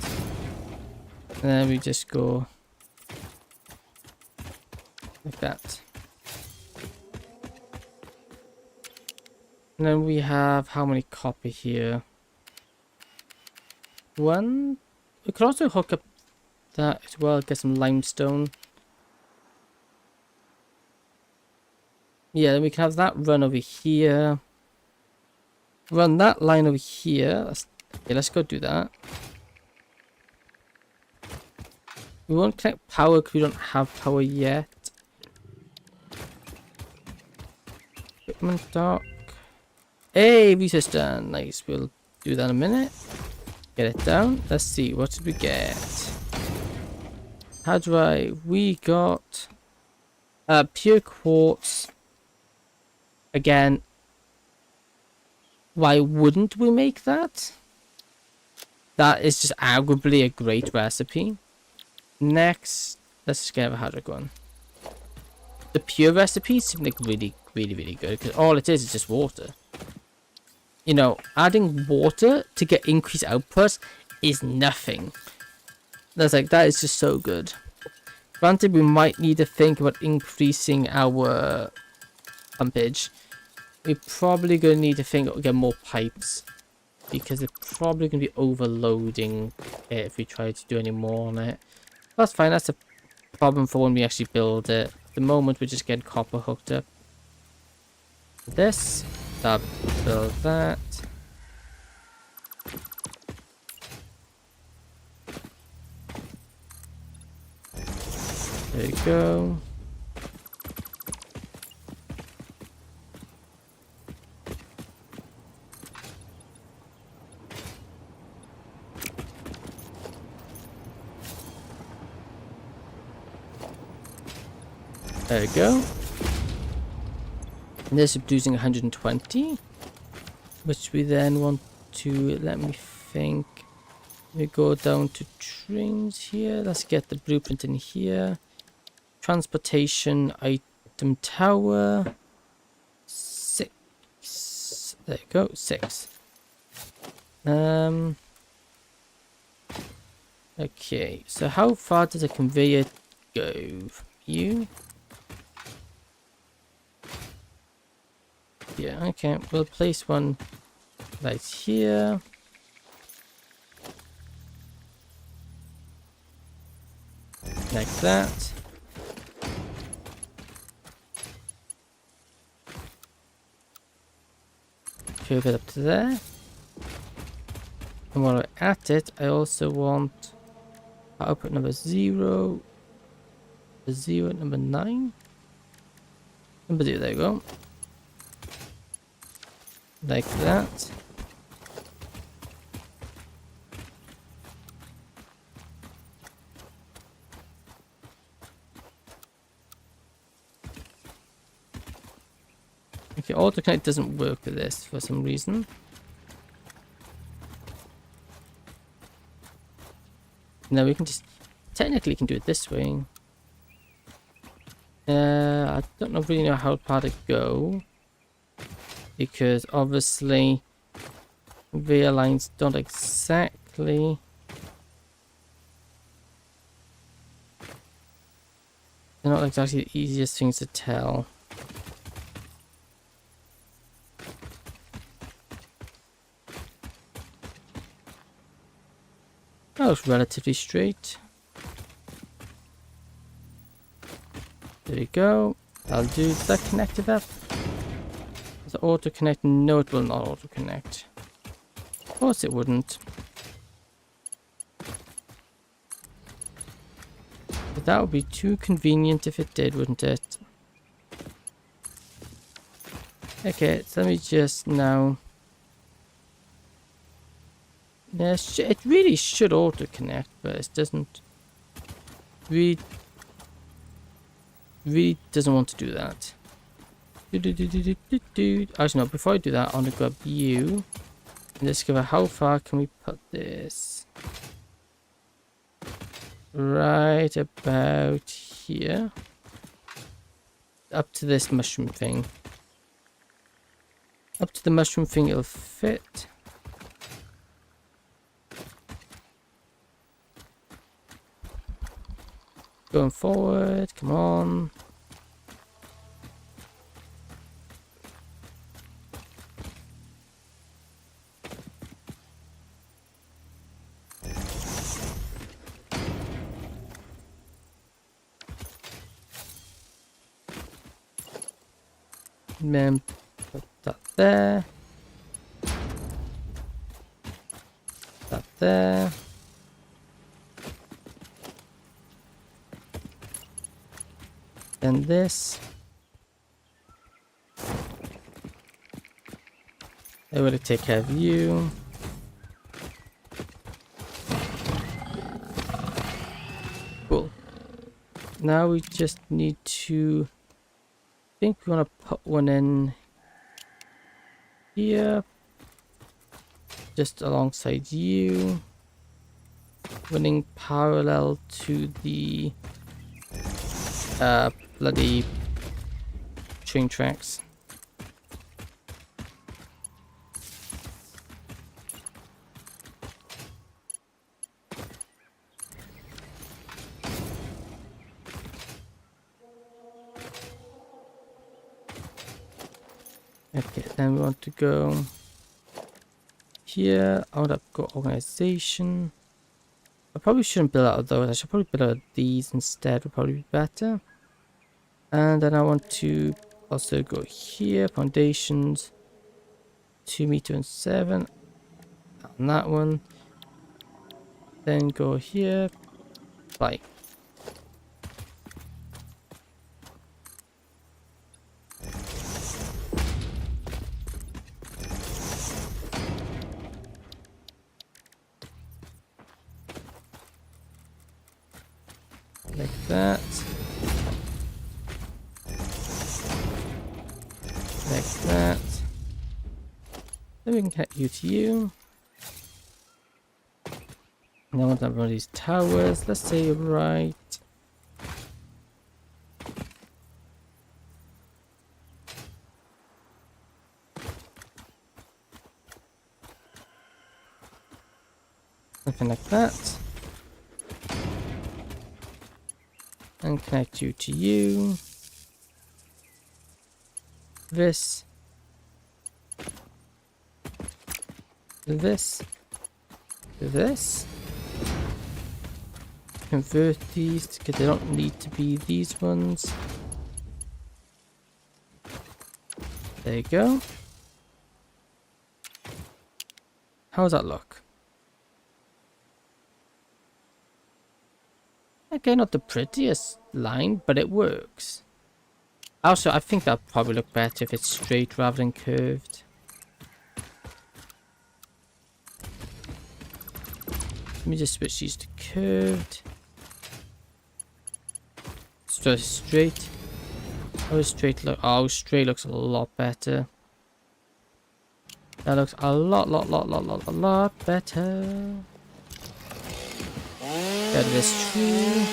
And then we just go like that. And then we have how many copper here? One. We could also hook up that as well, get some limestone. Yeah, then we can have that run over here. Run that line over here. Let's go do that. We won't connect power because we don't have power yet. Equipment dock. Hey, research done. Nice. We'll do that in a minute. Get it down. Let's see. What did we get? How do I... We got... pure quartz. Again. Why wouldn't we make that? That is just arguably a great recipe. Next, let's just get a harder going. The pure recipes seem like really good because all it is just water. You know, adding water to get increased output is nothing. That's like, that is just so good. Granted, we might need to think about increasing our pumpage. We're probably going to need to think get more pipes because they're probably going to be overloading it if we try to do any more on it. That's fine. That's a problem for when we actually build it. At the moment, we're just getting copper hooked up. This, that, build that. There you go. There we go. And this is producing 120, which we then want to, let me think. We go down to trains here. Let's get the blueprint in here. Transportation item tower. 6. There you go, 6. Okay, so how far does a conveyor go. You. Yeah, okay. We'll place one right here. Like that. Curve it up to there. And while we're at it, I also want output number 0, 0, number 9. Number 0, there you go. Like that. Okay, AutoConnect doesn't work with this for some reason. Now we can just technically can do it this way. I don't really know how far to go, because obviously rear lines don't exactly they're not exactly the easiest things to tell. Oh, it's relatively straight. There you go. I'll do. Does that connect to that? Does it auto connect? No, it will not auto connect. Of course it wouldn't. But that would be too convenient if it did, wouldn't it? Okay, so let me just now. Yes, it really should auto connect, but it doesn't. Really doesn't want to do that. Actually, no, before I do that, I want to grab you and discover how far can we put this. Right about here. Up to this mushroom thing. Up to the mushroom thing it'll fit. Going forward, come on. And then put that there. That there. Then this. I will take care of you. Cool. Now we just need to. I think we want to put one in here, just alongside you, running parallel to the bloody train tracks. Okay, then we want to go here. I want to go organization. I probably shouldn't build out of those. I should probably build out of these instead. Would probably be better. And then I want to also go here, foundations, 2 meter and 7 on that one. Then go here, bye. Like that. Like that. Then we can connect you to you. And I want to have one of these towers. Let's say right. Something like that. and connect you to you. This. This. This. Convert these because they don't need to be these ones. There you go. How does that look? Okay, not the prettiest line, but it works. Also, I think that'll probably look better if it's straight rather than curved. Let me just switch these to curved. So straight. How does straight look? Oh, straight looks a lot better. That looks a lot better. Get this tree.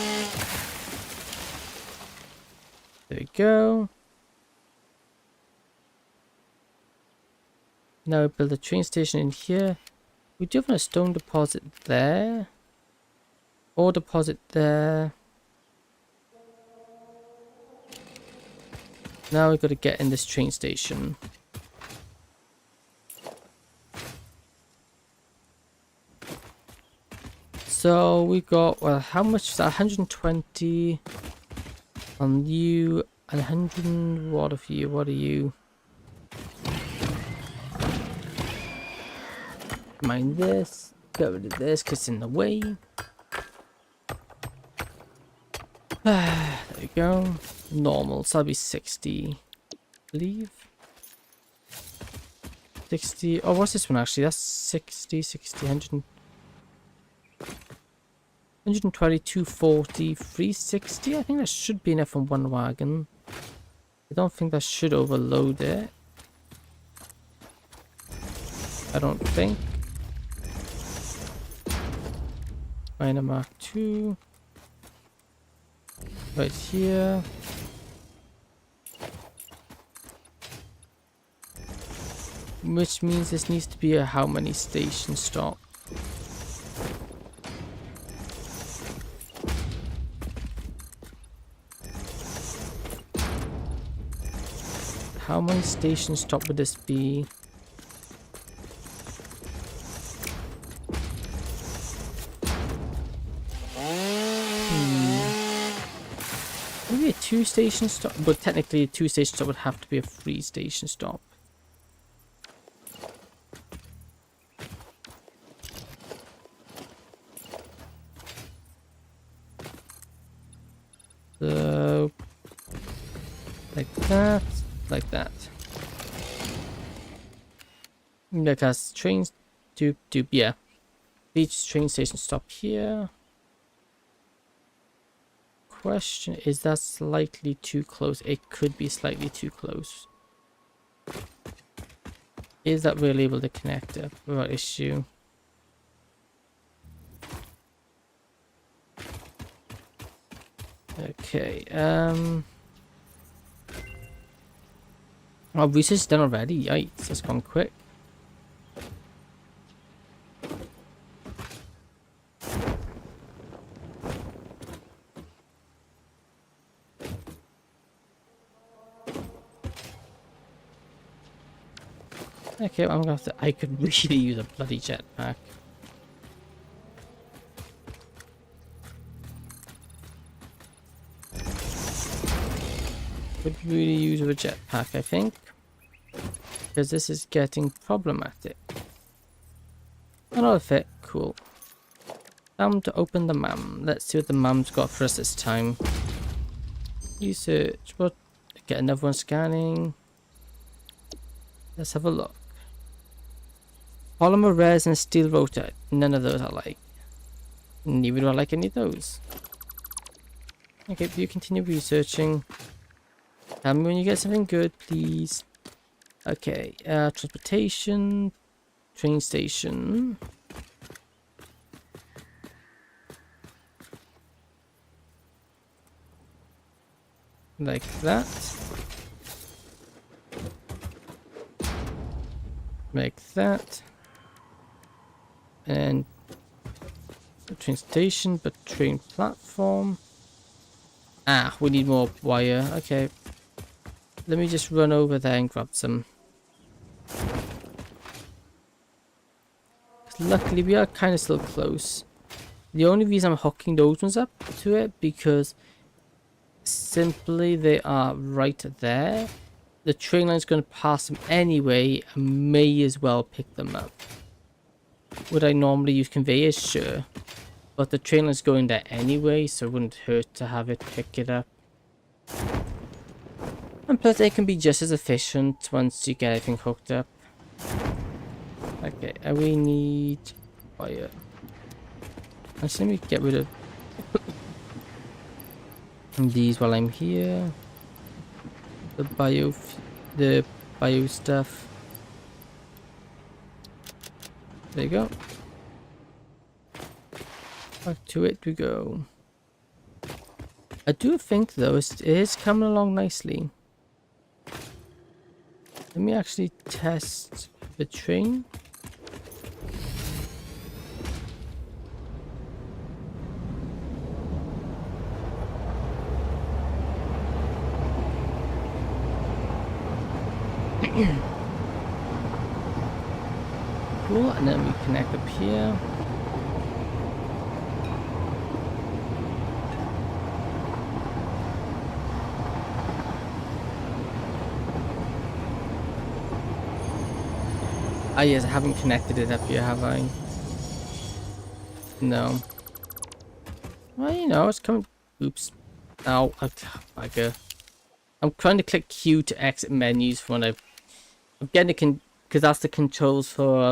There we go. Now we build a train station in here. We do have a stone deposit there. Ore deposit there. Now we've got to get in this train station. So we got, well, how much is that? 120 on you and 100. What of you? What are you? Mind this. Get rid of this because it's in the way. There we go. Normal. So that'll be 60. Leave. 60. Oh, what's this one actually? That's 60, 60, 100. 120, 240, 360. I think that should be enough on one wagon. I don't think that should overload it. I don't think. Miner Mark 2. Right here. Which means this needs to be a how many station stop. How many station stop would this be? Maybe a 2 station stop, but technically a 2 station stop would have to be a 3 station stop. So, like that, like that. Because trains do, yeah. Each train station stop here. Question, is that slightly too close? It could be slightly too close. Is that really able to connect up without issue? Okay, oh, research is done already. Yikes, that's gone quick. Okay, well, I'm gonna have to. I could really use a bloody jetpack. Could really use a jetpack, I think, because this is getting problematic. Another fit, cool. Time to open the MAM. Let's see what the MAM's got for us this time. Research. What? Get another one scanning. Let's have a look. Polymer res and steel rotor. None of those I like. Neither do I like any of those. Okay, you continue researching. Tell me when you get something good, please. Okay, transportation, train station. Like that. Like that. And a train station, but train platform. Ah, we need more wire. Okay. Let me just run over there and grab some. Luckily, we are kind of still close. The only reason I'm hooking those ones up to it because simply they are right there. The train line's going to pass them anyway. I may as well pick them up. Would I normally use conveyors? Sure. But the train line's going there anyway, so it wouldn't hurt to have it pick it up. And plus, it can be just as efficient once you get everything hooked up. Okay, and we need wire. Actually, let me get rid of these while I'm here. The bio stuff. There you go. Back to it we go. I do think though it is coming along nicely. Let me actually test the train. Cool, and then we connect up here. Ah yes, I haven't connected it up here, have I? No. Well, you know, it's coming. Oops. Ow. Bugger. I'm trying to click Q to exit menus when I'm getting the because that's the controls for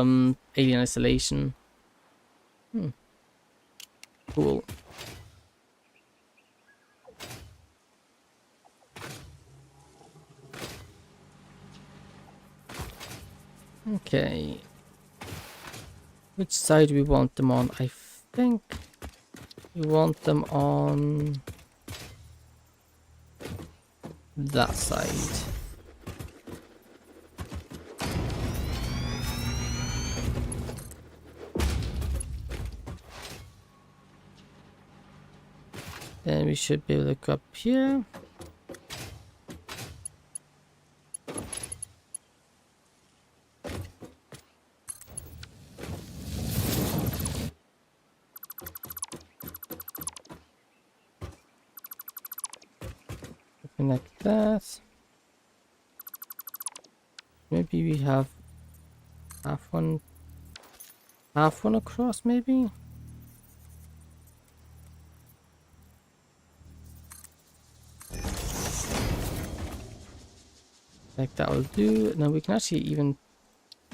alien isolation. Cool. Okay. Which side do we want them on? I think we want them on that side. Then we should be able to go up here. Connect that. Maybe we have half one across, maybe? Like that will do. Now we can actually even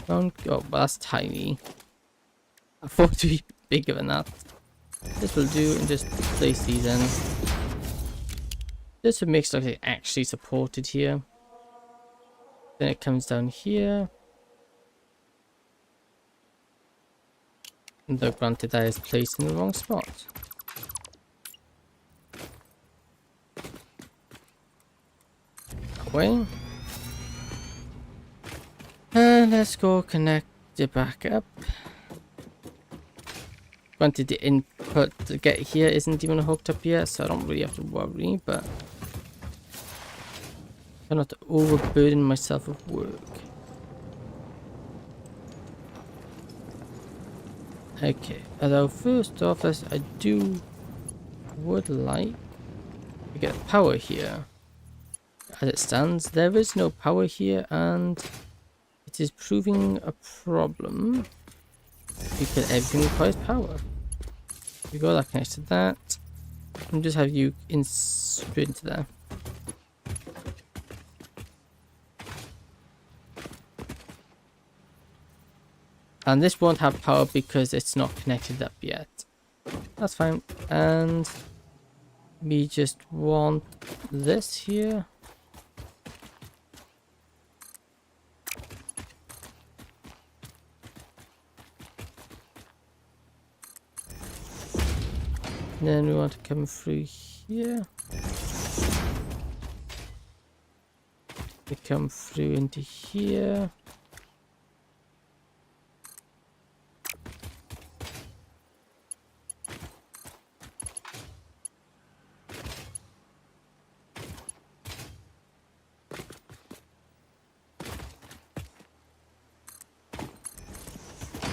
oh, well, that's tiny. I thought it would be bigger than that. This will do, and just place these in. This would make it like they actually supported here. Then it comes down here. And though granted that is placed in the wrong spot. Away. And let's go connect it back up. Granted the input to get here isn't even hooked up yet, so I don't really have to worry, but I'm not to overburden myself with work. Okay, although first off, I would like to get power here. As it stands, there is no power here, and it is proving a problem because everything requires power. We got that connected to that, and just have you straight into there. And this won't have power because it's not connected up yet. That's fine. And we just want this here. Then we want to come through here. We come through into here.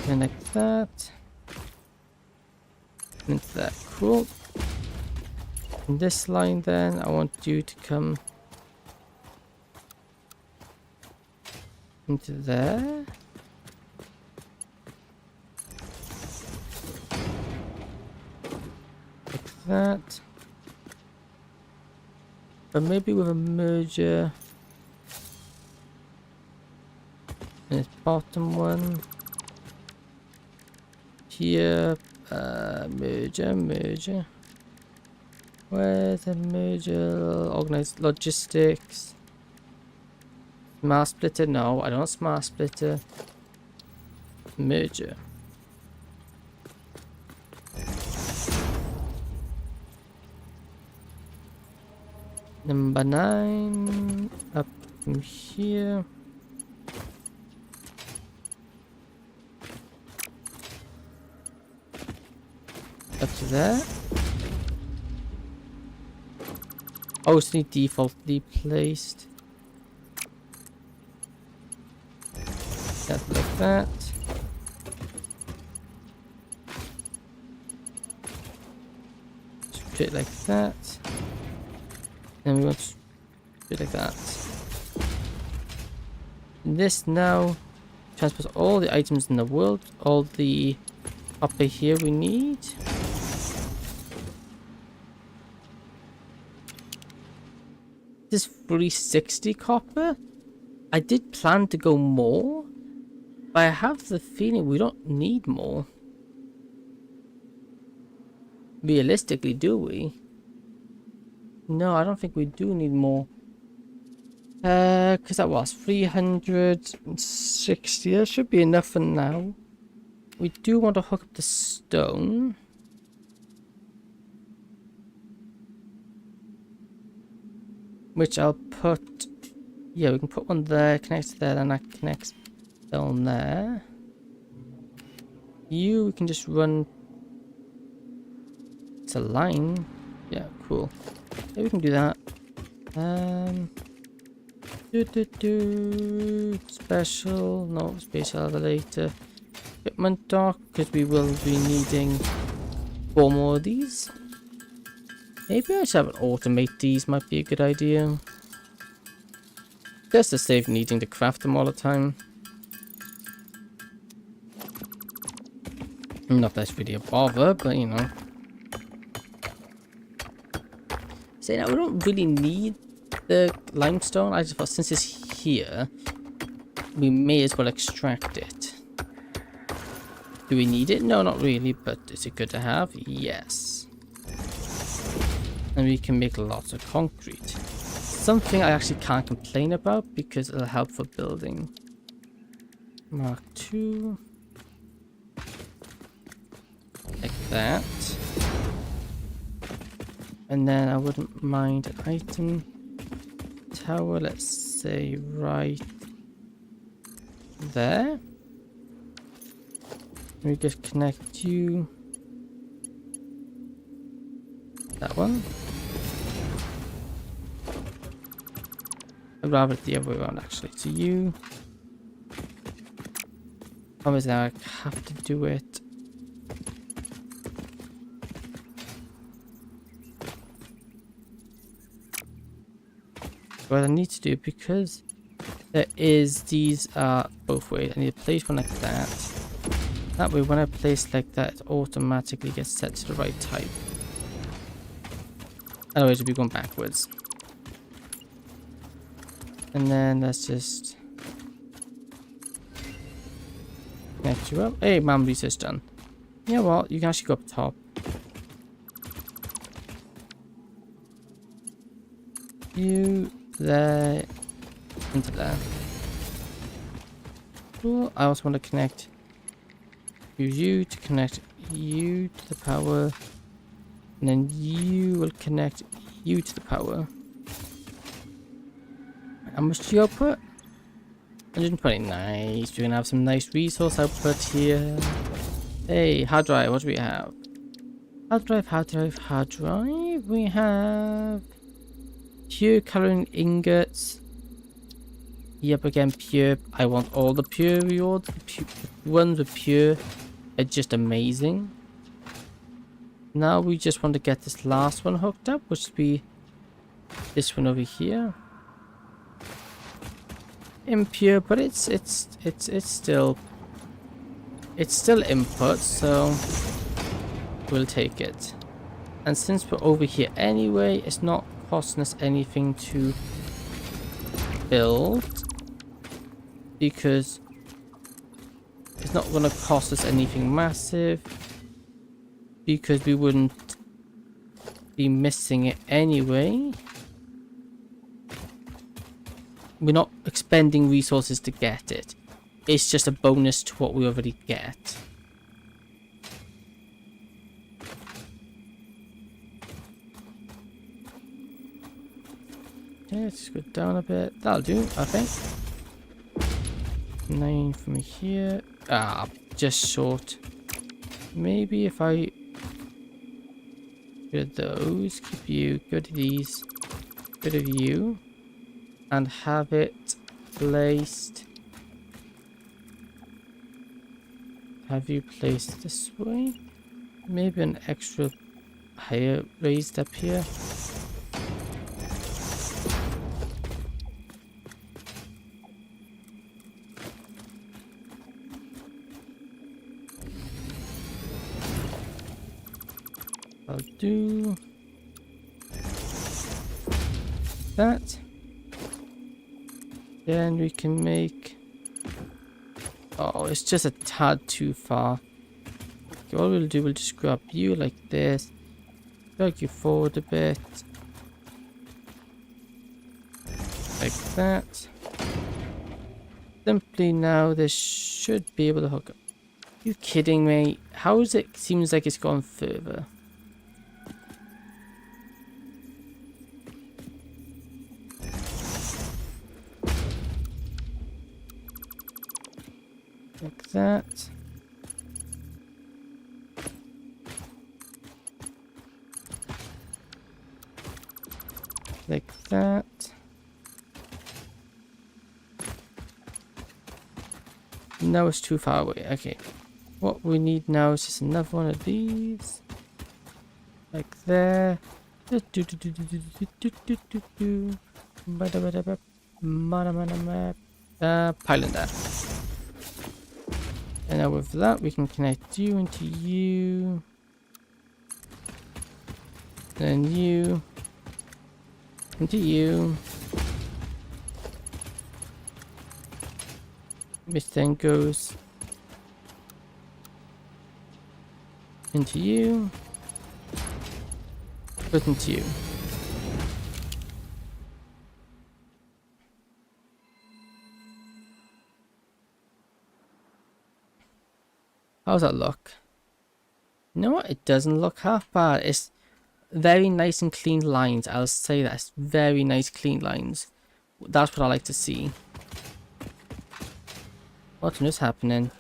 Then like that. Into that. Cool. And this line then, I want you to come into there. Like that. But maybe with a merger. And this bottom one. Here. Merger. Where's the merger? Organized logistics. Smart splitter? No, I don't want smart splitter. Merger. Number 9 up from here. Up to there. Oh, it's need defaultly placed. That like that. Put it like that. And we want to put it like that. And this now transports all the items in the world, all the copper here we need. This 360 copper. I did plan to go more, but I have the feeling we don't need more. Realistically, do we? No, I don't think we do need more. Because that was 360. That should be enough for now. We do want to hook up the stone. Which I'll put... Yeah, we can put one there, connects there, then that connects down there. You, we can just run... It's a line. Yeah, cool. Yeah, we can do that. Special, no, spatial elevator. Equipment dock, because we will be needing 4 more of these. Maybe I should have an automate these, might be a good idea. Just to save needing to craft them all the time. Not that's really a bother, but you know. So now we don't really need the limestone. I just thought since it's here, we may as well extract it. Do we need it? No, not really, but is it good to have? Yes. And we can make lots of concrete. Something I actually can't complain about because it'll help for building. Mark 2. Like that. And then I wouldn't mind an item tower, let's say right there. We just connect you. That one. I'd rather it the other way around actually. So you. Obviously I have to do it. What I need to do, because there is, these are both ways. I need to place one like that. That way when I place like that, it automatically gets set to the right type. Otherwise it'll be going backwards. And then let's just connect you up. Hey, Mam research done. Yeah, well, you can actually go up top. You there into there. Cool. I also want to connect you to connect you to the power, and then you will connect you to the power. How much do you output? 120. Nice. We're gonna have some nice resource output here. Hey, hard drive. What do we have? Hard drive, hard drive, hard drive. We have pure coloring ingots. Yep, again, pure. I want all the pure rewards. The ones with pure are just amazing. Now we just want to get this last one hooked up, which would be this one over here. Impure, but it's still input, so we'll take it. And since we're over here anyway, it's not costing us anything to build, because it's not going to cost us anything massive, because we wouldn't be missing it anyway. We're not expending resources to get it. It's just a bonus to what we already get. Yeah, let's just go down a bit. That'll do, I think. 9 from here. Ah, just short. Maybe if I get those, keep you, go to these, go to you, and have it placed. Have you placed this way? Maybe an extra higher raised up here. I'll do that. Then we can make... Oh, it's just a tad too far. Okay, all we'll do, we'll just grab you like this. Drag you forward a bit. Like that. Simply now, this should be able to hook up. You kidding me? How is it seems like it's gone further? Like that. Like that. No, it's too far away. Okay. What we need now is just another one of these. Like there. Pylon there. And now with that, we can connect you into you. Then you. Into you. Which then goes into you. Put into you. How's that look? You know what? It doesn't look half bad. It's very nice and clean lines. I'll say that. It's very nice clean lines. That's what I like to see. What is happening?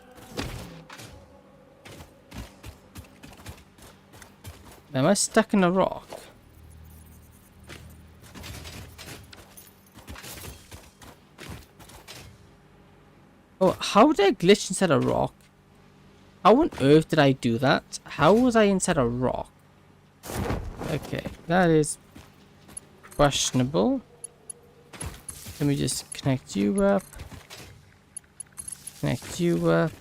Am I stuck in a rock? Oh, how did I glitch inside a rock? How on earth did I do that? How was I inside a rock? Okay, that is questionable. Let me just connect you up. Connect you up.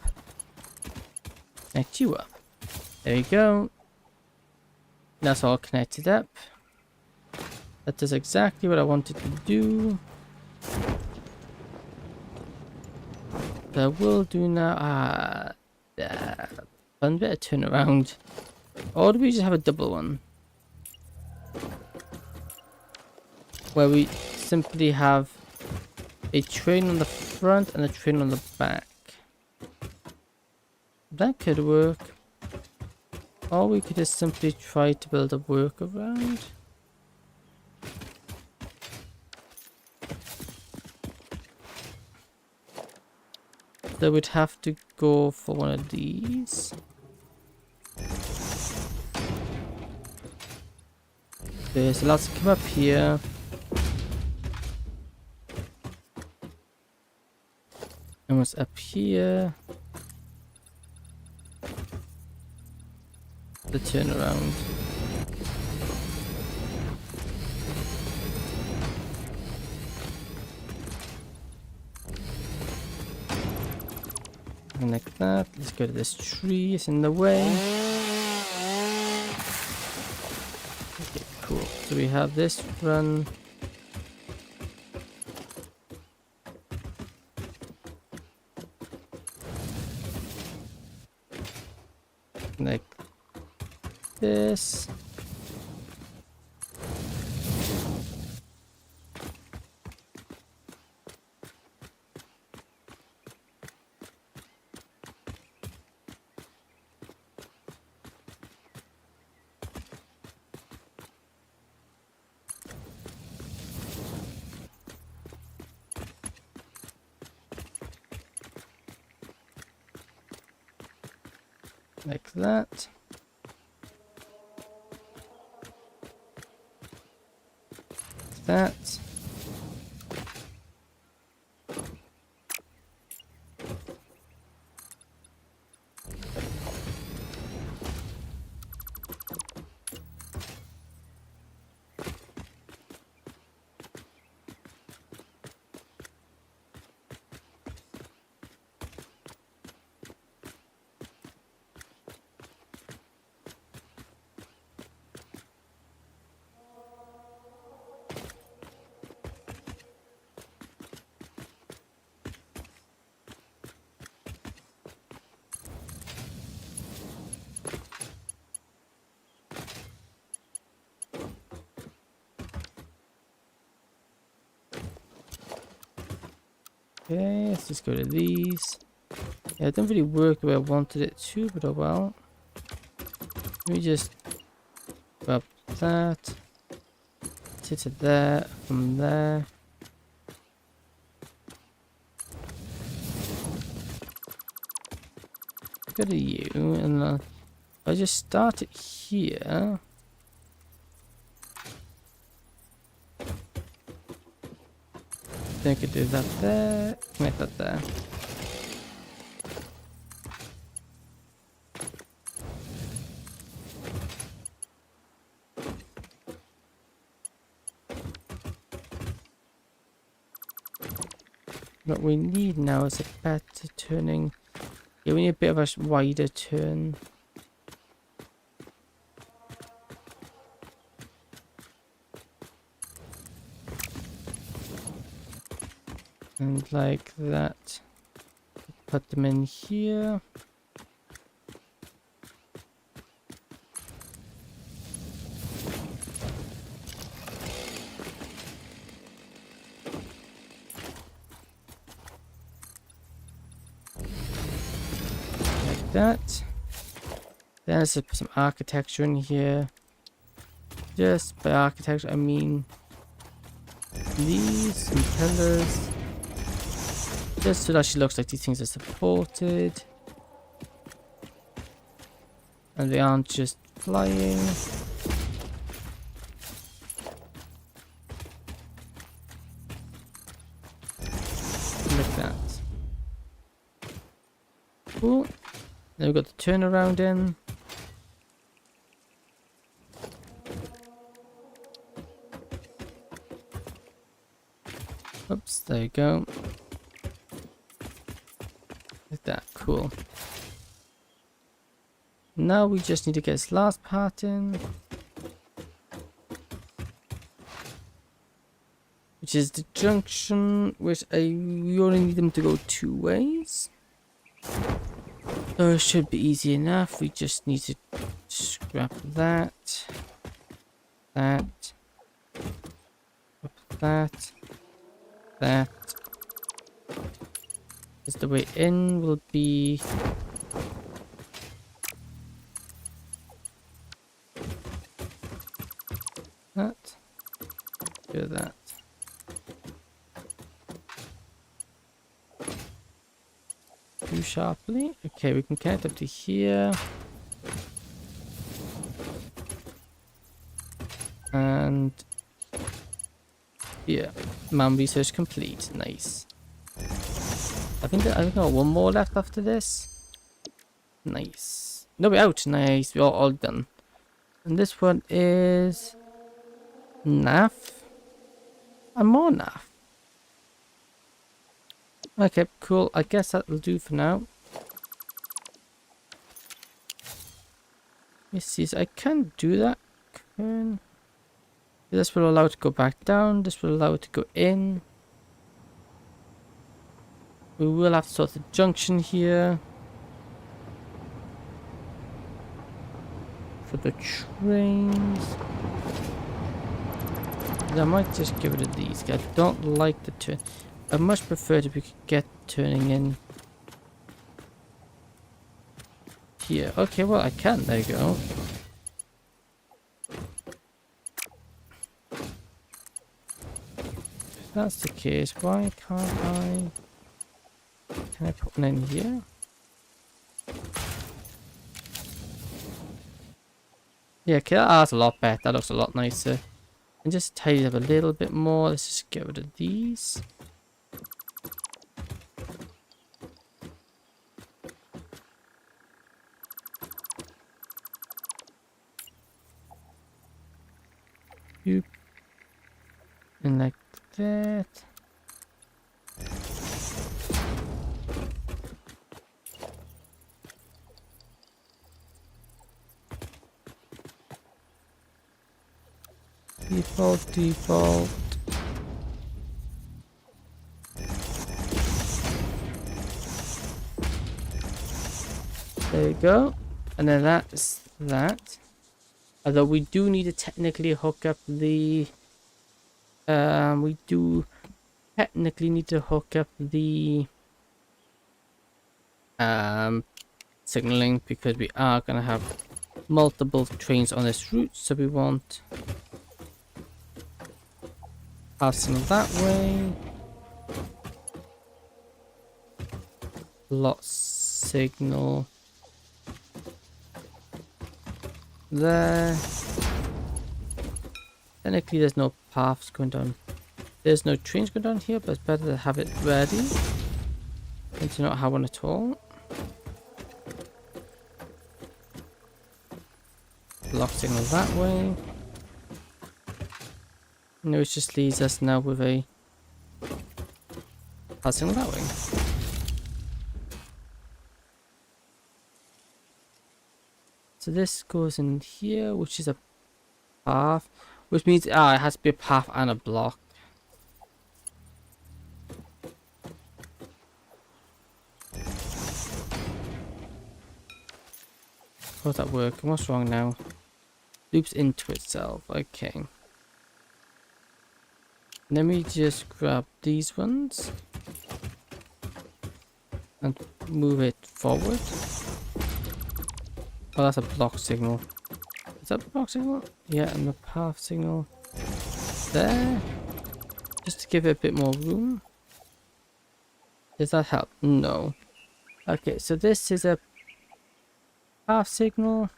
Connect you up. There we go. That's all connected up. That does exactly what I wanted to do. That will do now. Fun bit of turnaround. Or do we just have a double one? Where we simply have a train on the front and a train on the back. That could work. Or we could just simply try to build a workaround. So we'd have to go for one of these. Okay, so let's come up here. And what's up here? The turnaround. And like that. Let's go to this tree. It's in the way. Okay, cool. So we have this run. Like this. Like that. Like that. Okay, let's just go to these. Yeah, it didn't really work the way I wanted it to, but oh well. Let me just grab that. To there, from there. Go to you, and if I just start it here. Then I could do that there, make that there. What we need now is a better turning. Yeah, we need a bit of a wider turn. And like that. Put them in here. Like that. Then let's put some architecture in here. Just by architecture, I mean these some pillars. Just so that she looks like these things are supported. And they aren't just flying. Like that. Cool. Then we've got the turnaround in. Oops, there you go. Like that, cool. Now we just need to get this last part in. Which is the junction, which we only need them to go 2 ways. So it should be easy enough. We just need to scrap that. That. That. That. Is the way in will be that. Do that. Too sharply. Okay, we can connect up to here. And yeah, mom research complete. Nice. I got one more left after this. Nice. No, we're out. Nice. We're all done. And this one is naff and more naff. Okay, cool. I guess that'll do for now. Let me see. So I can do that. This will allow it to go back down. This will allow it to go in. We will have to sort the junction here. For the trains. I might just get rid of these. I don't like the turn. I much prefer if we could get turning in here. Okay, well I can. There you go. If that's the case, why can't I? Can I put one in here? Yeah, okay, that's a lot better. That looks a lot nicer. And just tidy up a little bit more. Let's just get rid of these. And like that. Default. There you go. And then that's that. Although we do need to technically hook up the signaling, because we are gonna have multiple trains on this route, so we want our signal that way, lot signal there. Technically there's no paths going down, there's no trains going down here, but it's better to have it ready than to not have one at all. Lock signal that way. No, it just leaves us now with a path signal that way. So this goes in here, which is a path, which means it has to be a path and a block. How's that working? What's wrong now? Loops into itself. Okay. Let me just grab these ones and move it forward. Oh, that's a block signal. Is that a block signal? Yeah, and the path signal there. Just to give it a bit more room. Does that help? No. Okay, so this is a path signal.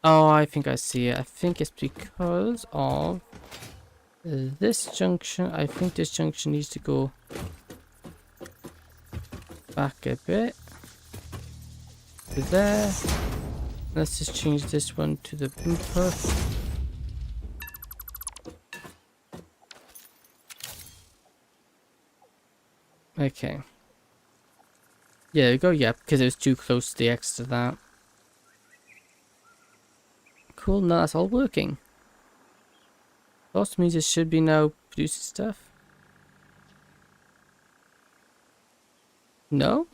Oh, I think I see it. I think it's because of this junction. I think this junction needs to go back a bit to there. Let's just change this one to the input. Okay. Yeah, there we go. Yeah, because it was too close to the X to that. Cool, now that's all working. Also means it should be now producing stuff. No?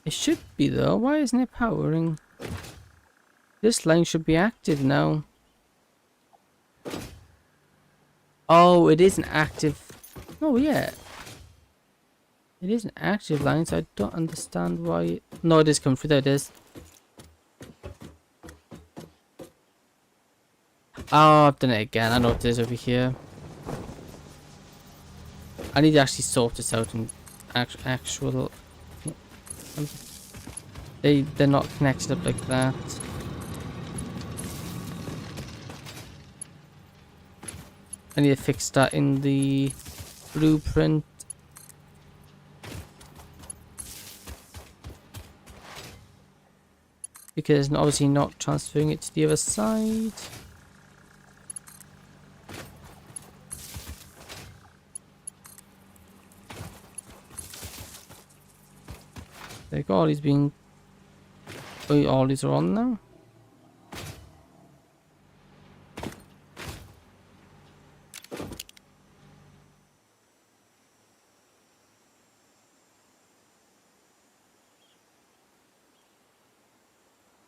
It should be though. Why isn't it powering? This line should be active now. Oh, it isn't active. Oh yeah. It is an active line, so I don't understand why. No, it is coming through. There it is. Oh, I've done it again. I know what it is over here. I need to actually sort this out in actual. They're not connected up like that. I need to fix that in the blueprint. Because obviously not transferring it to the other side. There you go, all these being... Oh, all these are on now.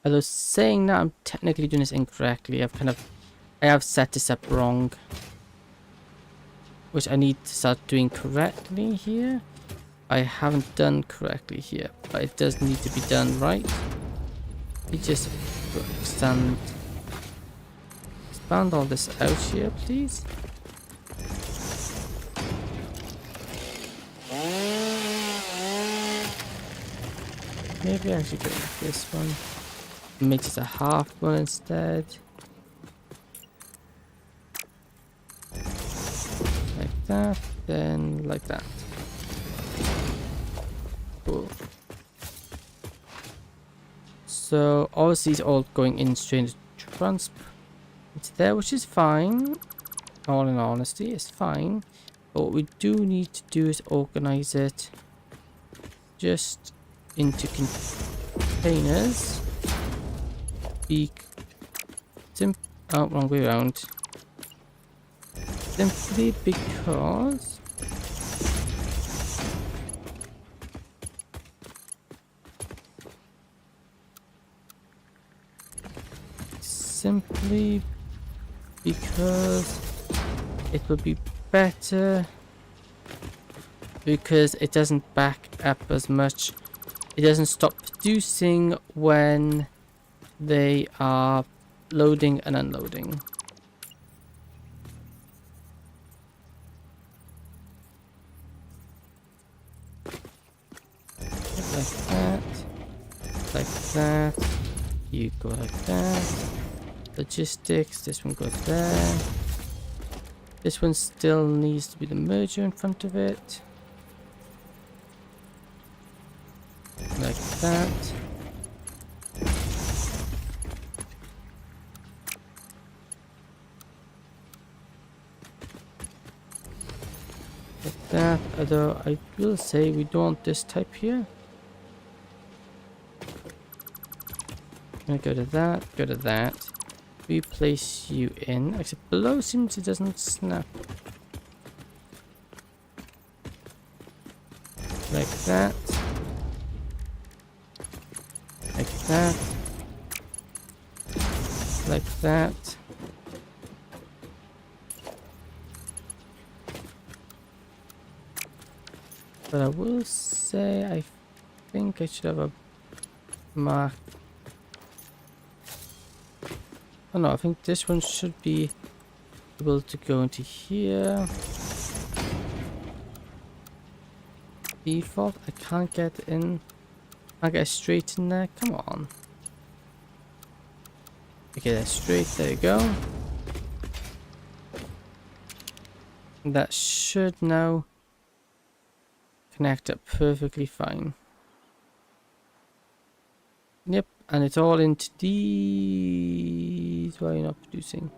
Although saying that, I'm technically doing this incorrectly. I have set this up wrong. Which I need to start doing correctly here. I haven't done correctly here, but it does need to be done right. You just expand all this out here, please. Maybe I should go with this one. Make it a half one instead. Like that, then like that. Cool. So obviously it's all going in straight into there, which is fine. All in honesty, it's fine. But what we do need to do is organize it just into containers. Wrong way around. Simply because it would be better because it doesn't back up as much. It doesn't stop producing when they are loading and unloading. Like that. Like that. You go like that. Logistics, this one goes there. This one still needs to be the merger in front of it. Like that. Like that, although I will say we don't want this type here. I'm gonna go to that, go to that. We place you in, except below seems it doesn't snap. Like that. Like that. Like that. But I will say I think I should have a mark. Oh no, I think this one should be able to go into here. Default, I can't get in. I get straight in there, come on. Okay, that's straight, there you go. That should now connect up perfectly fine. Yep, and it's all into these. Why are you not producing?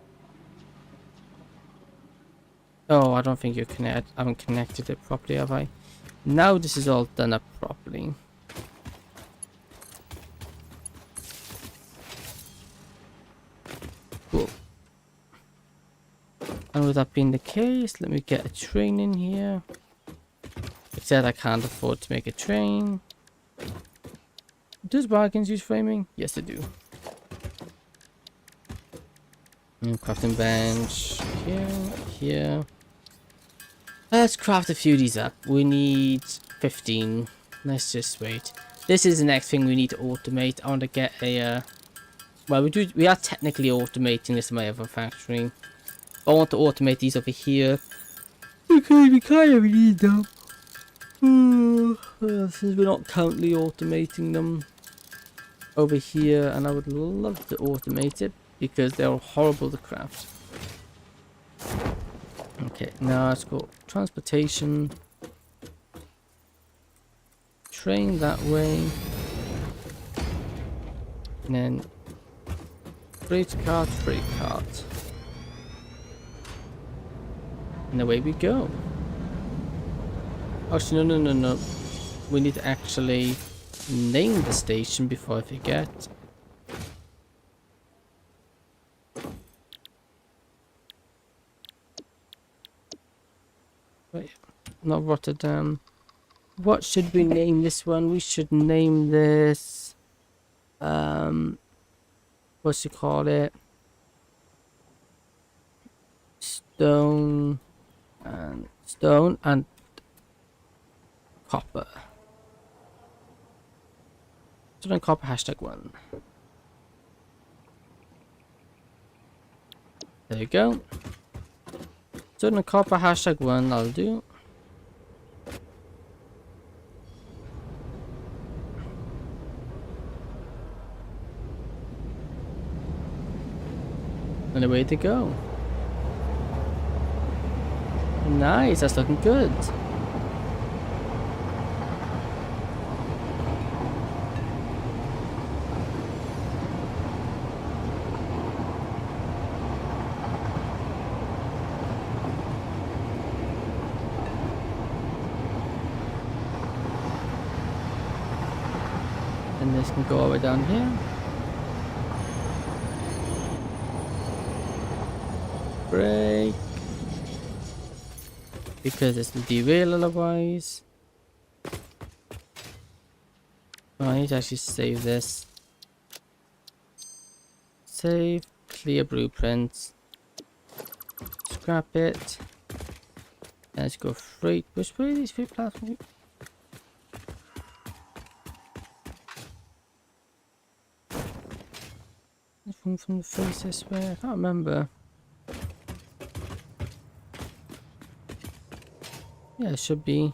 Oh, I don't think you're connected. I haven't connected it properly, have I? Now this is all done up properly. Cool. And with that being the case, let me get a train in here. Except I can't afford to make a train. Does bargains use framing? Yes, they do. Crafting bench. Here. Let's craft a few of these up. We need 15. Let's just wait. This is the next thing we need to automate. I want to get a... well, we are technically automating this in my other factory. I want to automate these over here. Okay, we kind of need them. Since we're not currently automating them over here, and I would love to automate it because they're horrible to craft. Okay, now let's go transportation. Train that way. And then freight cart, freight cart. And away we go. Actually, no. We need to actually name the station before I forget. Wait, not Rotterdam. What should we name this one? We should name this what's you call it? Stone and copper. Stone and copper #1. There you go. Stone and copper #1, I'll do. And away to go. Nice, that's looking good. And this can go all the way down here. Brake. Because it's the derail otherwise. Oh, I need to actually save this. Save, clear blueprints. Scrap it. Let's go freight. Which way are these freight platforms? From the face this way? I can't remember. Yeah, it should be.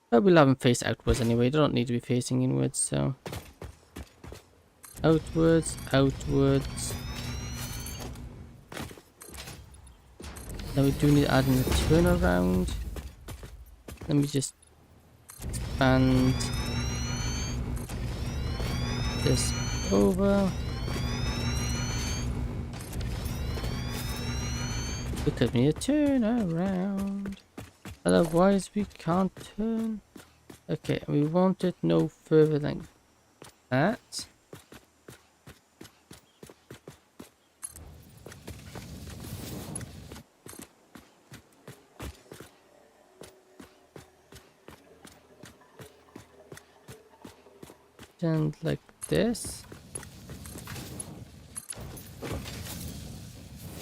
But we'll have them face outwards anyway. They don't need to be facing inwards, so. Outwards, outwards. Now we do need to add in the turnaround. Let me just expand this over. Because we need to turn around. Otherwise we can't turn. Okay, we want it no further than that. And like this.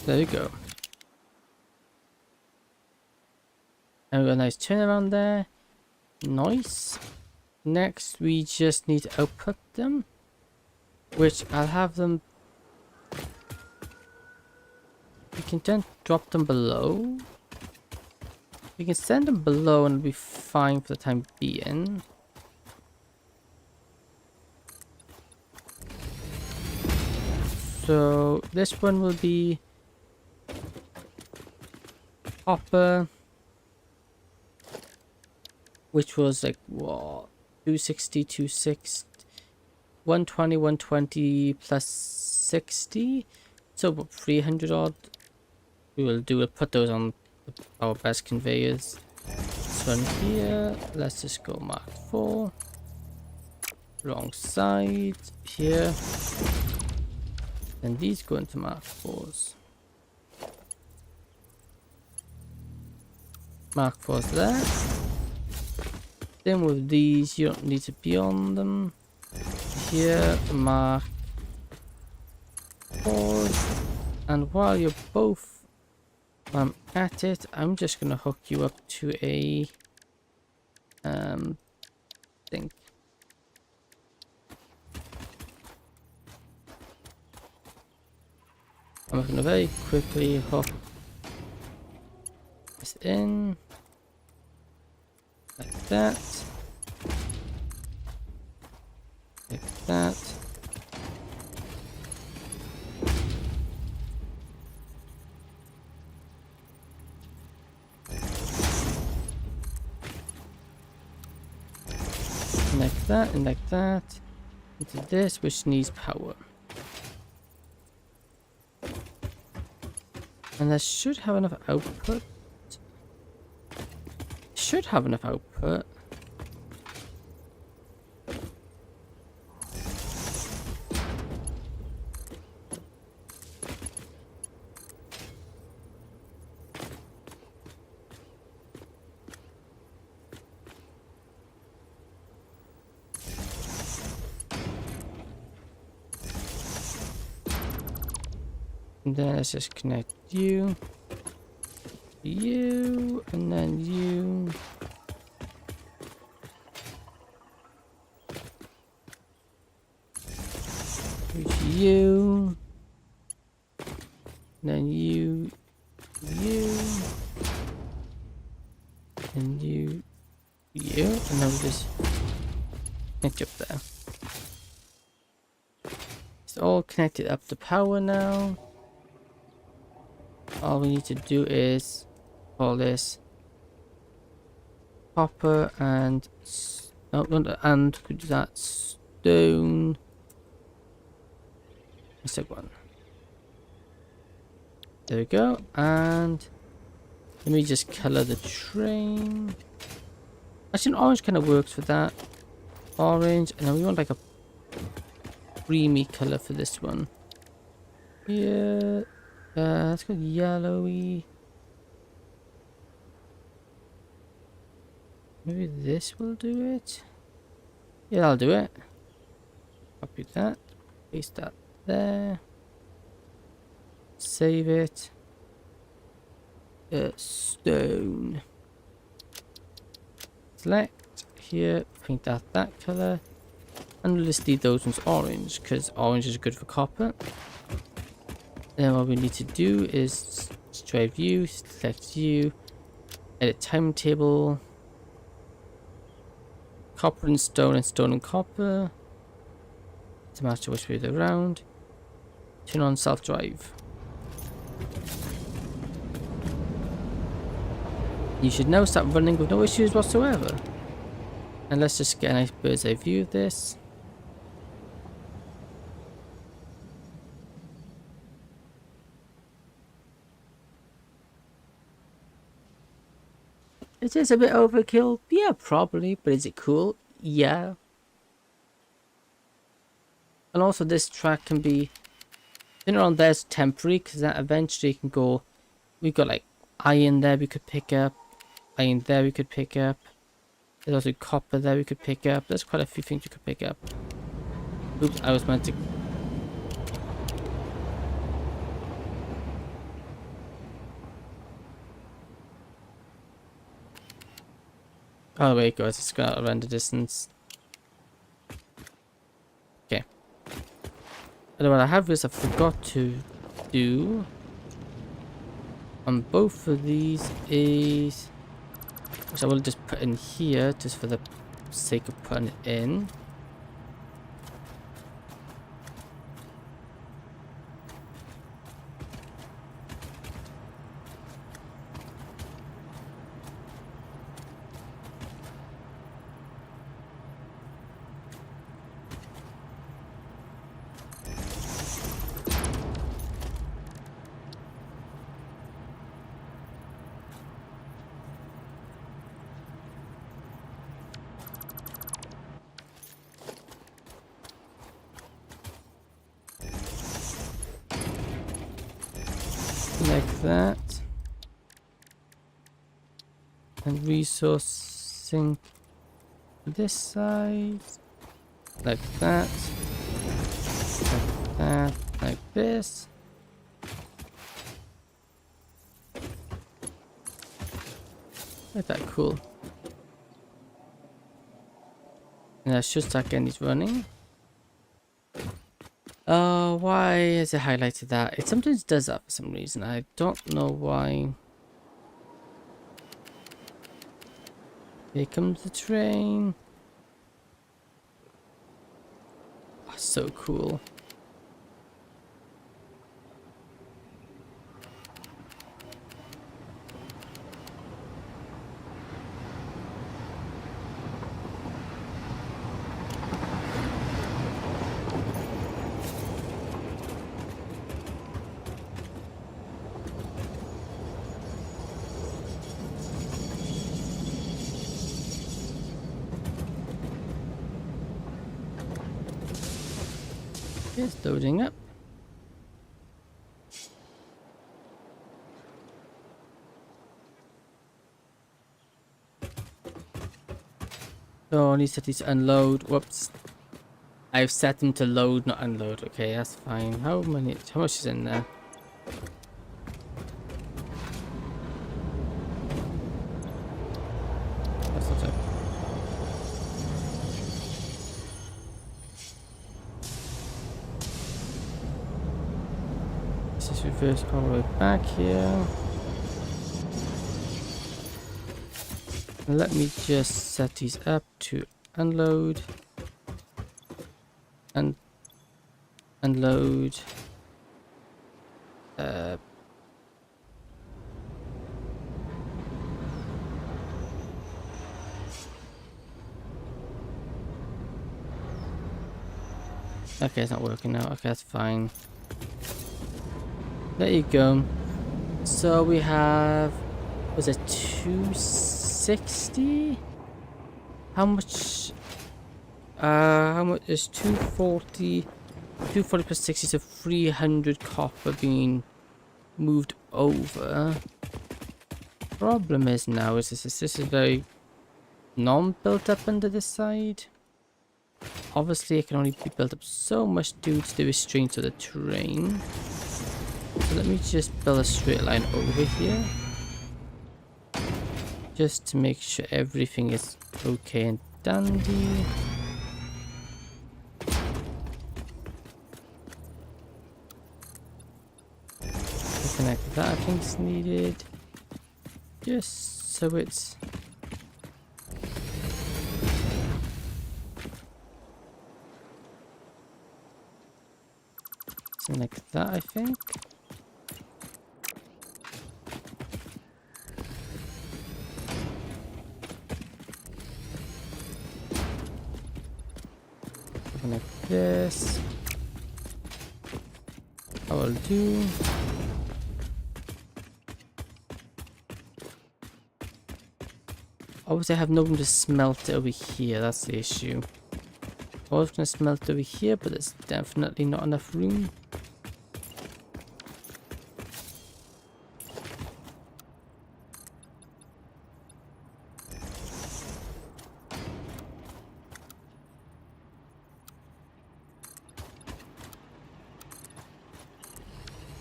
There we go. And we got a nice turnaround there. Nice. Next, we just need to output them, which I'll have them. We can then drop them below. We can send them below and it'll be fine for the time being. So this one will be copper, which was like what, 260, 260, 120, 120 plus 60, so about 300 odd. We'll put those on our best conveyors. This one here, let's just go Mark 4. Wrong side here. And these go into Mark 4s. Mark 4s there. Then with these, you don't need to be on them. Here, Mark 4s. And while you're both at it, I'm just gonna hook you up to a thing. I'm gonna very quickly hook this in like that, like that. that, and like that. Into this, which needs power. And that should have enough output. Should have enough output. And then let's just connect you, and then you. Which you, and then you, and you, and then we just connect you up there. It's all connected up to power now. All we need to do is call this copper and no, not and could do that stone. Let's take one. There we go. And let me just color the train. Actually, an orange kind of works for that. Orange, and then we want like a creamy color for this one. Yeah. Let's go yellowy. Maybe this will do it. Yeah, I'll do it. Copy that. Paste that there. Save it. Stone. Select here. Paint that color. And we'll just leave those ones orange because orange is good for copper. Then what we need to do is try view, select view, edit timetable, copper and stone and copper. To match which way they're around. Turn on self-drive. You should now start running with no issues whatsoever. And let's just get a nice bird's eye view of this. Is this a bit overkill? Yeah, probably. But is it cool? Yeah. And also this track can be... on there's temporary because that eventually can go... We've got like iron there we could pick up. Iron there we could pick up. There's also copper there we could pick up. There's quite a few things you could pick up. Oops, I was meant to... Oh wait, guys, it's got a render distance. Okay. And what I have is I forgot to do on both of these is, which I will just put in here just for the sake of putting it in. Like that. And resource sync this side. Like that. Like that. Like this. Like that, cool. And I should start getting these running. Why has it highlighted that? It sometimes does that for some reason. I don't know why. Here comes the train. Oh, so cool. It's loading up. So I need to set these to unload. Whoops. I've set them to load, not unload. Okay, that's fine. How much is in there? That's not it. This is reverse all the way back here. Let me just set these up to unload and unload. Okay, it's not working now. Okay, that's fine. There you go. So we have, was it 260? How much is 240? 240 plus 60, so 300 copper being moved over. Problem is now is this is very non-built up under this side. Obviously it can only be built up so much due to the restraints of the terrain. So let me just build a straight line over here, just to make sure everything is okay and dandy. Connect that, I think is needed, just so it's something like that, I think. Something like this. I will do. Obviously I have no room to smelt over here, that's the issue. I was going to smelt over here, but there's definitely not enough room.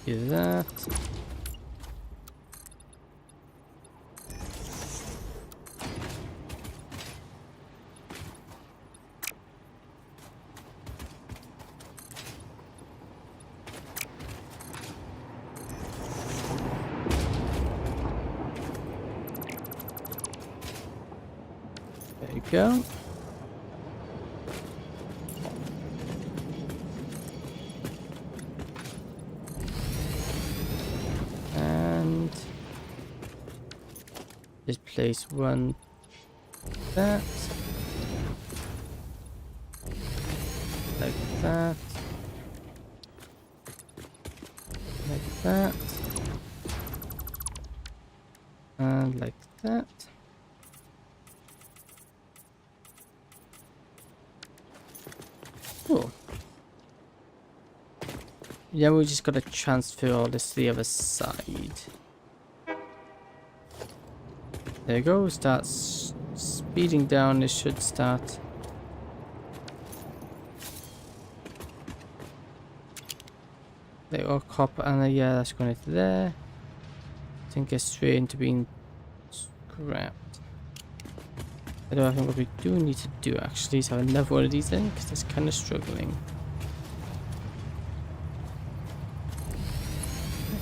Do that. There you go. And just place one like that, like that, and like that. Cool. Yeah, we just gotta transfer all this to the other side. There you go. Start speeding down. This should start. They all copper, and yeah, that's going to there. I think it's straight into being scrapped. I don't think what we do need to do actually is have another one of these in, because it's kind of struggling.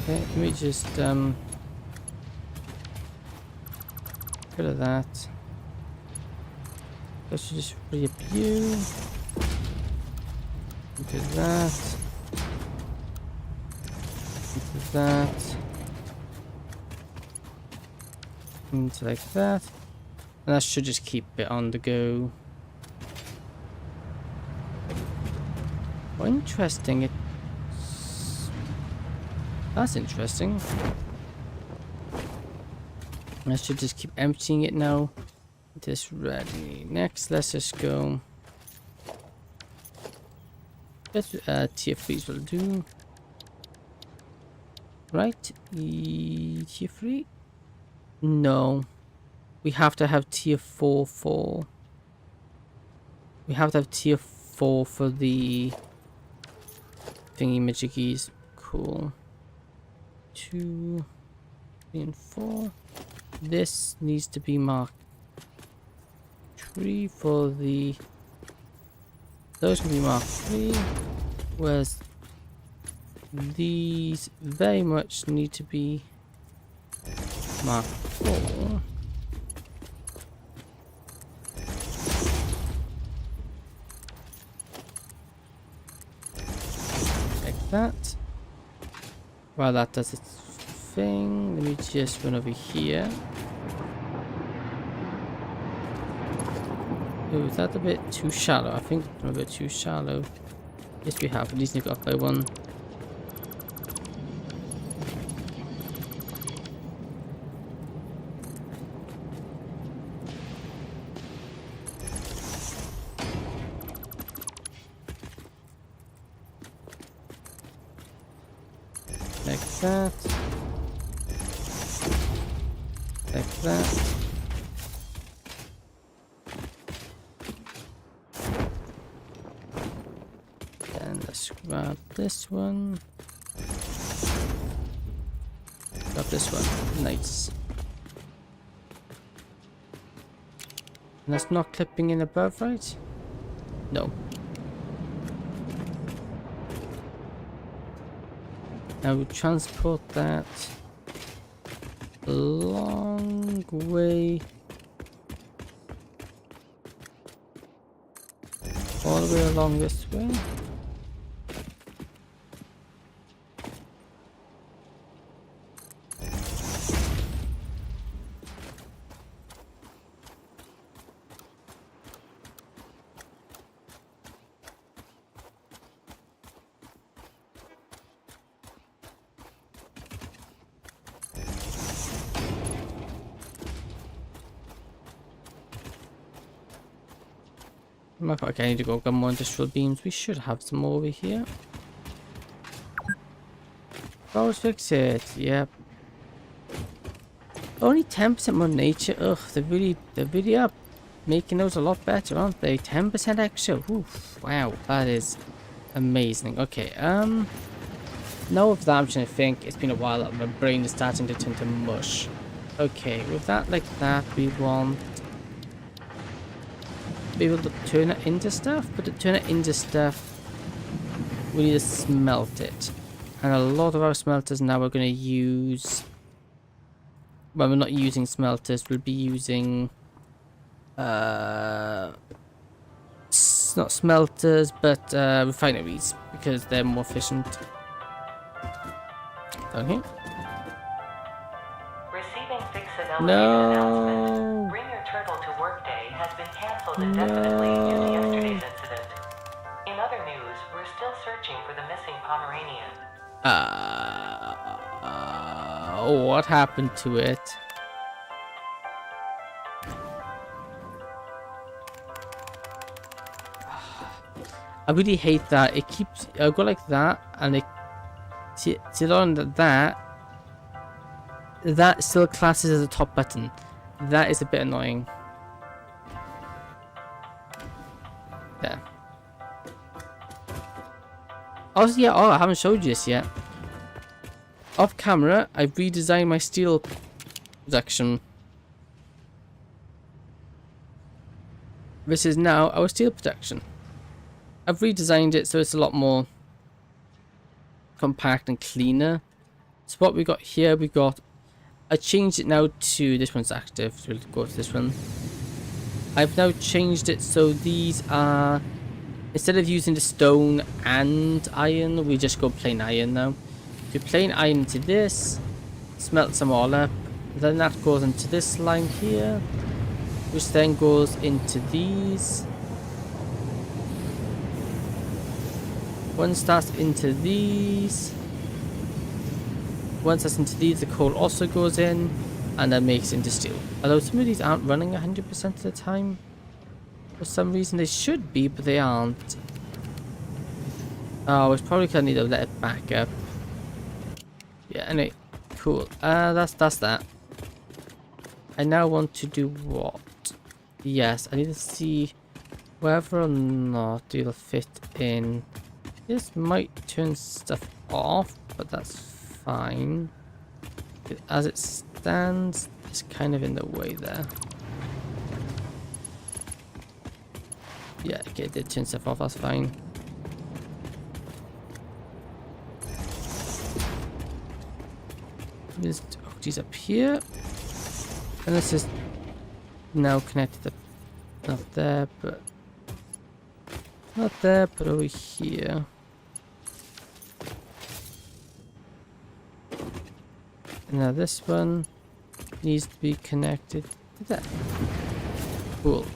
Okay, let me just get rid of that. Let's just free up you. Do that. Do that. Into like that. And that should just keep it on the go. Oh, interesting. That's interesting. I should just keep emptying it now. This ready. Next, let's just go. Let's tier 3s will do. Right? Tier 3? No. We have to have tier 4 for... We have to have tier 4 for the thingy majiggies. Cool. 2, 3, and 4. This needs to be marked 3 for the... Those can be marked 3. Whereas these very much need to be marked 4. Like that. While that does its thing, let me just run over here. Oh, is that a bit too shallow? I think it's a bit too shallow. Yes, we have. At least we got by one. Like that. Like that. And let's grab this one. Grab this one. Nice. And that's not clipping in above, right? No. Now we transport that a long way all the way along this way. Okay, I need to go get more industrial beams. We should have some more over here. Always fix it. Yep. Only 10% more nature. Ugh, they're really up. Making those a lot better, aren't they? 10% extra. Oof, wow, that is amazing. Okay, now with that, I'm trying to think. It's been a while. My brain is starting to turn to mush. Okay, with that like that, we want be able to turn it into stuff, but to turn it into stuff we need to smelt it, and a lot of our smelters now are going to use, well, we're not using smelters, we'll be using not smelters but refineries, because they're more efficient. Down here. Receiving fixed announcement. No. Bring your turtle to work day has been cancelled indefinitely due to yesterday's incident. In other news, we're still searching for the missing Pomeranian. What happened to it? I really hate that. It keeps, I go like that, and it, till on that still classes as a top button. That is a bit annoying. There. Also, yeah, oh, I haven't showed you this yet. Off camera, I've redesigned my steel production. This is now our steel production. I've redesigned it so it's a lot more compact and cleaner. So what we got here, we got, I changed it now to, this one's active, so we'll go to this one. I've now changed it so these are, instead of using the stone and iron, we just go plain iron now. So plain iron into this, smelts them all up, then that goes into this line here, which then goes into these. Once that's into these, once that's into these, the coal also goes in, and then makes it into steel. Although some of these aren't running 100% of the time. For some reason they should be, but they aren't. Oh, it's probably because I need to let it back up. Yeah, anyway, cool. That's that. I now want to do what? Yes, I need to see whether or not it'll fit in. This might turn stuff off, but that's fine. As it stands, it's kind of in the way there. Yeah, okay, it did turn stuff off, that's fine. There's hookties up here. And this is now connected to, not there, but over here. And now this one needs to be connected to that. Cool.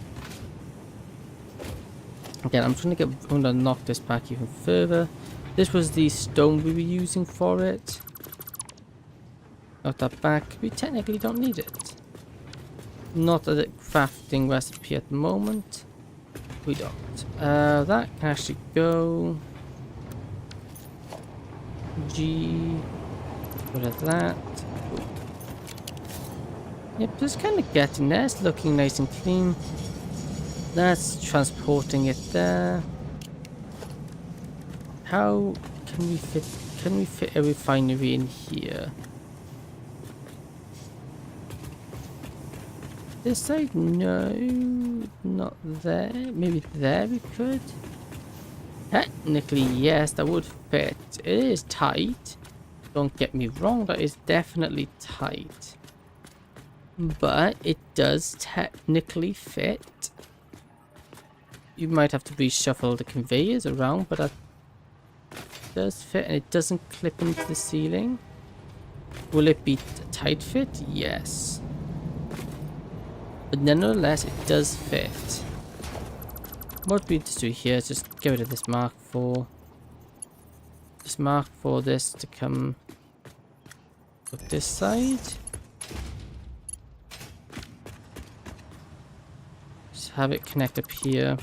Again, I'm trying to knock this back even further. This was the stone we were using for it. Knock that back. We technically don't need it. Not a crafting recipe at the moment. We don't. That can actually go. G. What is that? Cool. Yep, just kind of getting there. It's looking nice and clean. That's transporting it there. How can we fit? Can we fit a refinery in here? This side, no, not there. Maybe there we could. Technically, yes, that would fit. It is tight. Don't get me wrong, that is definitely tight. But it does technically fit. You might have to reshuffle the conveyors around, but that does fit, and it doesn't clip into the ceiling. Will it be a tight fit? Yes. But nonetheless, it does fit. What we just do here is just get rid of this Mark IV. Just Mark IV this to come up this side. Just have it connect up here.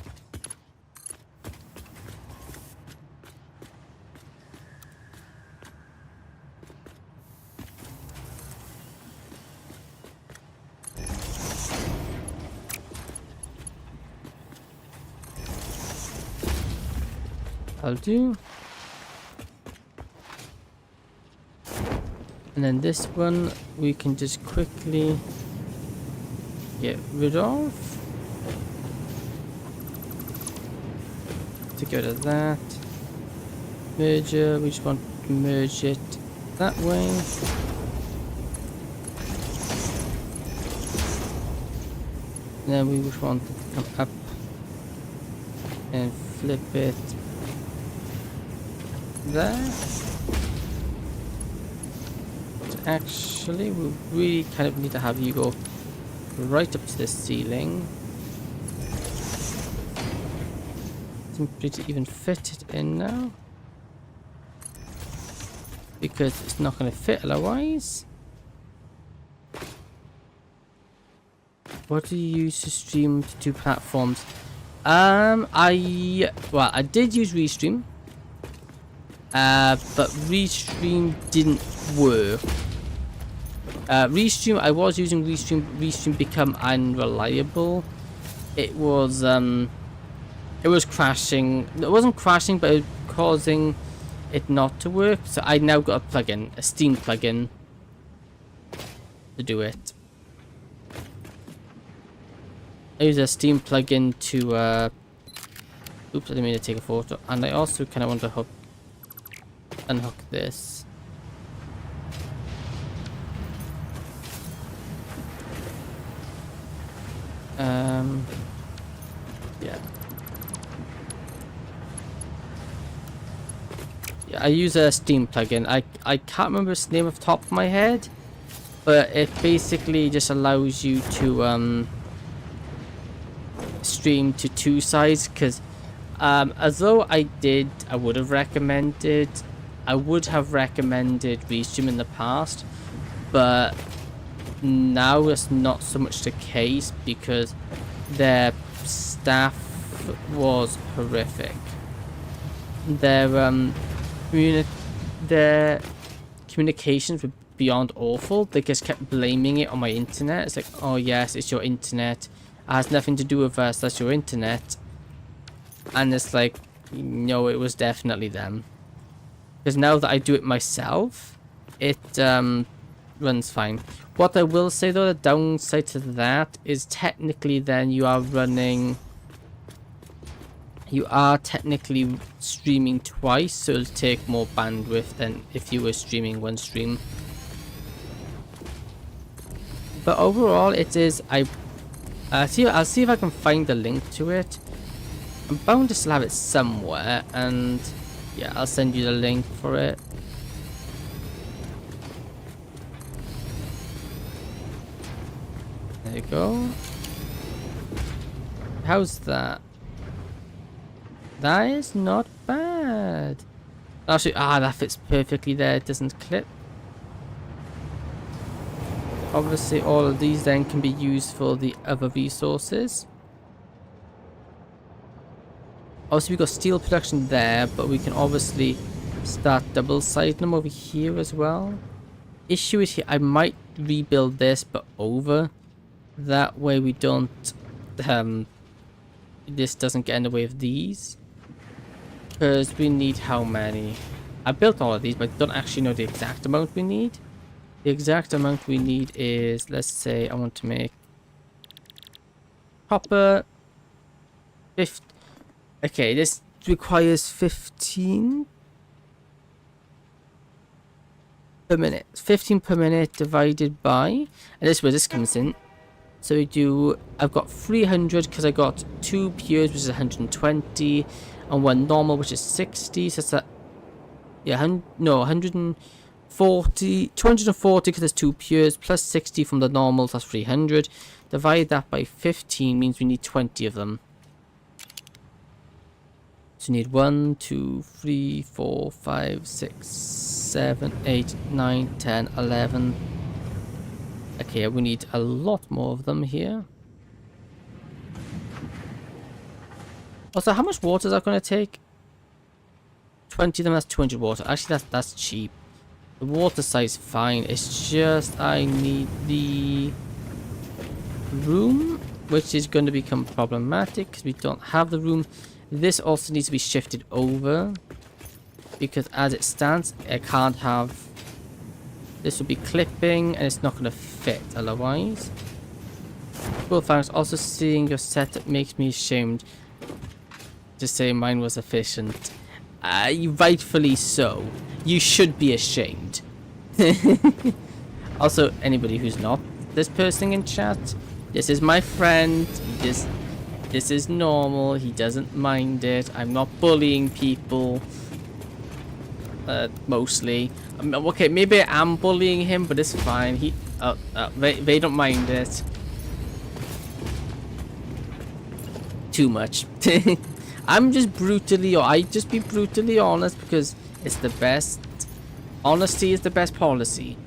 I'll do. And then this one we can just quickly get rid of. To get rid of that. Merger, we just want to merge it that way. And then we just want it to come up and flip it there. So actually, we really kind of need to have you go right up to the ceiling. Simply to even fit it in now. Because it's not going to fit otherwise. What do you use to stream to two platforms? I did use Restream. But Restream didn't work. Restream, I was using Restream. Restream become unreliable. It was crashing. It wasn't crashing, but it was causing it not to work. So I now got a plugin, a Steam plugin, to do it. I use a Steam plugin to. Oops, I didn't mean to take a photo. And I also kind of want to unhook this. Yeah. Yeah, I use a Steam plugin. I can't remember its name off the top of my head, but it basically just allows you to stream to two sides. Because although I would have recommended Restream in the past, but now it's not so much the case because their staff was horrific. their their communications were beyond awful. They just kept blaming it on my internet. It's like, oh yes, it's your internet. It has nothing to do with us. That's your internet. And it's like, no, it was definitely them. Because now that I do it myself, it runs fine. What I will say though, the downside to that is technically then you are technically streaming twice, so it'll take more bandwidth than if you were streaming one stream. But overall, it is. I'll see if I can find the link to it. I'm bound to still have it somewhere, and yeah, I'll send you the link for it. There you go. How's that? That is not bad. Actually, that fits perfectly there. It doesn't clip. Obviously, all of these then can be used for the other resources. Obviously, we've got steel production there, but we can obviously start double-siding them over here as well. Issue is here, I might rebuild this, but over. That way we don't... this doesn't get in the way of these. Because we need how many? I built all of these, but I don't actually know the exact amount we need. The exact amount we need is, let's say I want to make copper 50. Okay, this requires 15 per minute. 15 per minute divided by, and this is where this comes in. So we do, I've got 300 because I got 2 pures, which is 120, and 1 normal, which is 60. So it's that, yeah, 240 because there's 2 pures, plus 60 from the normals, that's 300. Divide that by 15 means we need 20 of them. So you need 1, 2, 3, 4, 5, 6, 7, 8, 9, 10, 11. Okay, we need a lot more of them here. Also, how much water is that going to take? 20 of them, that's 200 water. Actually, that's cheap. The water size fine. It's just I need the room, which is going to become problematic because we don't have the room. This also needs to be shifted over because as it stands, I can't have. This will be clipping and it's not going to fit otherwise. Well, thanks. Also, seeing your setup makes me ashamed to say mine was efficient. Rightfully so. You should be ashamed. Also, anybody who's not this person in chat, this is my friend. This is normal. He doesn't mind it. I'm not bullying people. Mostly. Okay, maybe I am bullying him, but it's fine. They don't mind it too much. I just be brutally honest because it's the best. Honesty is the best policy.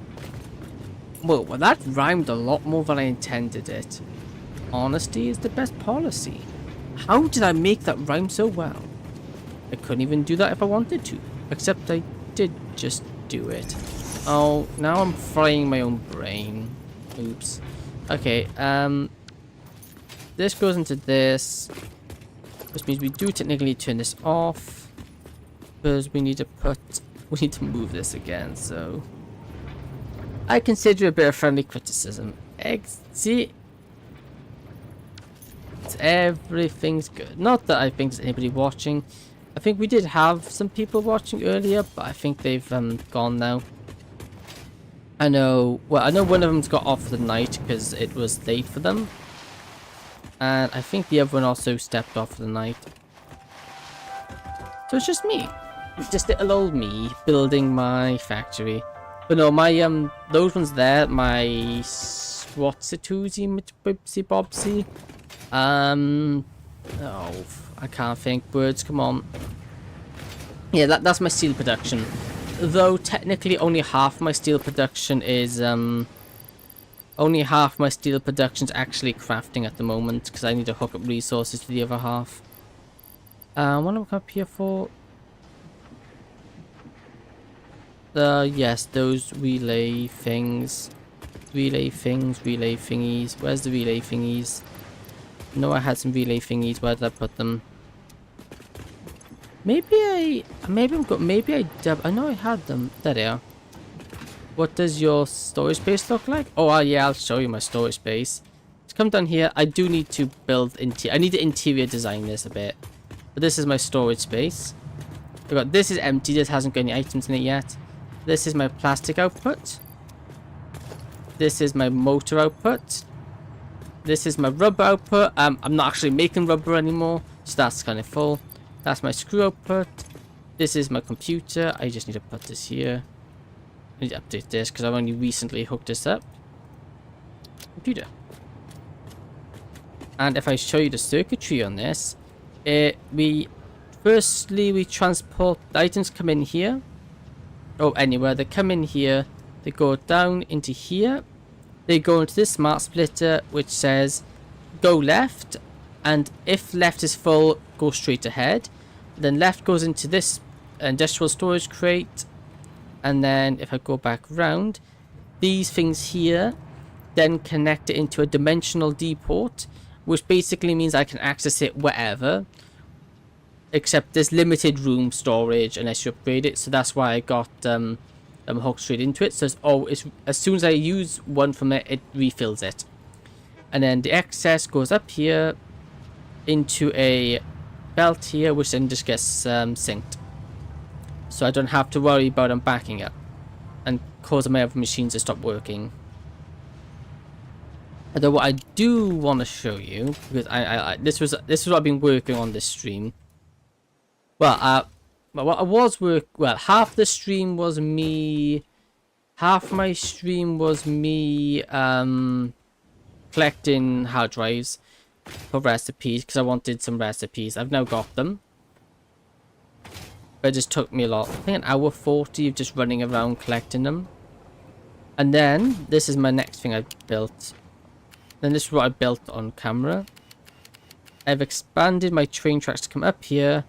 Well, that rhymed a lot more than I intended it. Honesty is the best policy. How did I make that rhyme so well? I couldn't even do that if I wanted to. Except I did just do it. Oh, now I'm frying my own brain. Oops. Okay, this goes into this. Which means we do technically turn this off. Because we need to move this again, so I consider a bit of friendly criticism. See? Everything's good. Not that I think there's anybody watching. I think we did have some people watching earlier, but I think they've gone now. I know one of them's got off for the night because it was late for them. And I think the other one also stepped off for the night. So it's just me. Just little old me building my factory. But no, my those ones there, my Swatsituzi Bibsy Bobsy. Oh, I can't think words, come on. Yeah, that's my steel production. Though technically only half my steel production is only half my steel production's actually crafting at the moment because I need to hook up resources to the other half. What am I up here for? Yes, those relay things. Relay things, relay thingies. Where's the relay thingies? No, I had some relay thingies. Where did I put them? Maybe I dub. I know I had them. There they are. What does your storage space look like? Oh, yeah, I'll show you my storage space. Let's come down here. I do need to build I need to interior design this a bit. But this is my storage space. This is empty. This hasn't got any items in it yet. This is my plastic output. This is my motor output. This is my rubber output. I'm not actually making rubber anymore, so that's kind of full. That's my screw output. This is my computer. I just need to put this here. I need to update this because I've only recently hooked this up. Computer. And if I show you the circuitry on this, firstly we transport the items come in here. Oh, anywhere they come in here, they go down into here. They go into this smart splitter which says go left, and if left is full, go straight ahead. Then left goes into this industrial storage crate, and then if I go back round, these things here then connect it into a dimensional D port, which basically means I can access it wherever, except there's limited room storage unless you upgrade it. So that's why I got hooked straight into it. So it's as soon as I use one from it, it refills it, and then the excess goes up here into a belt here, which then just gets synced, so I don't have to worry about them backing up and causing my other machines to stop working. Although what I do want to show you, because this was what I've been working on this stream. Well, half the stream was me. Half my stream was me collecting hard drives for recipes because I wanted some recipes. I've now got them. But it just took me a lot. I think an hour 40 of just running around collecting them. And then this is my next thing I built. Then this is what I built on camera. I've expanded my train tracks to come up here.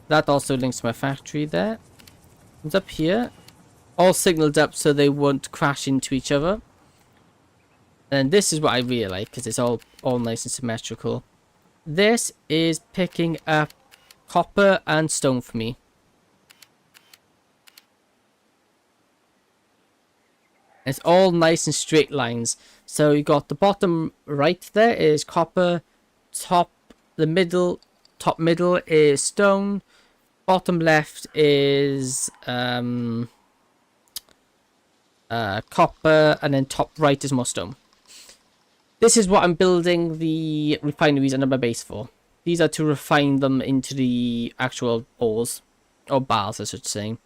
That also links to my factory there. Comes up here. All signaled up so they won't crash into each other. And this is what I really like because it's all nice and symmetrical. This is picking up copper and stone for me. It's all nice and straight lines. So you got the bottom right there is copper, top middle is stone, bottom left is copper, and then top right is more stone. This is what I'm building the refineries under my base for. These are to refine them into the actual ores, or bars I should say.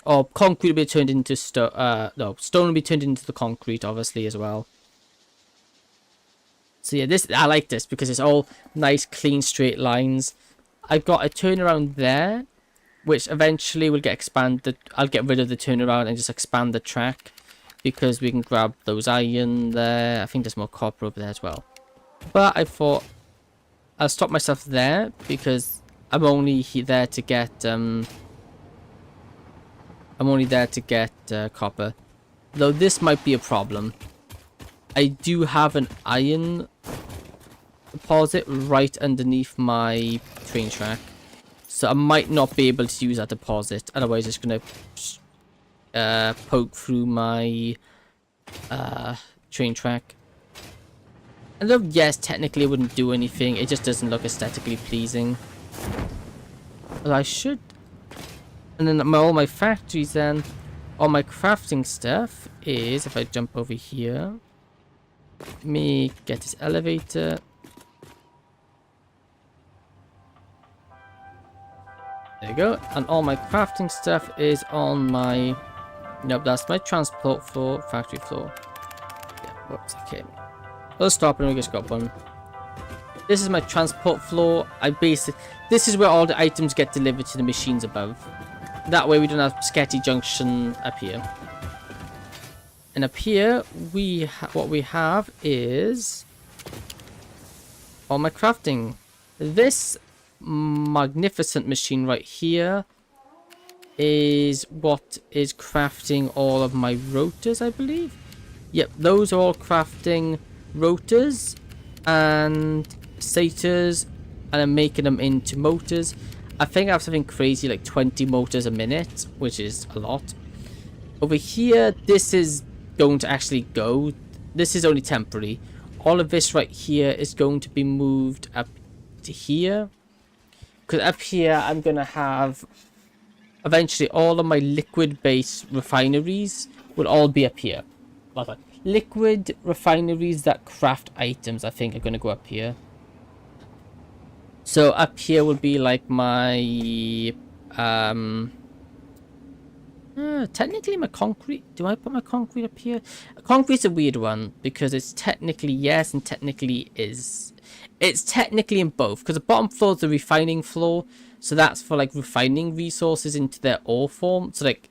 Or concrete will be turned into stone. No, stone will be turned into the concrete, obviously, as well. So yeah, I like this because it's all nice, clean, straight lines. I've got a turnaround there, which eventually will get expanded. I'll get rid of the turnaround and just expand the track because we can grab those iron there. I think there's more copper over there as well. But I thought I'll stop myself there because I'm only there to get copper. Though this might be a problem. I do have an iron deposit right underneath my train track. So I might not be able to use that deposit. Otherwise it's going to poke through my train track. And though, yes, technically it wouldn't do anything. It just doesn't look aesthetically pleasing. But I should... And then all my factories then, all my crafting stuff is, if I jump over here, let me get this elevator. There you go. And all my crafting stuff is on my, nope, that's my transport floor, factory floor. Yeah, whoops, okay. Let's stop and we just got one. This is my transport floor. This is where all the items get delivered to the machines above. That way we don't have sketchy junction up here. And up here, what we have is all my crafting. This magnificent machine right here is what is crafting all of my rotors, I believe. Yep, those are all crafting rotors and stators, and I'm making them into motors. I think I have something crazy like 20 motors a minute, which is a lot. Over here, this is going to actually go. This is only temporary. All of this right here is going to be moved up to here. Because up here, I'm going to have... Eventually, all of my liquid-based refineries will all be up here. Liquid refineries that craft items, I think, are going to go up here. So up here will be like my... technically my concrete. Do I put my concrete up here? Concrete's a weird one because it's technically yes and technically is. It's technically in both because the bottom floor is the refining floor, so that's for like refining resources into their ore form, so like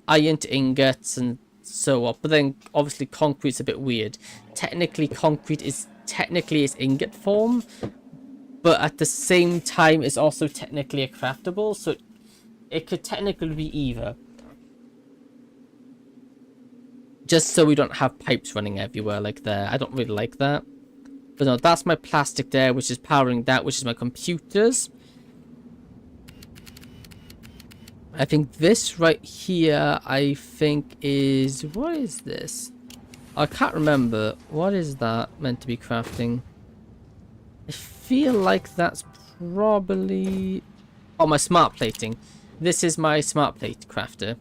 iron to ingots and so on. But then obviously concrete's a bit weird. Technically concrete is its ingot form, but at the same time it's also technically a craftable, so it could technically be either. Just so we don't have pipes running everywhere like there. I don't really like that. But no, that's my plastic there, which is powering that, which is my computers. I think this right here, I think is... What is this? I can't remember. What is that meant to be crafting? I feel like that's probably... Oh, my smart plating. This is my smart plate crafter.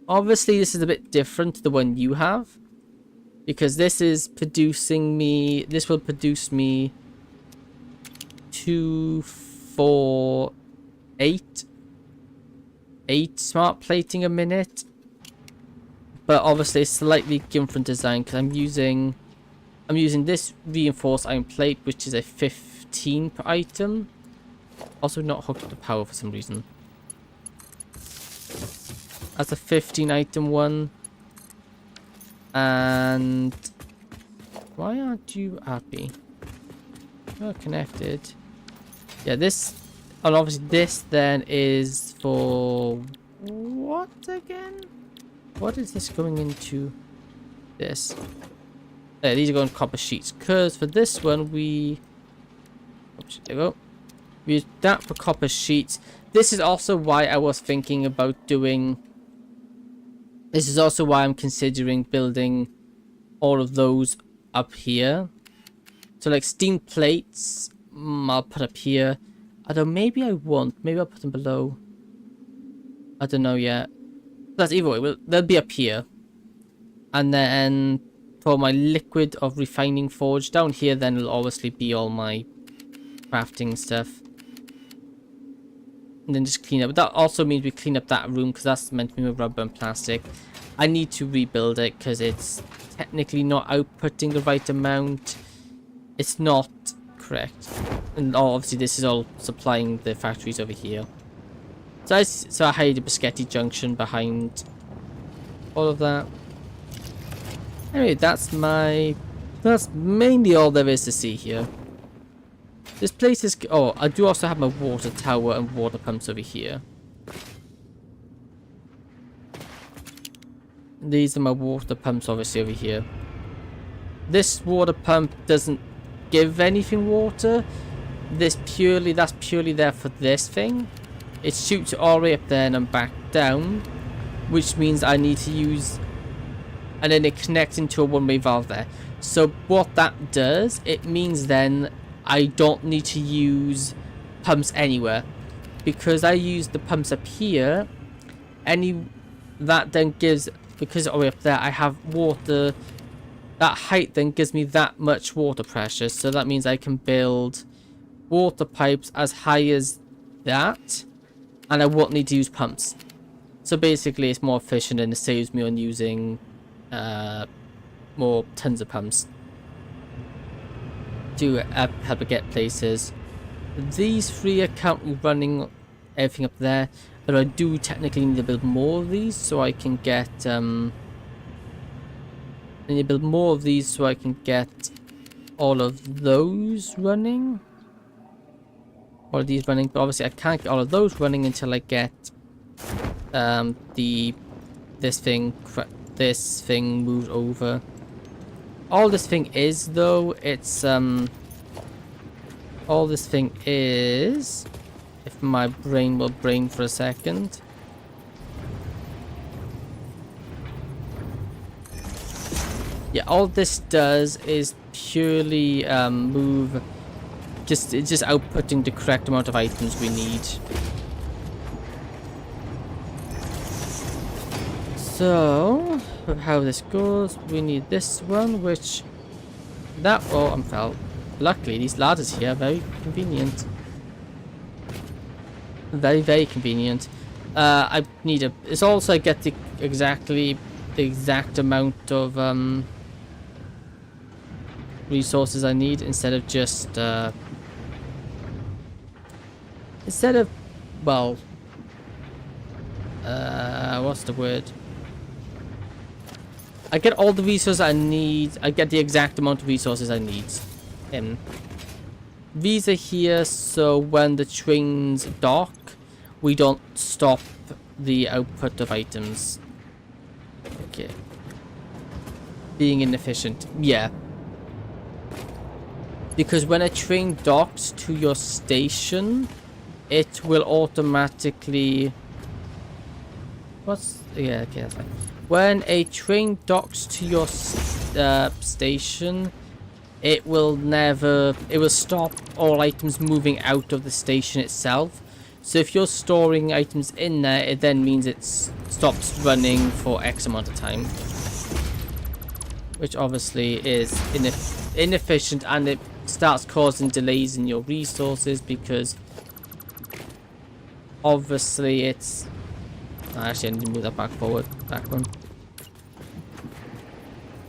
Obviously, this is a bit different to the one you have. Because this is producing me... This will produce me 2, 4, 8 smart plating a minute. But obviously, it's slightly different design because I'm using this reinforced iron plate, which is a 15 per item. Also not hooked to power for some reason. That's a 15 item one. And why aren't you happy? You're connected. Yeah, this, and obviously this then is for what again? What is this going into? This. Yeah, these are going copper sheets. Because for this one we, oops, there we go. We use that for copper sheets. This is also why I was thinking about doing. This is also why I'm considering building all of those up here. So like steam plates, I'll put up here. Although maybe I won't. Maybe I'll put them below. I don't know yet. That's either way. They'll be up here. And then for my liquid of refining forge down here, then it'll obviously be all my crafting stuff. And then just clean up. That also means we clean up that room because that's meant to be with rubber and plastic. I need to rebuild it because it's technically not outputting the right amount. It's not correct. And obviously this is all supplying the factories over here. So I hired a Biscotti junction behind all of that. Anyway, that's mainly all there is to see here. This place is... Oh, I do also have my water tower and water pumps over here. These are my water pumps obviously over here. This water pump doesn't give anything water. That's purely there for this thing. It shoots it all the way up there and back down. Which means I need to use... And then it connects into a one-way valve there. So what that does, it means then... I don't need to use pumps anywhere because I use the pumps up here. That then gives, because all the way up there I have water. That height then gives me that much water pressure, so that means I can build water pipes as high as that, and I won't need to use pumps. So basically, it's more efficient and it saves me on using more tons of pumps to help it get places. These three are currently running everything up there, but I do technically need to build more of these so I can get I need to build more of these so I can get all of those running. all of these running, but obviously I can't get all of those running until I get this thing moved over. All this thing is though, it's all this thing is, if my brain will brain for a second. Yeah, all this does is purely move, it's just outputting the correct amount of items we need. So, how this goes, we need this one, which I'm fell. Luckily, these ladders here are very convenient. Very, very convenient. I need it's also I get the exact amount of resources I need instead of just well, what's the word? I get all the resources I need. I get the exact amount of resources I need. These are here so when the trains dock, we don't stop the output of items. Okay. Being inefficient. Yeah. Because when a train docks to your station, it will automatically... Yeah, okay, that's fine. When a train docks to your station, it will stop all items moving out of the station itself. So if you're storing items in there, it then means it stops running for X amount of time. Which obviously is inefficient, and it starts causing delays in your resources because obviously it's... Actually, I need to move that back one.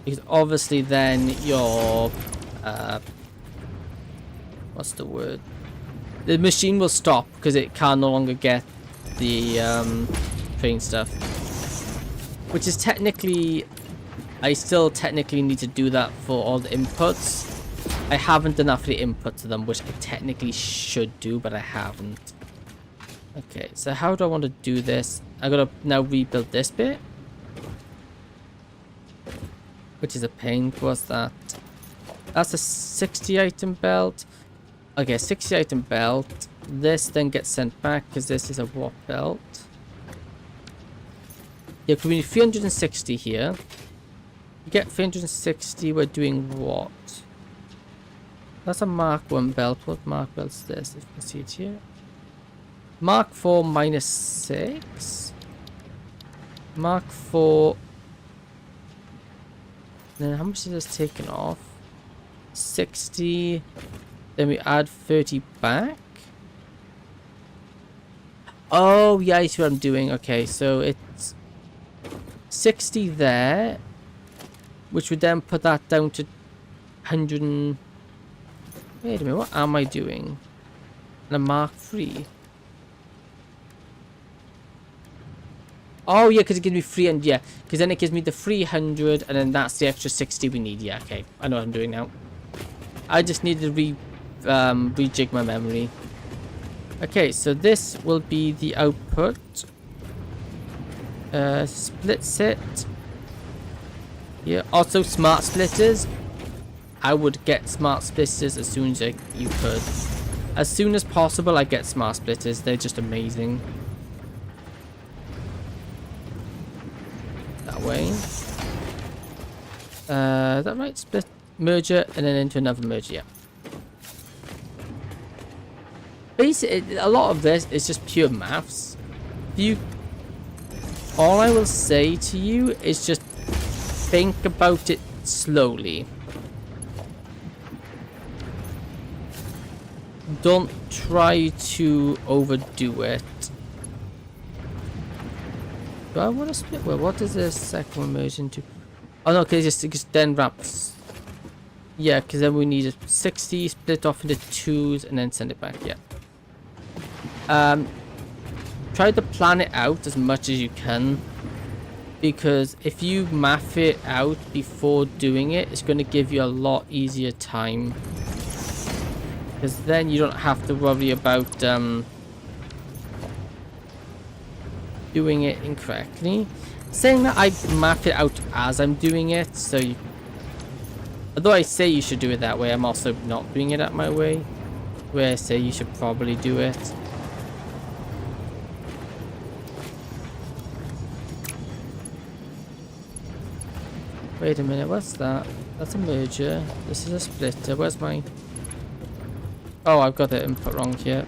Because obviously then your... what's the word? The machine will stop because it can no longer get the train stuff. Which is technically... I still technically need to do that for all the inputs. I haven't done that for the input to them, which I technically should do, but I haven't. Okay, so how do I want to do this? I gotta now rebuild this bit. Which is a pain. What's that? That's a 60 item belt. Okay, 60 item belt. This then gets sent back because this is a warp belt. Yeah, we need 360 here. You get 360, we're doing what? That's a Mark 1 belt. What Mark belt's this? If you can see it here. Mark 4 -6. Mark 4. Then how much is this taken off? 60. Then we add 30 back. Oh, yeah, I see what I'm doing. Okay, so it's 60 there. Which would then put that down to 100 and... Wait a minute, what am I doing? And a Mark 3. Oh, yeah, because it gives me 300, yeah. Because then it gives me the 300, and then that's the extra 60 we need. Yeah, okay. I know what I'm doing now. I just need to rejig my memory. Okay, so this will be the output. Split set. Yeah, also smart splitters. I would get smart splitters as soon as you could. As soon as possible, I get smart splitters. They're just amazing. That way. That right? Split merger and then into another merger. Yeah. Basically, a lot of this is just pure maths. All I will say to you is just think about it slowly. Don't try to overdo it. Do I want to split? Well, what does the second one merge into? Oh no, because it just then wraps. Yeah, because then we need a 60 split off into 2s and then send it back. Yeah. Try to plan it out as much as you can. Because if you math it out before doing it, it's going to give you a lot easier time. Because then you don't have to worry about doing it incorrectly. Saying that, I map it out as I'm doing it, so you, although I say you should do it that way, I'm also not doing it at my way, where I say you should probably do it. Wait a minute, what's that? That's a merger. This is a splitter. Where's my... Oh, I've got the input wrong here.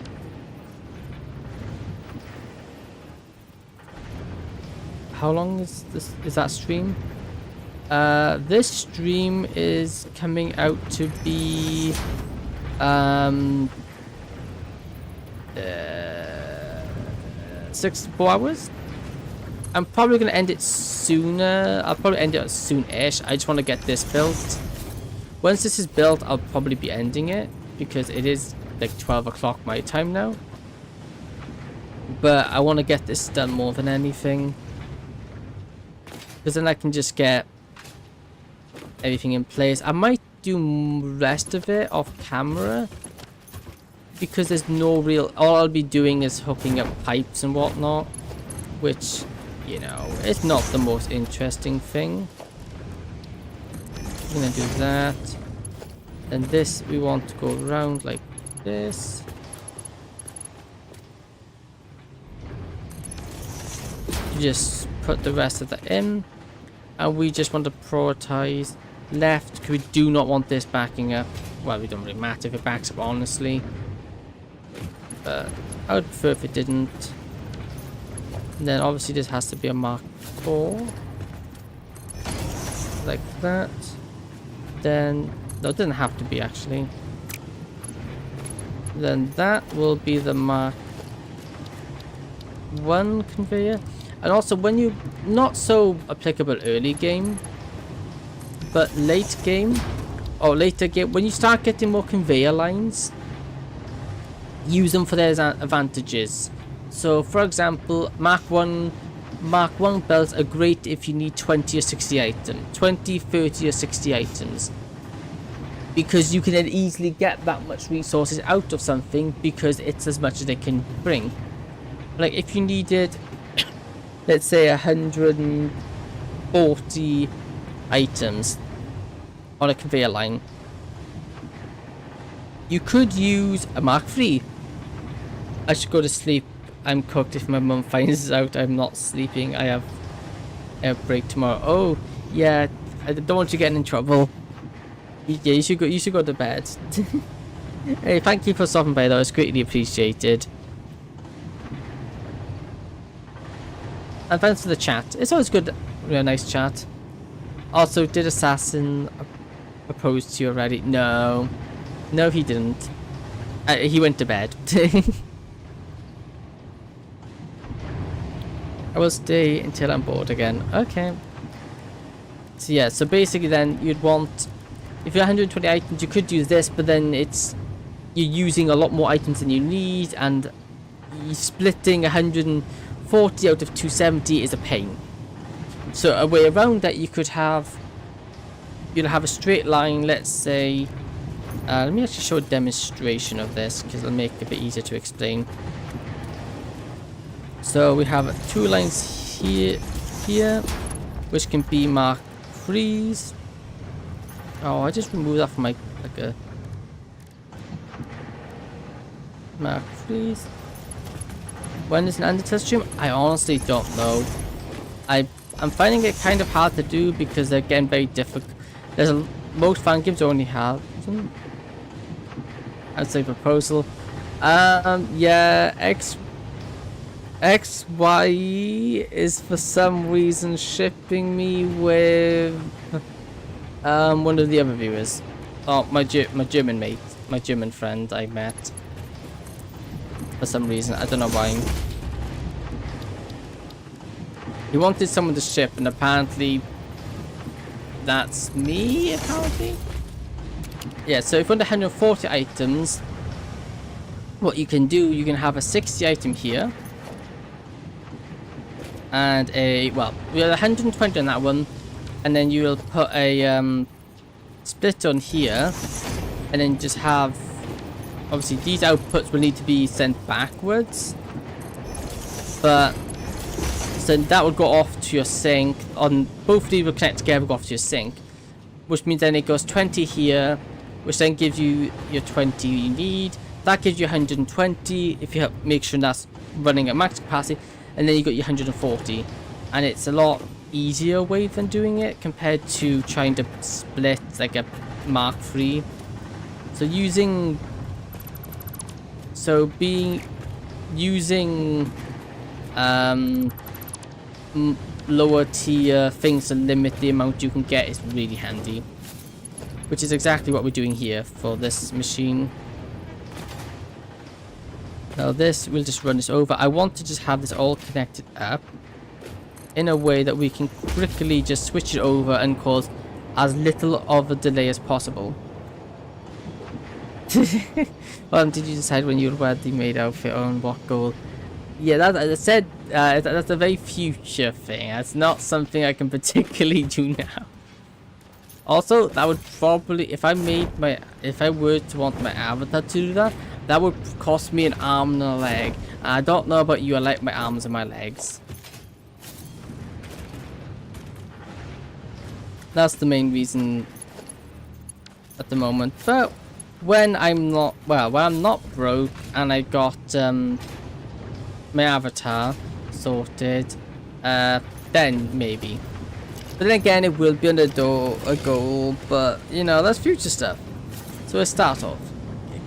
How long is this? Is that stream? This stream is coming out to be 64 hours. I'm probably gonna end it sooner. I'll probably end it soon-ish. I just want to get this built. Once this is built, I'll probably be ending it because it is like 12 o'clock my time now. But I want to get this done more than anything, because then I can just get everything in place. I might do rest of it off camera because there's no real... All I'll be doing is hooking up pipes and whatnot, which, you know, it's not the most interesting thing. I'm gonna do that. And this, we want to go around like this. You just put the rest of that in. And we just want to prioritize left, because we do not want this backing up. Well, it don't really matter if it backs up, honestly. But I would prefer if it didn't. And then obviously this has to be a Mark 4. Like that. Then, no, it doesn't have to be actually. Then that will be the Mark 1 conveyor. And also when you, not so applicable early game, but late game, or later game, when you start getting more conveyor lines, use them for their advantages. So for example, Mark 1 belts are great if you need 20 or 60 items, 20, 30 or 60 items. Because you can then easily get that much resources out of something because it's as much as they can bring. Like if you needed, let's say 140 items on a conveyor line, you could use a Mark 3. I should go to sleep. I'm cooked if my mum finds out I'm not sleeping. I have a break tomorrow. Oh, yeah, I don't want you getting in trouble. Yeah, you should go to bed. Hey, thank you for stopping by though, it's greatly appreciated. And thanks for the chat. It's always good, a nice chat. Also, did Assassin propose to you already? No. No, he didn't. He went to bed. I will stay until I'm bored again. Okay. So yeah, so basically then you'd want, if you're 120 items, you could use this, but then it's, you're using a lot more items than you need, and splitting 140 out of 270 is a pain. So a way around that, you could have, you'll have a straight line, let's say, let me actually show a demonstration of this, because it'll make it a bit easier to explain. So we have two lines here, which can be Mark 3s. Oh, I just removed that from my, like a Mark 3s. When is an Undertale stream? I honestly don't know. I'm finding it kind of hard to do because they're getting very difficult. Most fan games only have some, I'd say, proposal. Yeah, XY is for some reason shipping me with one of the other viewers. Oh, my German mate, my German friend I met. For some reason, I don't know why. He wanted someone to ship, and apparently that's me, apparently. Yeah, so if under 140 items, what you can do, you can have a 60 item here. And a, well, we have 120 on that one. And then you will put a split on here. And then just have obviously these outputs will need to be sent backwards, but so that will go off to your sink. On both of these will connect together, go off to your sink, which means then it goes 20 here, which then gives you your 20 you need. That gives you 120 if you make sure that's running at max capacity, and then you got your 140, and it's a lot easier way than doing it compared to trying to split like a Mark III. So using lower tier things to limit the amount you can get is really handy, which is exactly what we're doing here for this machine. Now this, we'll just run this over. I want to just have this all connected up in a way that we can quickly just switch it over and cause as little of a delay as possible. Well, did you decide when you wear the maid outfit on what goal? Yeah, that, as I said, that's a very future thing. That's not something I can particularly do now. Also, that would probably, if I were to want my avatar to do that, that would cost me an arm and a leg. I don't know about you, I like my arms and my legs. That's the main reason at the moment. But when I'm not, well, when I'm not broke and I got my avatar sorted, then maybe. But then again, it will be under a goal, but you know, that's future stuff. So a start off,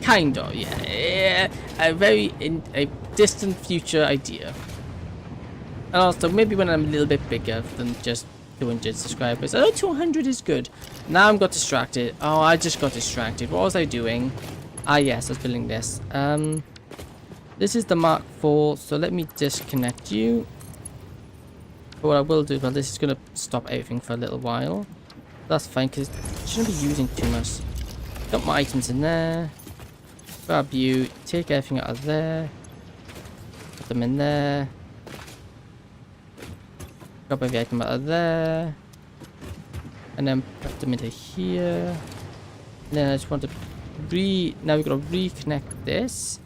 kind of, yeah, a a distant future idea. And also maybe when I'm a little bit bigger than just 200 subscribers. Oh, 200 is good. Now I'm got distracted. Oh, I just got distracted. What was I doing? Ah, yes, I was building this. This is the Mark IV, so let me disconnect you. But what I will do, well, this is going to stop everything for a little while. That's fine, because it shouldn't be using too much. Got my items in there. Grab you, take everything out of there. Put them in there. Grab every item out of there. And then put them into here. And then I just want to now we've got to reconnect this.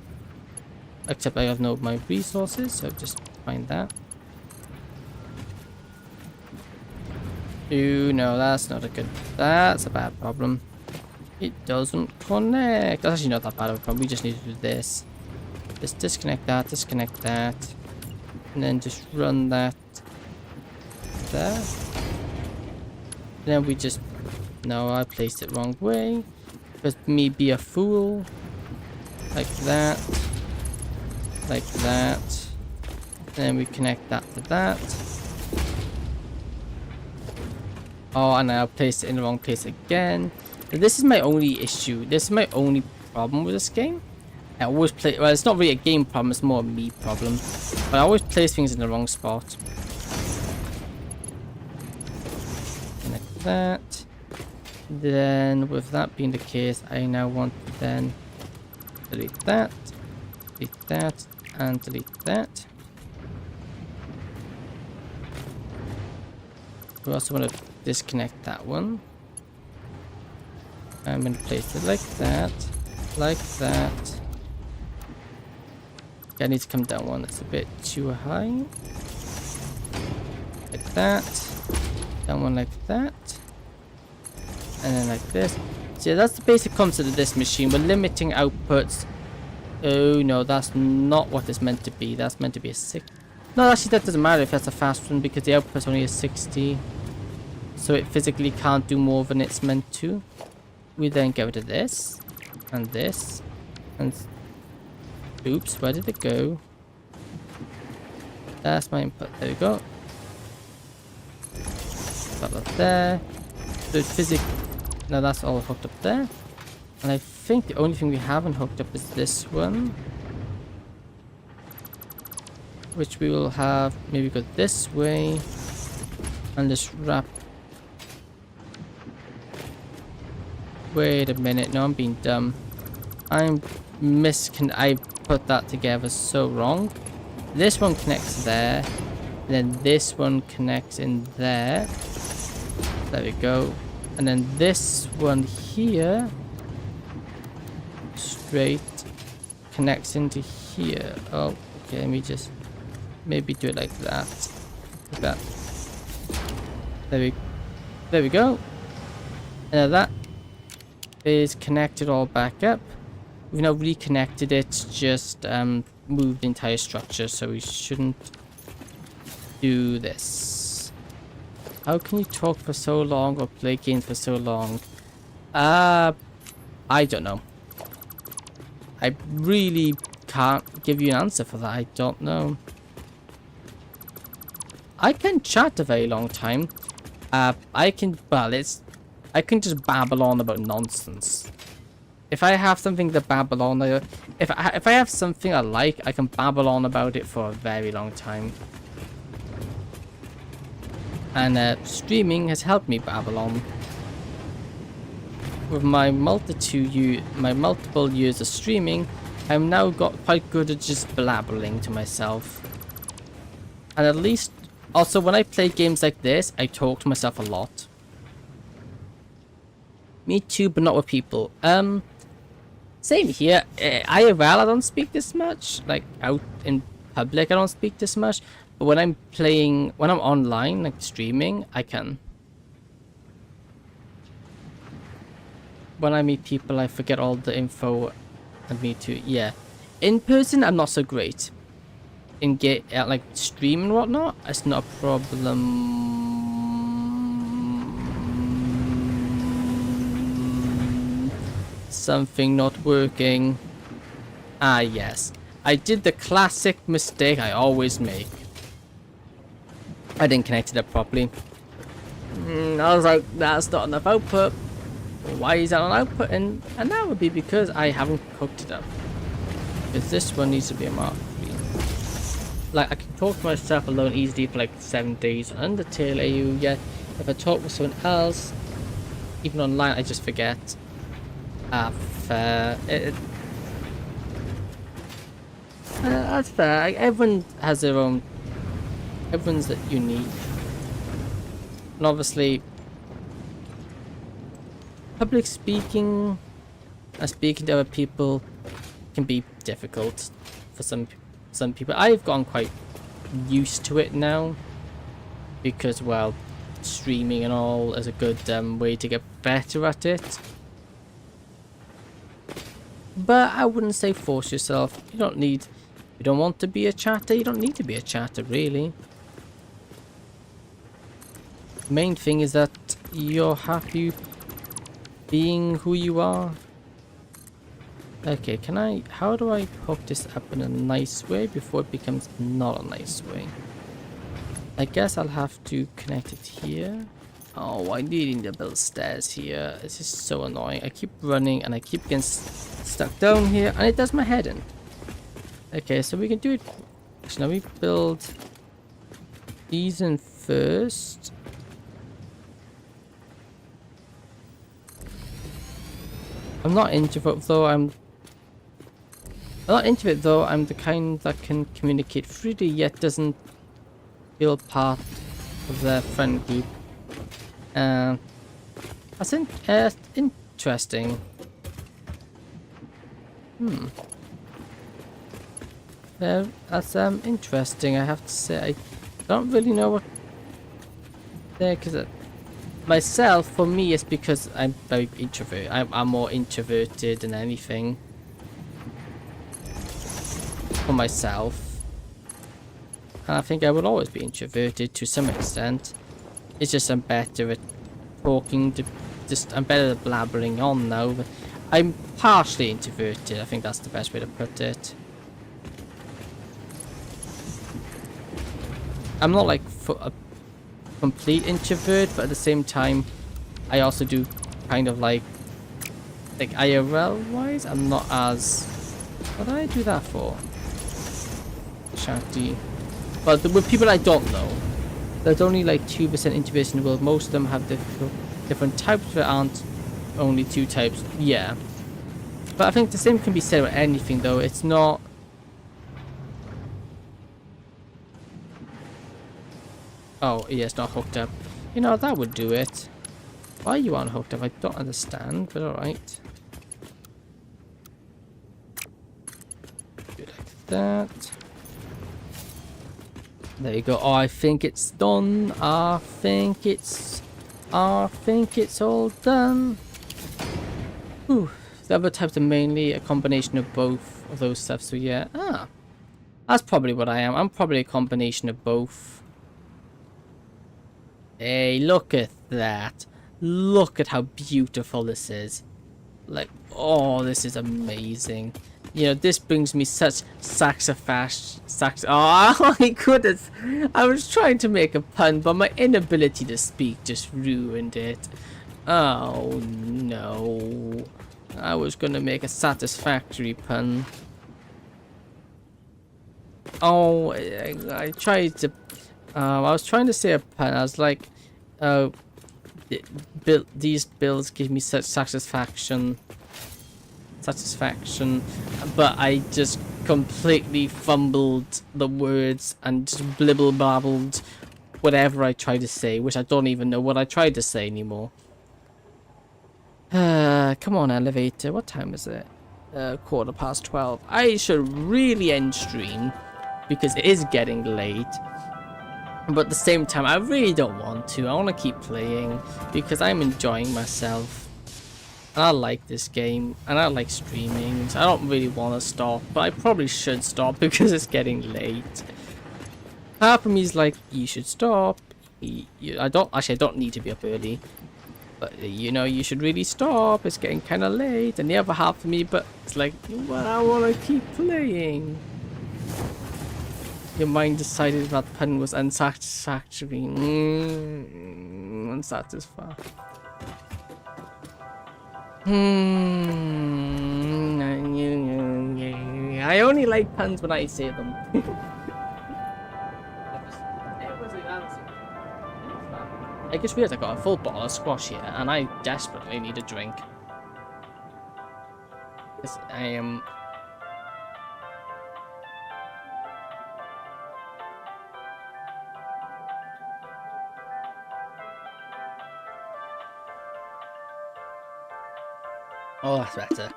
Except I have no of my resources, so just find that. Ooh, no, that's not a good... That's a bad problem. It doesn't connect. That's actually not that bad of a problem. We just need to do this. Just disconnect that. And then just run that there. And then we just... No, I placed it wrong way. Just me be a fool. Like that. Like that. Then we connect that to that. Oh, and I placed it in the wrong place again. This is my only issue. This is my only problem with this game. I always play... Well, it's not really a game problem. It's more a me problem. But I always place things in the wrong spot. Like that. Then, with that being the case, I now want to then delete that, and delete that. We also want to disconnect that one. I'm going to place it like that, like that. I need to come down one that's a bit too high. Like that. Down one like that. And then like this. So that's the basic concept of this machine. We're limiting outputs. Oh no, that's not what it's meant to be. That's meant to be a 6. No, actually that doesn't matter if that's a fast one because the output's only a 60. So it physically can't do more than it's meant to. We then go to this. And this. And... Oops, where did it go? That's my input. There we go. Put that there. So it physically... Now that's all hooked up there. And I think the only thing we haven't hooked up is this one. Which we will have maybe go this way. And just wrap. Wait a minute, no, I'm being dumb. I put that together so wrong. This one connects there. Then this one connects in there. There we go. And then this one here straight connects into here. Oh, okay, let me just maybe do it like that. Like that. There we go. And that is connected all back up. We've now reconnected it, just moved the entire structure, so we shouldn't do this. How can you talk for so long or play games for so long? I don't know. I really can't give you an answer for that. I don't know. I can chat a very long time. I can just babble on about nonsense. If I have something to babble on, if I have something I like, I can babble on about it for a very long time. And streaming has helped me babble on. With my multiple years of streaming, I've now got quite good at just blabbering to myself. And at least, also when I play games like this, I talk to myself a lot. Me too, but not with people. Same here. IRL, I don't speak this much. Like out in public, I don't speak this much. But when I'm online, like streaming, I can. When I meet people, I forget all the info. And me too. Yeah, in person, I'm not so great. In like stream and whatnot, it's not a problem. Something not working. Ah, yes. I did the classic mistake I always make. I didn't connect it up properly. I was like, that's not enough output. Why is that on output? And that would be because I haven't cooked it up. Because this one needs to be a Mark 3. Like, I can talk to myself alone easily for like 7 days on Undertale AU, yet if I talk with someone else, even online, I just forget. Fair. That's fair. Like, everyone has their own. Everyone's unique. And obviously, public speaking and speaking to other people can be difficult for some people. I've gotten quite used to it now because, well, streaming and all is a good way to get better at it. But I wouldn't say force yourself. You don't want to be a chatter, you don't need to be a chatter, really. The main thing is that you're happy being who you are. Okay, how do I hook this up in a nice way before it becomes not a nice way? I guess I'll have to connect it here. Oh, I'm needing to build stairs here. This is so annoying. I keep running and I keep getting stuck down here and it does my head in. Okay, so we can do it. So now we build these in first. I'm not introvert though. I'm the kind that can communicate freely yet doesn't feel part of the friend group. That's interesting. That's interesting. I have to say, I don't really know what there, because myself, for me, it's because I'm very introverted. I'm more introverted than anything. For myself, and I think I will always be introverted to some extent. It's just I'm better at talking to. I'm better at blabbering on now. But I'm partially introverted. I think that's the best way to put it. I'm not like a complete introvert, but at the same time, I also do kind of like IRL wise, I'm not as. What did I do that for? Chatty. But with people I don't know, there's only like 2% introversion in the world. Most of them have different types, but aren't only 2 types. Yeah. But I think the same can be said about anything, though. It's not. Oh, yeah, it's not hooked up. You know, that would do it. Why you aren't hooked up, I don't understand, but alright. that. There you go. Oh, I think it's done. I think it's all done. Ooh, the other types are mainly a combination of both of those stuff. So yeah, that's probably what I am. I'm probably a combination of both. Hey, look at that. Look at how beautiful this is. Like, oh, this is amazing. You know, this brings me such oh my goodness. I was trying to make a pun, but my inability to speak just ruined it. Oh no. I was gonna make a satisfactory pun. Oh, I tried to... I was trying to say a pun. I was like, these bills give me such satisfaction, but I just completely fumbled the words and just blibble babbled whatever I tried to say, which I don't even know what I tried to say anymore. Come on, elevator. What time is it? 12:15. I should really end stream because it is getting late. But at the same time, I really don't want to. I want to keep playing because I'm enjoying myself. And I like this game. And I like streaming. So I don't really want to stop. But I probably should stop because it's getting late. Half of me is like, you should stop. I don't need to be up early. But, you know, you should really stop. It's getting kind of late. And the other half of me, but it's like, well, I want to keep playing. Your mind decided that pun was unsatisfactory. Unsatisfied. I only like puns when I say them. I just realized I got a full bottle of squash here, and I desperately need a drink. Yes, I am. Oh, that's better.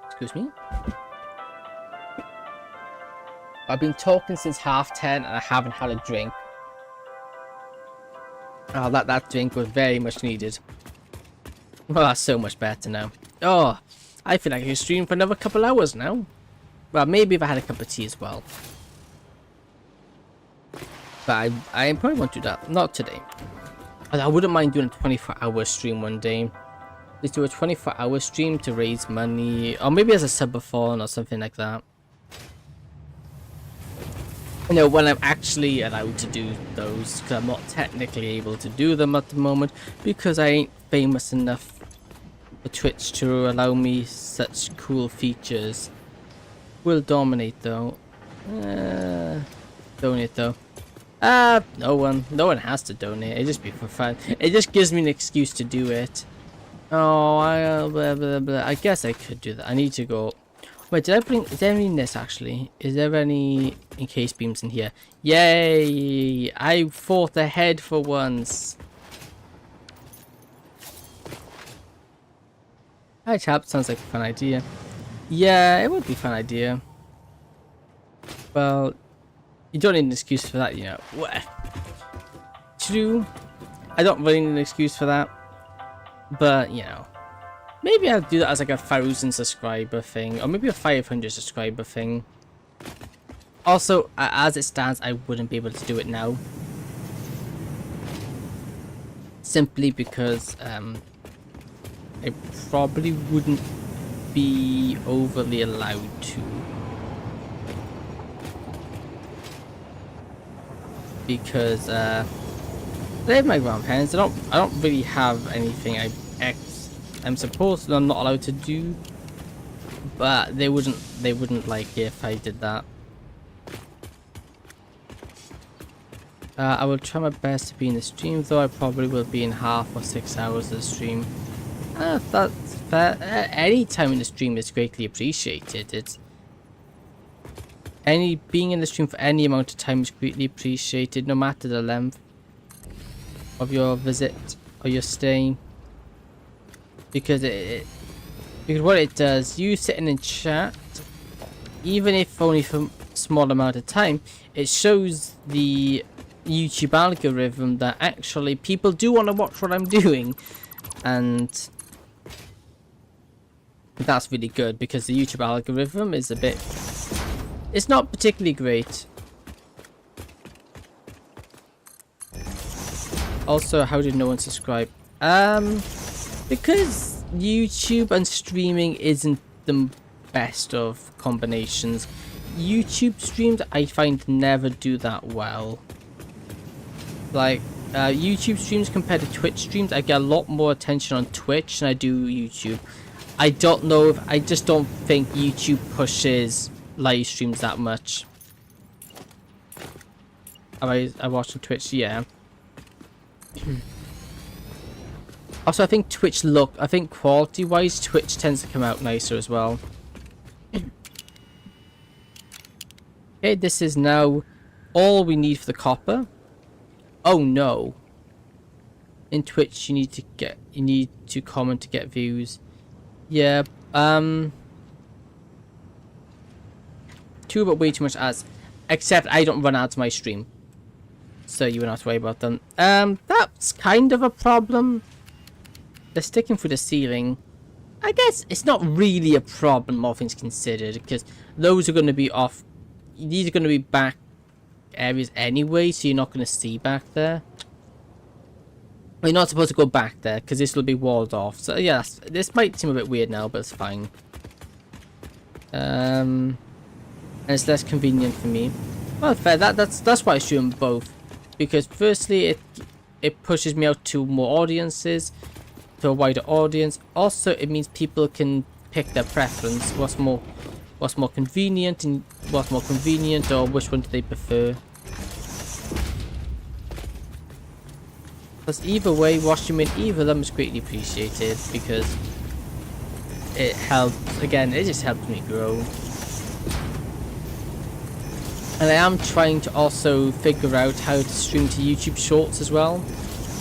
Excuse me. I've been talking since 10:30 and I haven't had a drink. Oh, that drink was very much needed. Well, that's so much better now. Oh, I feel like I can stream for another couple hours now. Well, maybe if I had a cup of tea as well. But I probably won't do that. Not today. I wouldn't mind doing a 24-hour stream one day. Let's do a 24-hour stream to raise money. Or maybe as a subathon or something like that. You know, when I'm actually allowed to do those, because I'm not technically able to do them at the moment, because I ain't famous enough for Twitch to allow me such cool features. We'll dominate though. Donate though. No one has to donate. It just be for fun. It just gives me an excuse to do it. Oh, blah, blah, blah. I guess I could do that. I need to go. Wait, is there any in this actually? Is there any encased beams in here? Yay! I fought ahead for once. Hi chap, sounds like a fun idea. Yeah, it would be a fun idea. Well, you don't need an excuse for that, you know. What? True. I don't really need an excuse for that. But, you know. Maybe I'll do that as like a 1,000 subscriber thing. Or maybe a 500 subscriber thing. Also, as it stands, I wouldn't be able to do it now. Simply because I probably wouldn't be overly allowed to. Because they're my grandparents. I don't really have anything I'm supposed to, I'm not allowed to do, but they wouldn't like it if I did that. I will try my best to be in the stream, though I probably will be in half or 6 hours of the stream. That's fair. Any time in the stream is greatly appreciated. Being in the stream for any amount of time is greatly appreciated, no matter the length of your visit or your stay. Because what it does, you sitting in chat even if only for a small amount of time, it shows the YouTube algorithm that actually people do want to watch what I'm doing, and that's really good because the YouTube algorithm is a bit, it's not particularly great. Also, how did no one subscribe? Because YouTube and streaming isn't the best of combinations. YouTube streams I find never do that well. Like YouTube streams compared to Twitch streams, I get a lot more attention on Twitch than I do YouTube. I don't know if I just don't think YouTube pushes live streams that much. I watch on Twitch, yeah. Also, I think I think quality wise Twitch tends to come out nicer as well. Okay, this is now all we need for the copper. Oh no. In Twitch you need to comment to get views. Yeah, but way too much ads. Except I don't run ads my stream, so you won't have to worry about them. That's kind of a problem. They're sticking through the ceiling. I guess it's not really a problem, all things considered, because those are going to be off. These are going to be back areas anyway, so you're not going to see back there. You're not supposed to go back there because this will be walled off. So yeah, this might seem a bit weird now, but it's fine. And it's less convenient for me. Well, fair. That's why I stream both, because firstly it pushes me out to more audiences, to a wider audience. Also, it means people can pick their preference. What's more convenient, or which one do they prefer? Because either way, watching in either of them is greatly appreciated because it helps. Again, it just helps me grow. And I am trying to also figure out how to stream to YouTube Shorts as well.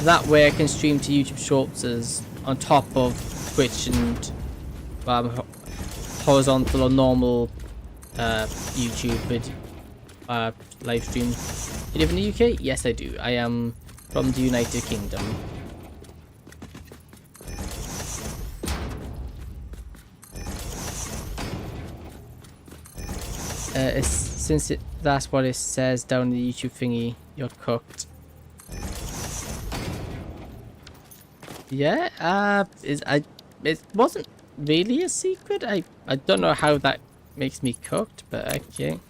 That way I can stream to YouTube Shorts as on top of Twitch and horizontal or normal YouTube live stream. You live in the UK? Yes, I do. I am from the United Kingdom. That's what it says down in the YouTube thingy, you're cooked. Yeah, it wasn't really a secret. I don't know how that makes me cooked, but okay.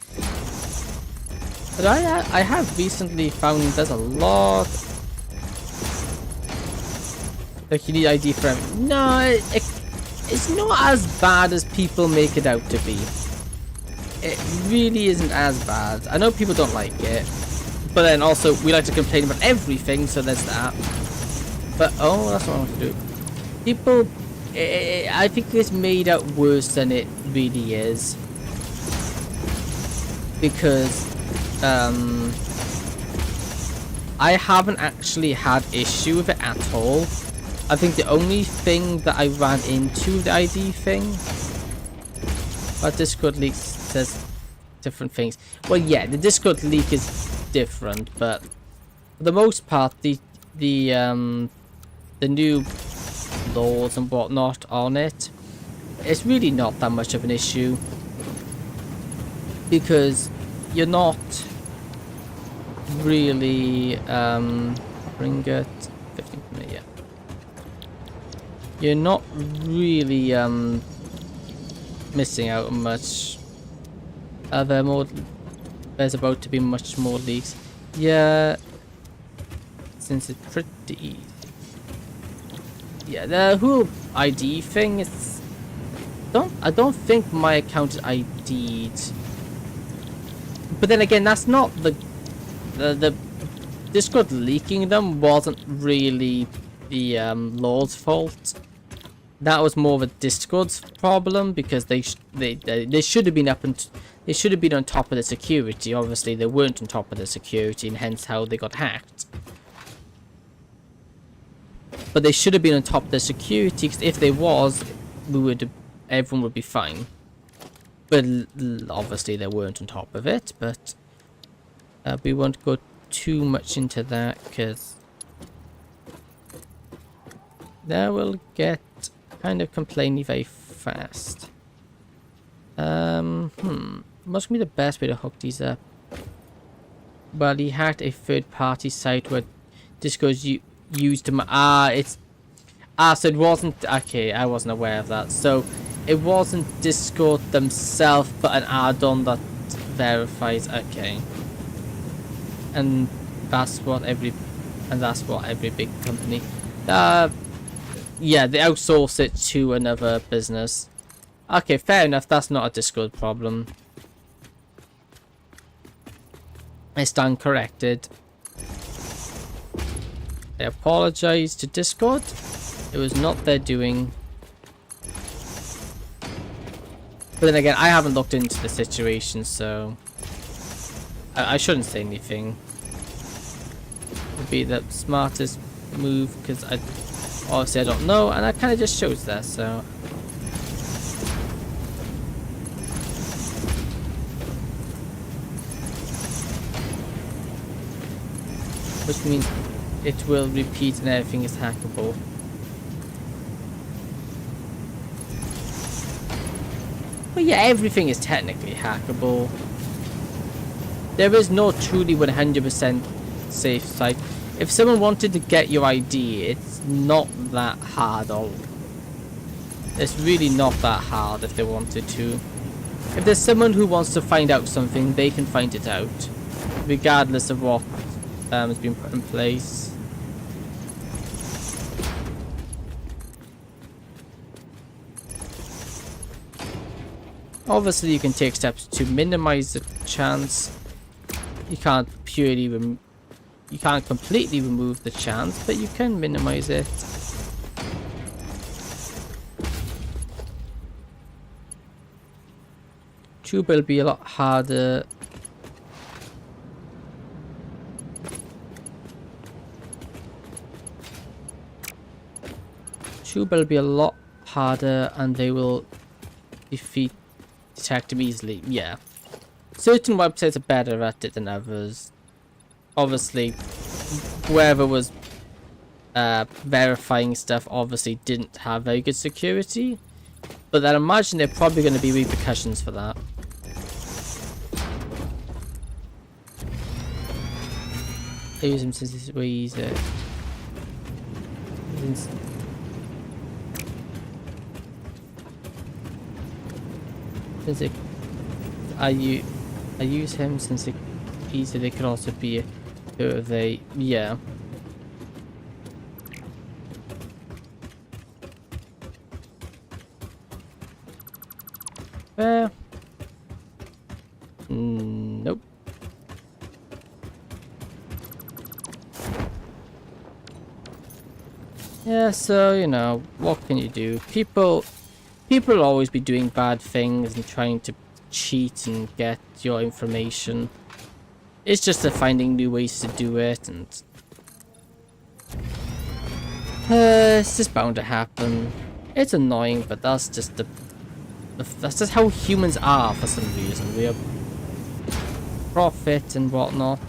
But I have recently found there's a lot. Like, you need ID for everything. No, it's not as bad as people make it out to be. It really isn't as bad. I know people don't like it, but then also we like to complain about everything, so there's that. But oh, that's what I want to do. People, I think it's made out worse than it really is, because I haven't actually had issue with it at all. I think the only thing that I ran into the ID thing, but Discord leak says different things. Well, yeah, the Discord leak is different, but for the most part, the new laws and whatnot on it, it's really not that much of an issue, because you're not really bring it 15 minutes, yeah. You're not really missing out on much. There's about to be much more leaks. Yeah, since it's pretty easy. Yeah, the whole ID thing is. I don't think my account is ID'd. But then again, that's not the Discord leaking them wasn't really the law's fault. That was more of a Discord's problem, because they should have been they should have been on top of the security. Obviously, they weren't on top of the security, and hence how they got hacked. But they should have been on top of the security, because if they was, everyone would be fine. But obviously they weren't on top of it, but we won't go too much into that because that will get kind of complainy very fast. What's gonna be the best way to hook these up? Well, he hacked a third-party site where Discord's used to so it wasn't, okay, I wasn't aware of that. So it wasn't Discord themselves, but an add-on that verifies, okay. And that's what every big company, yeah, they outsource it to another business. Okay, fair enough, that's not a Discord problem. I stand corrected. I apologize to Discord. It was not their doing. But then again, I haven't looked into the situation, so I shouldn't say anything. It would be the smartest move, because obviously I don't know, and that kind of just shows that, so. Which means it will repeat and everything is hackable. But yeah, everything is technically hackable. There is no truly 100% safe site. If someone wanted to get your ID, it's not that hard. It's really not that hard if they wanted to. If there's someone who wants to find out something, they can find it out, regardless of what has been put in place. Obviously, you can take steps to minimize the chance. You can't you can't completely remove the chance, but you can minimize it. Vtuber will be a lot harder. Vtuber will be a lot harder, and they will detect them easily. Yeah, certain websites are better at it than others. Obviously, whoever was verifying stuff obviously didn't have very good security, but I imagine there are probably going to be repercussions for that. I use him since it's way easier. I use him since it easily could also be yeah. Nope. Yeah, so you know, what can you do? People will always be doing bad things and trying to cheat and get your information. It's just finding new ways to do it, and it's just bound to happen. It's annoying, but that's just that's just how humans are for some reason. We are profit and whatnot.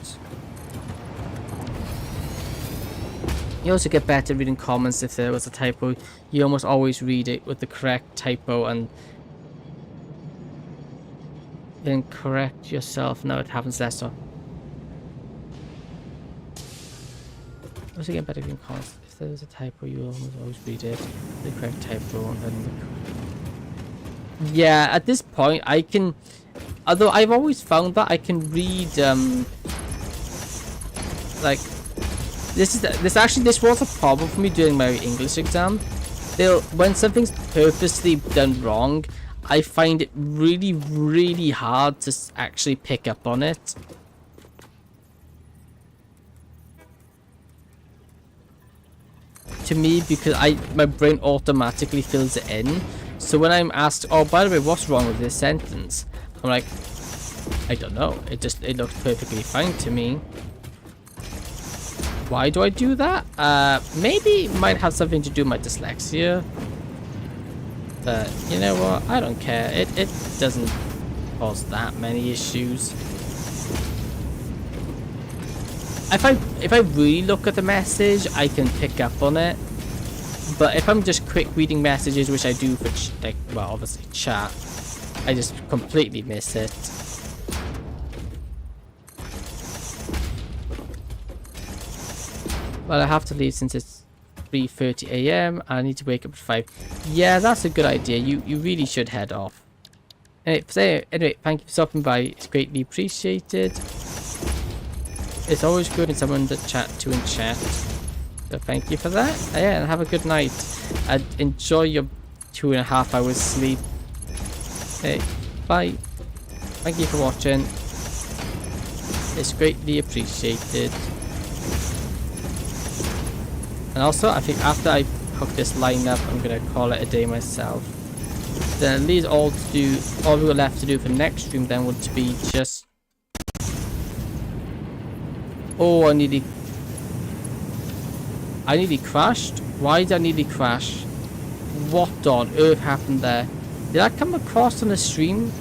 You also get better at reading comments if there was a typo. You almost always read it with the correct typo and then correct yourself. Now it happens less so. Also get better at reading comments. If there was a typo, you almost always read it, the correct typo, and then yeah, at this point I can, although I've always found that I can read like this was a problem for me during my English exam. When something's purposely done wrong, I find it really, really hard to actually pick up on it. To me, because my brain automatically fills it in. So when I'm asked, oh, by the way, what's wrong with this sentence? I'm like, I don't know. It looks perfectly fine to me. Why do I do that? Maybe it might have something to do with my dyslexia. But you know what? I don't care. It doesn't cause that many issues. If I really look at the message, I can pick up on it. But if I'm just quick reading messages, which I do for like, well, obviously chat, I just completely miss it. Well, I have to leave since it's 3:30 AM. I need to wake up at 5. Yeah, that's a good idea. You really should head off. Anyway, thank you for stopping by. It's greatly appreciated. It's always good in someone to chat to in chat. So thank you for that. Yeah, and have a good night. And enjoy your 2.5 hours sleep. Hey, bye. Thank you for watching. It's greatly appreciated. And also, I think after I hook this line up, I'm gonna call it a day myself. Then at least all we were left to do for next stream then would be just. Oh, I nearly crashed. Why did I nearly crash? What on earth happened there? Did I come across on the stream?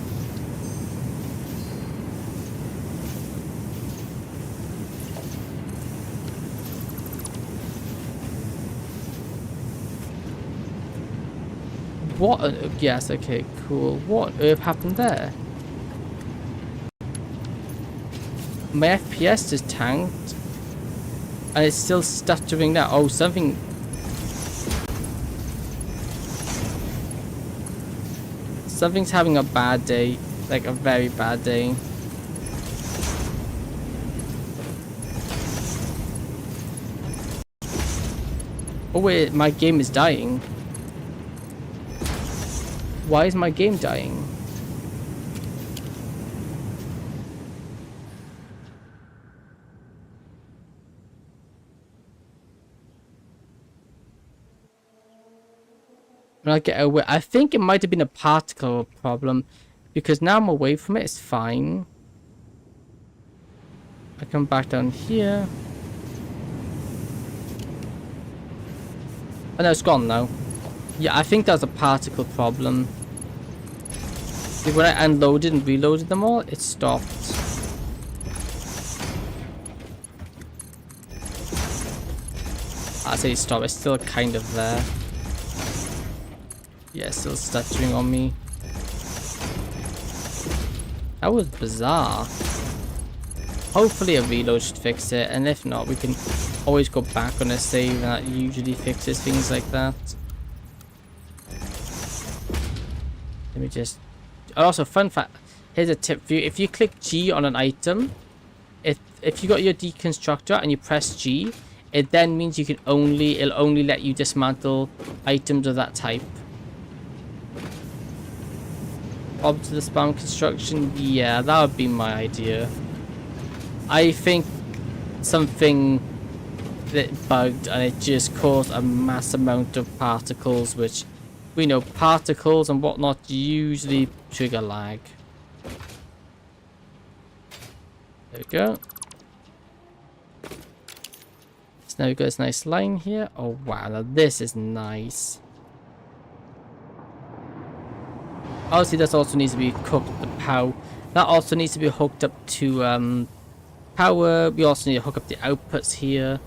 What? Yes, okay, cool. What on earth happened there? My FPS just tanked. And it's still stuttering now. Oh, something. Something's having a bad day. Like a very bad day. Oh wait, my game is dying. Why is my game dying? When I get away, I think it might have been a particle problem, because now I'm away from it. It's fine. I come back down here. Oh no, it's gone now. Yeah, I think that was a particle problem. When I unloaded and reloaded them all, it stopped. I say it stopped. It's still kind of there. Yeah, still stuttering on me. That was bizarre. Hopefully a reload should fix it, and if not, we can always go back on a save, and that usually fixes things like that. Let me just... Also, fun fact, here's a tip for you. If you click G on an item, if you got your deconstructor and you press G, it then means you can it'll only let you dismantle items of that type. Up to the spam construction, yeah, that would be my idea. I think something that bugged and it just caused a mass amount of particles, which we know particles and whatnot usually trigger lag. There we go. So now we've got this nice line here. Oh wow, now this is nice. Obviously, this also needs to be cooked. The power that also needs to be hooked up to power. We also need to hook up the outputs here,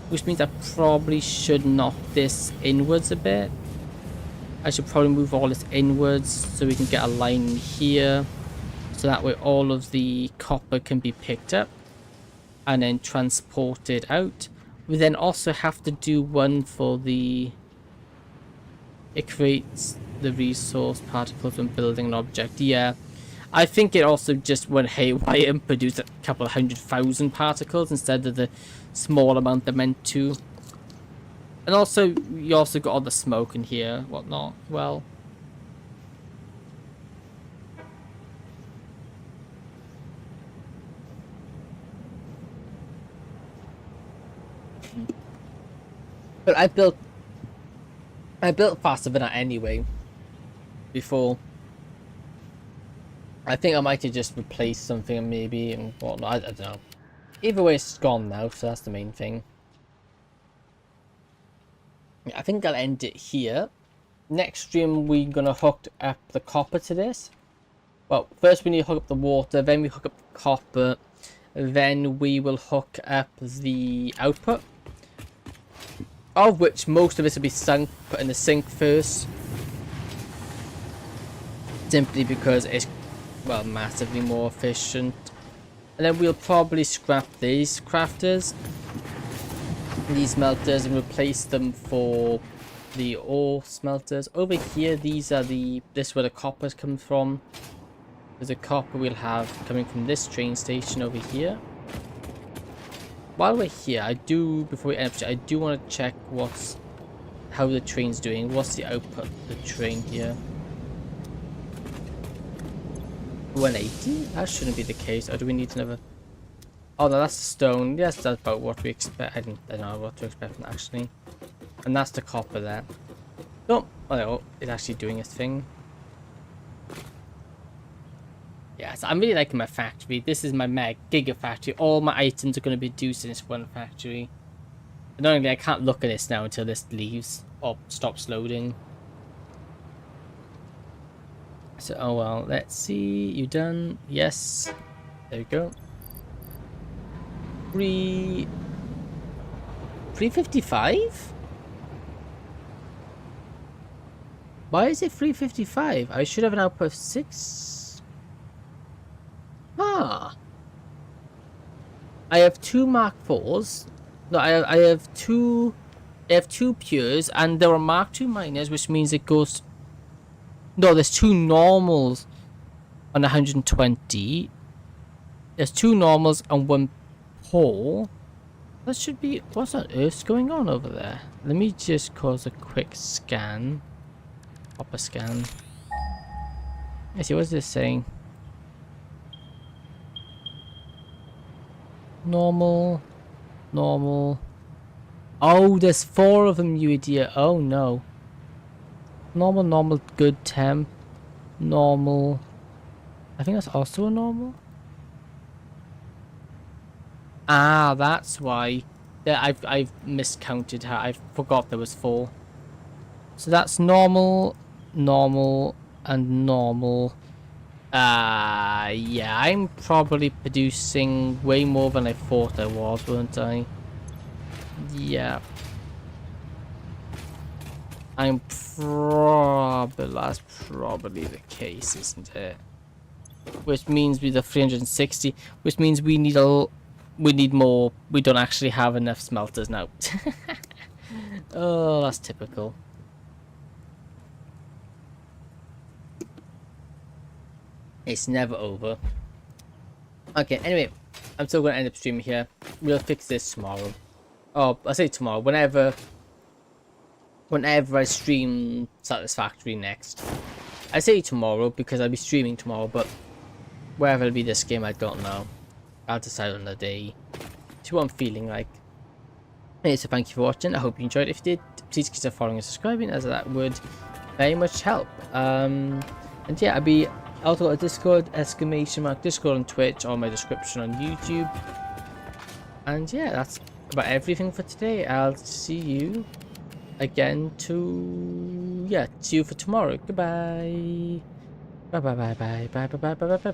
which means I probably should knock this inwards a bit. I should probably move all this inwards so we can get a line here, so that way all of the copper can be picked up and then transported out. We then also have to do one for the... It creates the resource particles when building an object. Yeah, I think it also just went haywire and produced a couple of 100,000 particles instead of the small amount they're meant to. And also, you also got all the smoke in here, whatnot. Well, but I built faster than that anyway. Before, I think I might have just replaced something maybe and whatnot. I don't know. Either way, it's gone now, so that's the main thing. I think I'll end it here. Next stream, we're gonna hook up the copper to this, Well, first we need to hook up the water, then we hook up the copper, then we will hook up the output, of which most of this will be sunk, put in the sink first, simply because it's, well, massively more efficient. And then we'll probably scrap these crafters, these melters, and replace them for the ore smelters. Over here, these are this is where the copper's come from. There's a copper we'll have coming from this train station over here. While we're here, before we end up, I do want to check how the train's doing. What's the output of the train here? 180? That shouldn't be the case. Or do we need another? Oh no, that's the stone. Yes, that's about what we expect. I don't know what to expect from that, actually. And that's the copper there. Oh, well, it's actually doing its thing. Yeah, so I'm really liking my factory. This is my giga factory. All my items are going to be produced in this one factory. Annoyingly, I can't look at this now until this leaves or stops loading. So, oh well, let's see. You done? Yes. There we go. 355? Why is it 355? I should have an output of 6. Ah. I have 2 Mark 4s. No, I have two pures, and there are Mark 2 miners, which means it goes. No, there's 2 normals on 120. There's 2 normals and 1 pole. That should be. What's on earth's going on over there? Let me just cause a quick scan. Pop a scan. Let's see, what's this saying? Normal. Normal. Oh, there's 4 of them, you idiot. Oh no. Normal, good temp. Normal. I think that's also a normal. Ah, that's why. Yeah, I've miscounted her. I forgot there was 4. So that's normal, normal, and normal. Yeah, I'm probably producing way more than I thought I was, weren't I? Yeah. That's probably the case, isn't it? Which means we the 360, which means we need more. We don't actually have enough smelters now. Oh, that's typical. It's never over. Okay, anyway, I'm still gonna end up streaming here. We'll fix this tomorrow. Oh, I say tomorrow. Whenever I stream Satisfactory next. I say tomorrow because I'll be streaming tomorrow, but wherever it'll be this game, I don't know. I'll decide on the day. To what I'm feeling like. Anyway, so thank you for watching. I hope you enjoyed. If you did, please consider following and subscribing, as that would very much help. And yeah, I'll be also got a Discord, Discord on Twitch, or my description on YouTube. And yeah, that's about everything for today. I'll see you again see you for tomorrow. Goodbye. Bye bye bye bye bye bye bye bye bye bye.